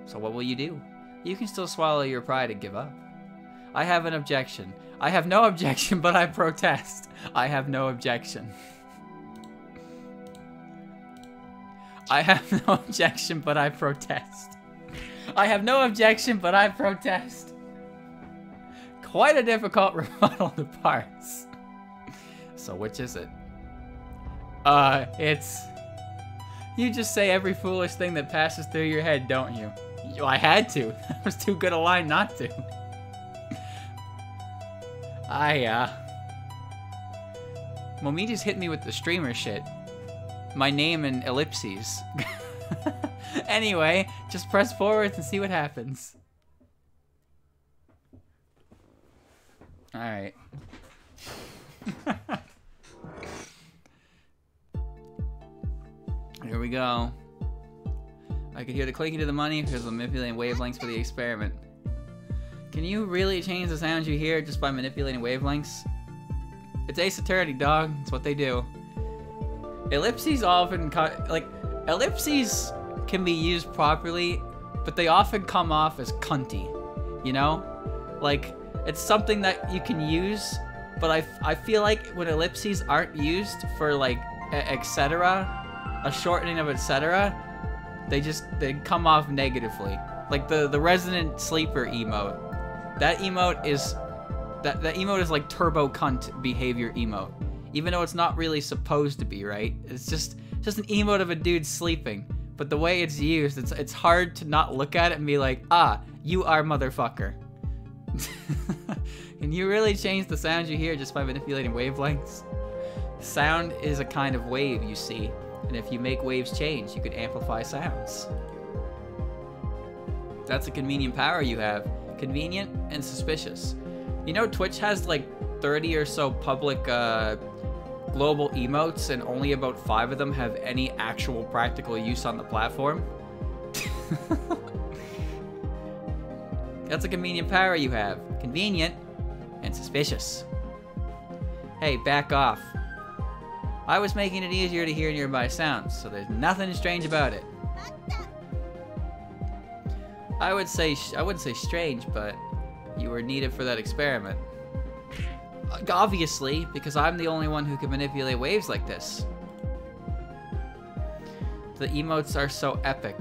Speaker 1: So what will you do? You can still swallow your pride and give up. I have an objection. I have no objection, but I protest. I have no objection. I have no objection, but I protest. I have no objection, but I protest. Quite a difficult rebuttal to parse. So which is it? It's... You just say every foolish thing that passes through your head, don't you? I had to. That was too good a line not to. Momi just hit me with the streamer shit. My name and ellipses. Anyway, just press forwards and see what happens. Alright. Here we go. I could hear the clicking of the money because I'm manipulating wavelengths for the experiment. Can you really change the sounds you hear just by manipulating wavelengths? It's Ace Attorney, dog. It's what they do. Ellipses often ellipses can be used properly, but they often come off as cunty. You know? Like, it's something that you can use, but I feel like when ellipses aren't used for, like, etc., a shortening of etc., they come off negatively. Like the Resident Sleeper emote. That emote is that emote is like turbo cunt behavior emote. Even though it's not really supposed to be, right? It's just just an emote of a dude sleeping. But the way it's used, it's hard to not look at it and be like, ah, you are motherfucker. Can you really change the sounds you hear just by manipulating wavelengths? Sound is a kind of wave, you see. And if you make waves change, you could amplify sounds. That's a convenient power you have. Convenient and suspicious. You know, Twitch has like 30 or so public global emotes, and only about 5 of them have any actual practical use on the platform. That's a convenient power you have. Convenient and suspicious. Hey, back off. I was making it easier to hear nearby sounds, so there's nothing strange about it. I wouldn't say strange, but you were needed for that experiment. Obviously, because I'm the only one who can manipulate waves like this. The emotes are so epic.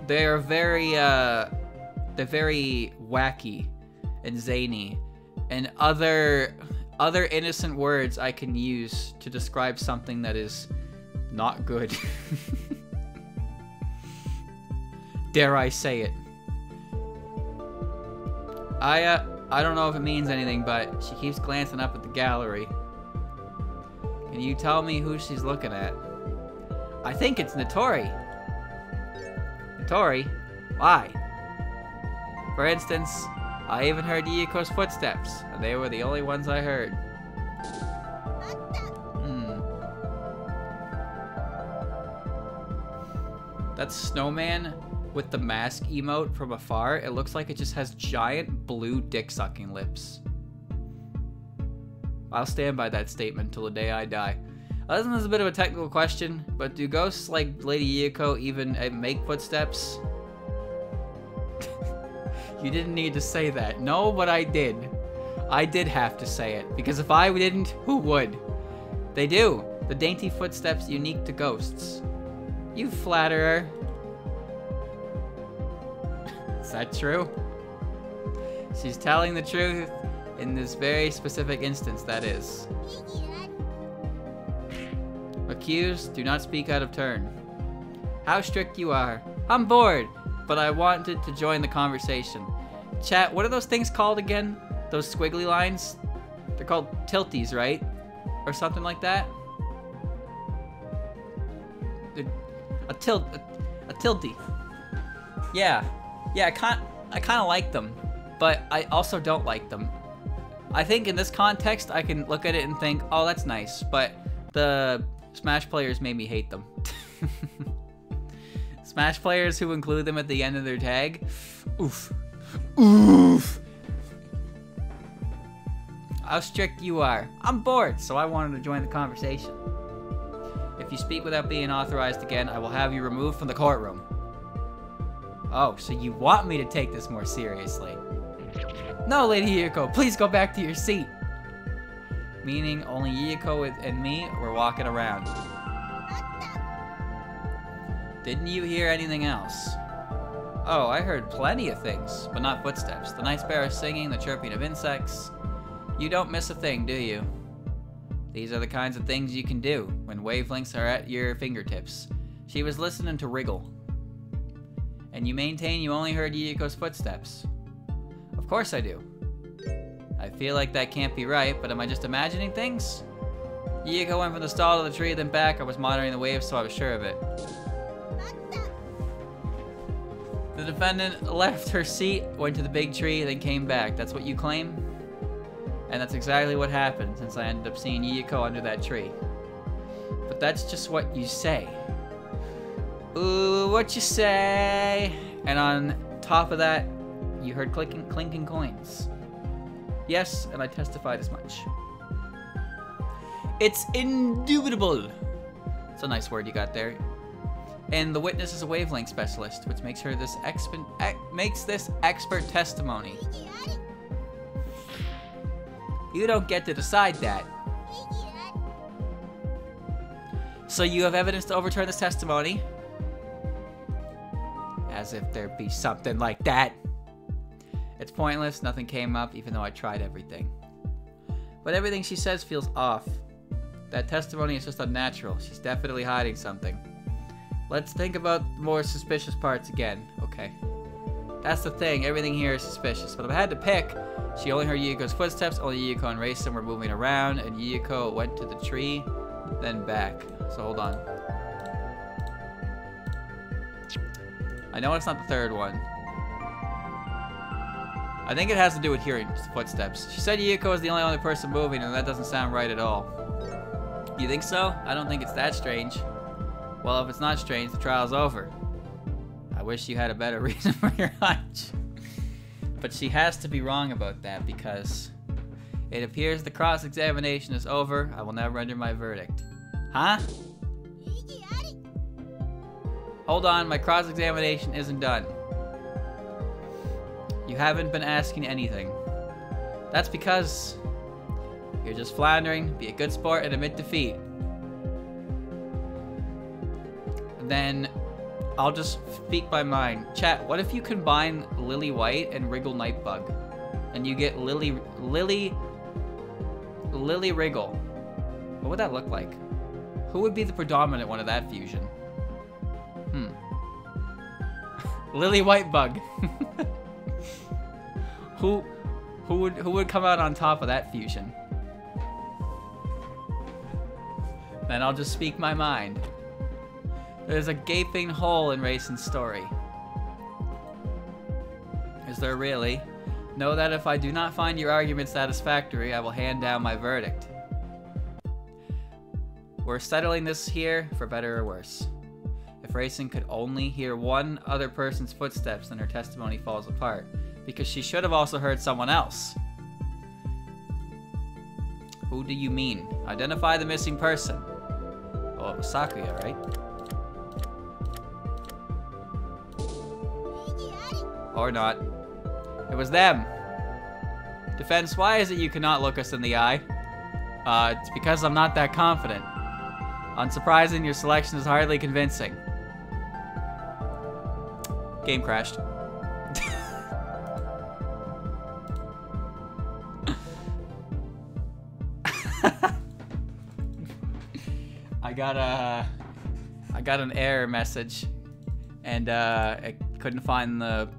Speaker 1: They're very wacky and zany, and other innocent words I can use to describe something that is not good. Dare I say it? I don't know if it means anything, but she keeps glancing up at the gallery. Can you tell me who she's looking at? I think it's Notori. Notori? Why? For instance, I even heard Yuko's footsteps, and they were the only ones I heard. That snowman with the mask emote from afar, it looks like it just has giant blue dick-sucking lips. I'll stand by that statement till the day I die. This is a bit of a technical question, but do ghosts like Lady Yuko even make footsteps? You didn't need to say that. No, but I did. I did have to say it, because if I didn't, who would? They do. The dainty footsteps unique to ghosts. You flatterer. Is that true? She's telling the truth in this very specific instance, that is. Accused, do not speak out of turn. How strict you are. I'm bored, but I wanted to join the conversation. Chat, what are those things called again? Those squiggly lines? They're called tilties, right? Or something like that? A tilty. Yeah. Yeah, I kind of like them, but I also don't like them. I think in this context, I can look at it and think, oh, that's nice, but the Smash players made me hate them. Smash players who include them at the end of their tag, oof. Oof. How strict you are. I'm bored, so I wanted to join the conversation. If you speak without being authorized again, I will have you removed from the courtroom. Oh, so you want me to take this more seriously? No, Lady Yuko, please go back to your seat. Meaning only Yuko and me were walking around. Didn't you hear anything else? Oh, I heard plenty of things, but not footsteps. The night sparrow singing, the chirping of insects. You don't miss a thing, do you? These are the kinds of things you can do when wavelengths are at your fingertips. She was listening to Wriggle. And you maintain you only heard Yuko's footsteps. Of course I do. I feel like that can't be right, but am I just imagining things? Yuko went from the stall to the tree, then back. I was monitoring the waves, so I was sure of it. The defendant left her seat, went to the big tree, then came back. That's what you claim? And that's exactly what happened, since I ended up seeing Yuko under that tree. But that's just what you say. Ooh, what you say? And on top of that, you heard clinking coins. Yes, and I testified as much. It's indubitable. It's a nice word you got there. And the witness is a wavelength specialist, which makes her this expert testimony. You don't get to decide that. So you have evidence to overturn this testimony? As if there'd be something like that. It's pointless, nothing came up, even though I tried everything. But everything she says feels off. That testimony is just unnatural. She's definitely hiding something. Let's think about the more suspicious parts again. Okay. That's the thing. Everything here is suspicious. But if I had to pick, she only heard Yuuko's footsteps. Only Yuuko and Reisen were moving around. And Yuuko went to the tree, then back. So hold on. I know it's not the third one. I think it has to do with hearing footsteps. She said Yuuko is the only other person moving, and that doesn't sound right at all. You think so? I don't think it's that strange. Well, if it's not strange, the trial's over. I wish you had a better reason for your hunch. But she has to be wrong about that because it appears the cross-examination is over. I will now render my verdict. Huh? Hold on, my cross-examination isn't done. You haven't been asking anything. That's because you're just floundering. Be a good sport and admit defeat. And then I'll just speak my mind. Chat, what if you combine Lily White and Wriggle Nightbug? And you get Lily Wriggle. What would that look like? Who would be the predominant one of that fusion? Lily Whitebug. Who would come out on top of that fusion? Then I'll just speak my mind. There's a gaping hole in Reisen's story. Is there really? Know that if I do not find your argument satisfactory, I will hand down my verdict. We're settling this here for better or worse. If Reisen could only hear one other person's footsteps, then her testimony falls apart. Because she should have also heard someone else. Who do you mean? Identify the missing person. Oh, it was Sakuya, right? Or not. It was them. Defense, why is it you cannot look us in the eye? It's because I'm not that confident. Unsurprising, your selection is hardly convincing. Game crashed. I got an error message, and it couldn't find the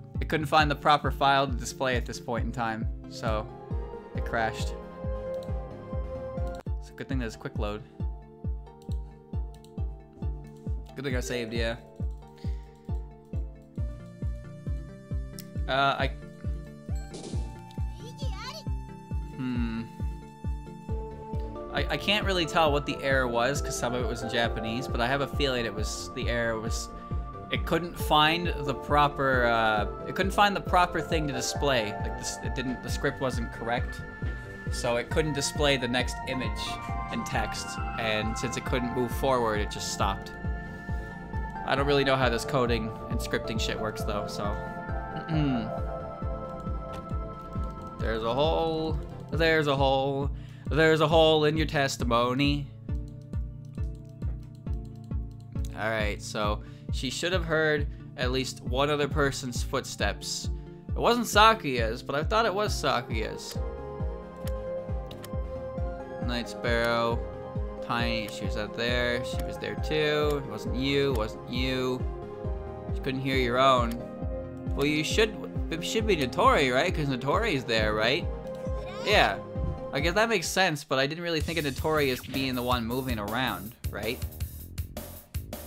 Speaker 1: proper file to display at this point in time, so it crashed. It's a good thing there's a quick load. Good thing I saved, yeah. I can't really tell what the error was because some of it was in Japanese, but I have a feeling it was it couldn't find the proper thing to display. Like the script wasn't correct, so it couldn't display the next image and text, and since it couldn't move forward, it just stopped. I don't really know how this coding and scripting shit works though, so there's a hole. There's a hole. There's a hole in your testimony. Alright, so she should have heard at least one other person's footsteps. It wasn't Sakuya's, but I thought it was Sakuya's. Night Sparrow. Tiny, she was out there. She was there too. It wasn't you, wasn't you. She couldn't hear your own. Well, it should be Notori, right? Because Notori's there, right? Yeah. I guess that makes sense, but I didn't really think of Notori as being the one moving around, right?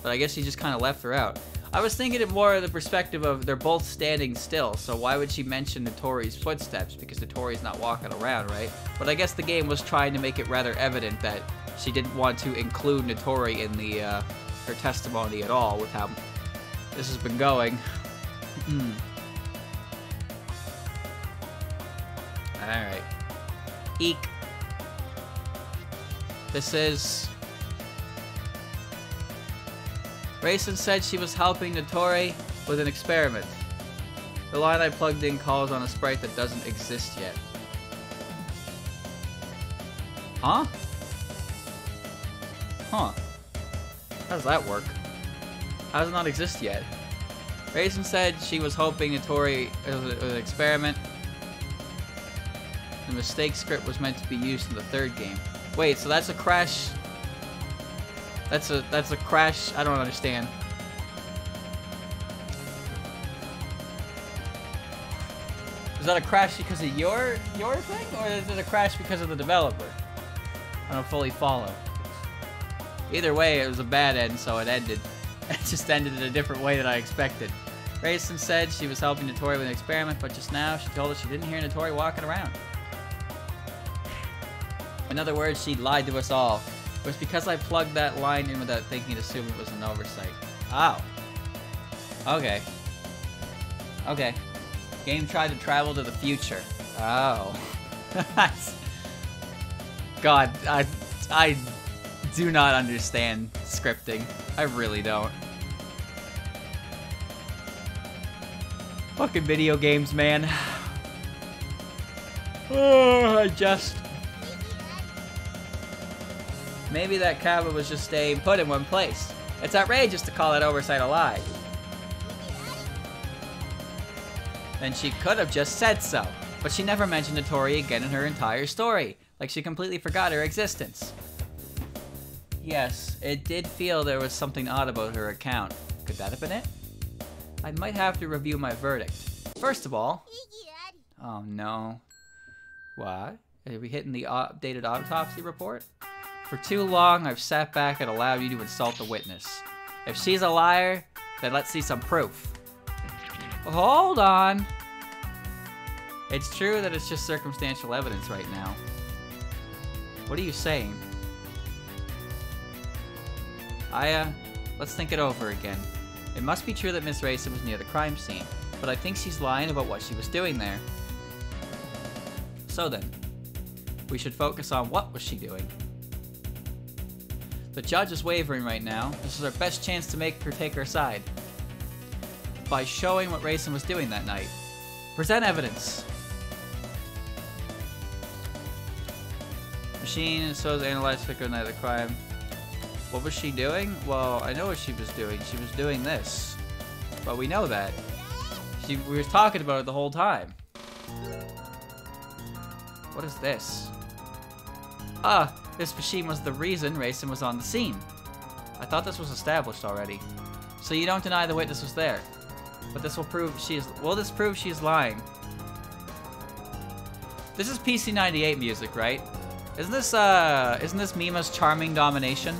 Speaker 1: But I guess he just kind of left her out. I was thinking it more of the perspective of they're both standing still, so why would she mention Notori's footsteps? Because Notori's not walking around, right? But I guess the game was trying to make it rather evident that she didn't want to include Notori in the her testimony at all with how this has been going. Alright. Eek. This is... Reisen said she was helping Notori with an experiment. The line I plugged in calls on a sprite that doesn't exist yet. Huh? Huh. How does that work? How does it not exist yet? Reisen said she was hoping Notori with an experiment. The mistake script was meant to be used in the third game. Wait, so that's a crash That's a crash. I don't understand. Is that a crash because of your thing, or is it a crash because of the developer? I don't fully follow. Either way, it was a bad end, so it ended. It just ended in a different way than I expected. Reisen said she was helping Notori with an experiment, but just now she told us she didn't hear Notori walking around. In other words, she lied to us all. It was because I plugged that line in without thinking, assuming it was an oversight. Oh. Okay. Okay. Game tried to travel to the future. Oh. God, I do not understand scripting. I really don't. Fucking video games, man. I just... Maybe that cabin was just staying put in one place. It's outrageous to call that oversight a lie. Then she could have just said so, but she never mentioned Notori again in her entire story, like she completely forgot her existence. Yes, it did feel there was something odd about her account. Could that have been it? I might have to review my verdict. First of all... Oh no. What? Are we hitting the updated autopsy report? For too long, I've sat back and allowed you to insult the witness. If she's a liar, then let's see some proof. Hold on. It's true that it's just circumstantial evidence right now. What are you saying? Aya, let's think it over again. It must be true that Miss Reisen was near the crime scene, but I think she's lying about what she was doing there. So then, we should focus on what was she doing. The judge is wavering right now. This is our best chance to make her take our side. By showing what Reisen was doing that night. Present evidence. Machine is supposed to analyze figure night of the crime. What was she doing? Well, I know what she was doing. She was doing this. But we know that. We were talking about it the whole time. What is this? Ah, this machine was the reason Reisen was on the scene. I thought this was established already. So you don't deny the witness was there. But this will prove she is... Will this prove she is lying? This is PC98 music, right? Isn't this Mima's Charming Domination?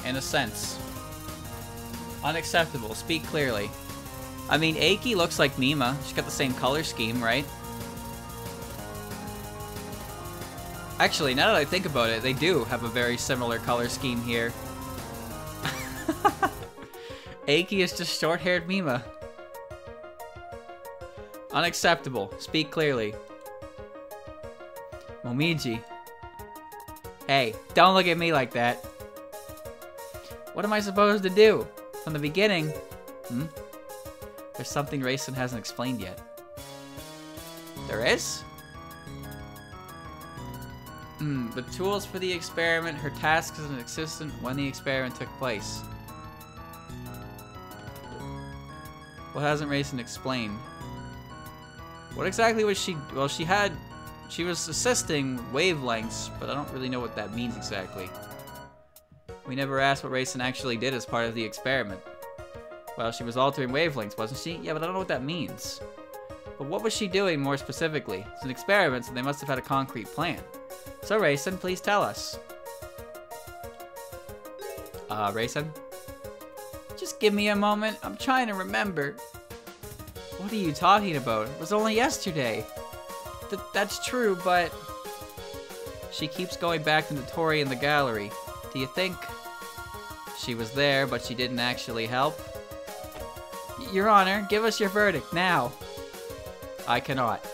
Speaker 1: In a sense. Unacceptable. Speak clearly. I mean, Eiki looks like Mima. She's got the same color scheme, right? Actually, now that I think about it, they do have a very similar color scheme here. Eiki is just short-haired Mima. Unacceptable. Speak clearly. Momiji. Hey, don't look at me like that. What am I supposed to do? From the beginning? There's something Reisen hasn't explained yet. There is? The tools for the experiment, her tasks as an assistant when the experiment took place. What hasn't Reisen explained? What exactly was she... Well, she was assisting wavelengths, but I don't really know what that means exactly. We never asked what Reisen actually did as part of the experiment. Well, she was altering wavelengths, wasn't she? Yeah, but I don't know what that means. But what was she doing more specifically? It's an experiment, so they must have had a concrete plan. So, Reisen, please tell us. Reisen? Just give me a moment. I'm trying to remember. What are you talking about? It was only yesterday. That's true, but... She keeps going back to Notori in the gallery. Do you think she was there, but she didn't actually help? Your Honor, give us your verdict, now. I cannot.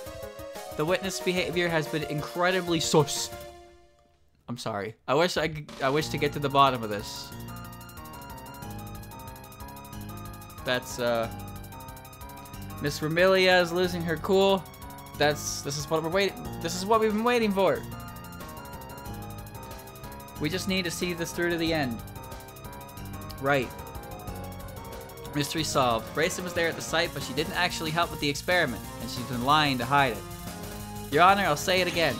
Speaker 1: The witness' behavior has been incredibly sus. I'm sorry. I wish to get to the bottom of this. That's, Miss Remilia is losing her cool. This is what we've been waiting for. We just need to see this through to the end. Right. Mystery solved. Reisen was there at the site, but she didn't actually help with the experiment, and she's been lying to hide it. Your Honor, I'll say it again.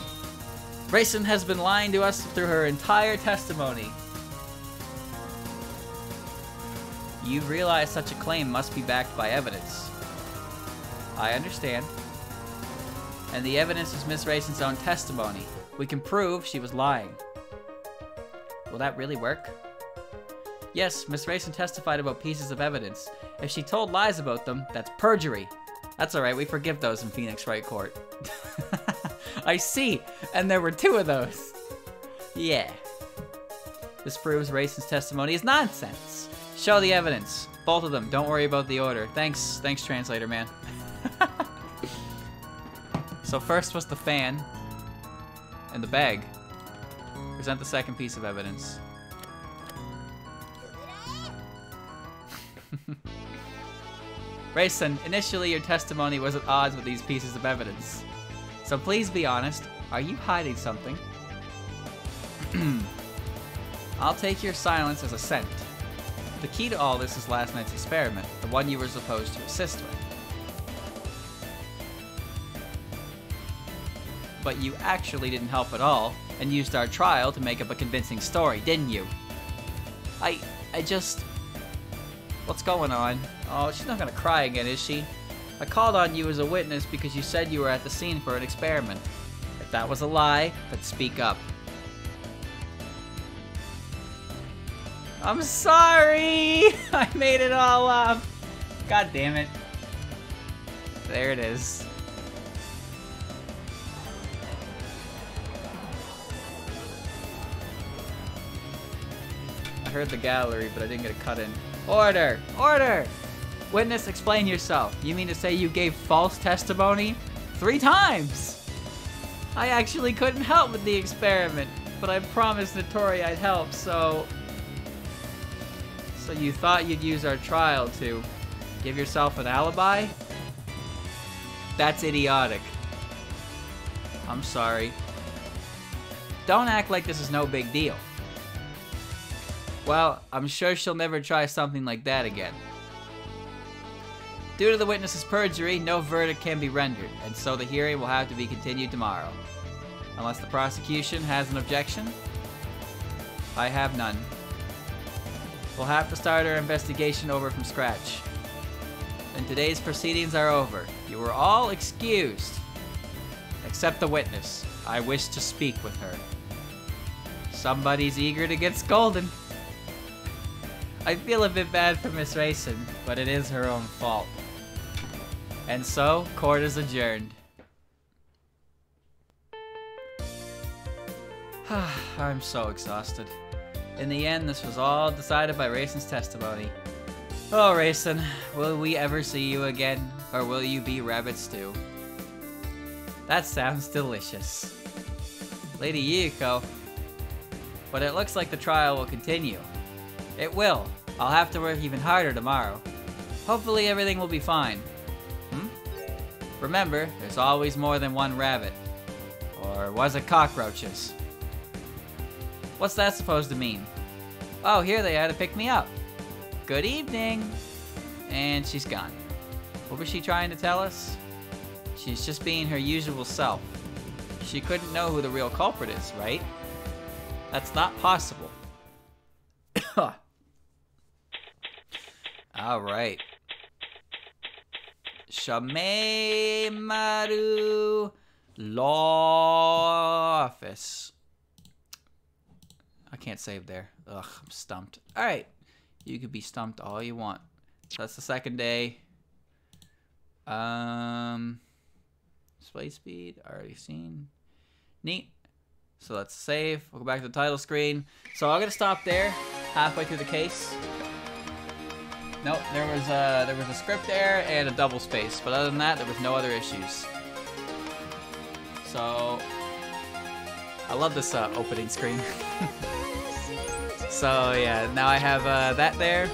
Speaker 1: Reisen has been lying to us through her entire testimony. You realize such a claim must be backed by evidence. I understand. And the evidence is Miss Reisen's own testimony. We can prove she was lying. Will that really work? Yes, Miss Reisen testified about pieces of evidence. If she told lies about them, that's perjury. That's alright, we forgive those in Phoenix Wright Court. I see, and there were 2 of those. Yeah. This proves Reisen's testimony is nonsense. Show the evidence. Both of them. Don't worry about the order. Thanks, translator man. So first was the fan and the bag. Present the second piece of evidence. Reisen, initially your testimony was at odds with these pieces of evidence. So please be honest, are you hiding something? I'll take your silence as assent. The key to all this is last night's experiment, the one you were supposed to assist with. But you actually didn't help at all, and used our trial to make up a convincing story, didn't you? I just... What's going on? Oh, she's not gonna cry again, is she? I called on you as a witness because you said you were at the scene for an experiment. If that was a lie, then speak up. I'm sorry! I made it all up! God damn it. There it is. I heard the gallery, but I didn't get a cut in. Order! Order! Witness, explain yourself. You mean to say you gave false testimony? 3 times! I actually couldn't help with the experiment, but I promised Notori I'd help, so you thought you'd use our trial to give yourself an alibi? That's idiotic. I'm sorry. Don't act like this is no big deal. Well, I'm sure she'll never try something like that again. Due to the witness's perjury, no verdict can be rendered, and so the hearing will have to be continued tomorrow. Unless the prosecution has an objection? I have none. We'll have to start our investigation over from scratch. And today's proceedings are over. You are all excused. Except the witness. I wish to speak with her. Somebody's eager to get scolded. I feel a bit bad for Miss Reisen, but it is her own fault. And so, court is adjourned. I'm so exhausted. In the end, this was all decided by Reisen's testimony. Oh, Reisen, will we ever see you again, or will you be rabbit stew? That sounds delicious. Lady Yuko. But it looks like the trial will continue. It will. I'll have to work even harder tomorrow. Hopefully everything will be fine. Remember, there's always more than one rabbit. Or was it cockroaches? What's that supposed to mean? Oh, here they are to pick me up. Good evening. And she's gone. What was she trying to tell us? She's just being her usual self. She couldn't know who the real culprit is, right? That's not possible. Alright. Shameimaru Law Office. I can't save there. Ugh, I'm stumped. Alright. You could be stumped all you want. So that's the second day. Display speed, already seen. Neat. So let's save. We'll go back to the title screen. So I'm gonna stop there, halfway through the case. Nope, there was a script error and a double space, but other than that, there was no other issues. So I love this opening screen. So yeah, now I have that there.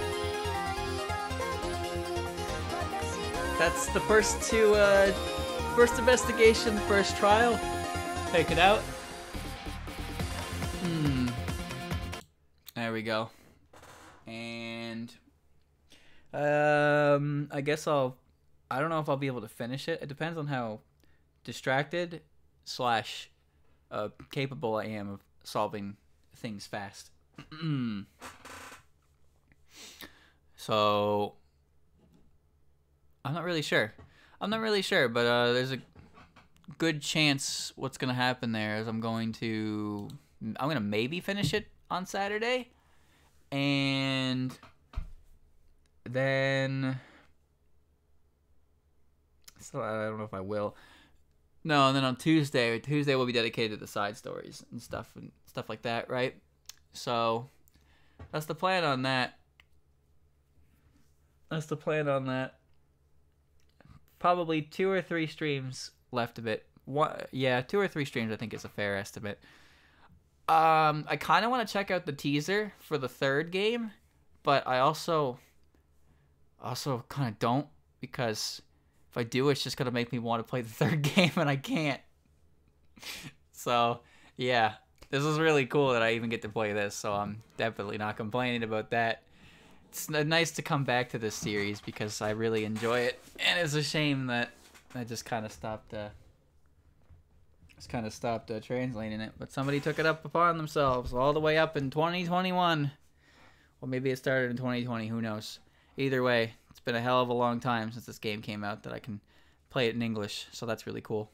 Speaker 1: That's the first two, first investigation, first trial. Take it out. There we go. And I guess I don't know if I'll be able to finish it. It depends on how distracted / capable I am of solving things fast. So I'm not really sure. But there's a good chance what's gonna happen there is I'm gonna maybe finish it on Saturday, and then so I don't know if I will. No, and then on Tuesday will be dedicated to the side stories and stuff like that, right? So that's the plan on that. Probably 2 or 3 streams left of it. 2 or 3 streams I think is a fair estimate. I kind of want to check out the teaser for the third game, but I also kind of don't, because if I do, it's just gonna make me want to play the third game, and I can't. So yeah, this is really cool that I even get to play this, so I'm definitely not complaining about that. It's nice to come back to this series because I really enjoy it, and it's a shame that I just kind of stopped translating it. But somebody took it up upon themselves all the way up in 2021. Well, maybe it started in 2020. Who knows? Either way, it's been a hell of a long time since this game came out that I can play it in English, so that's really cool.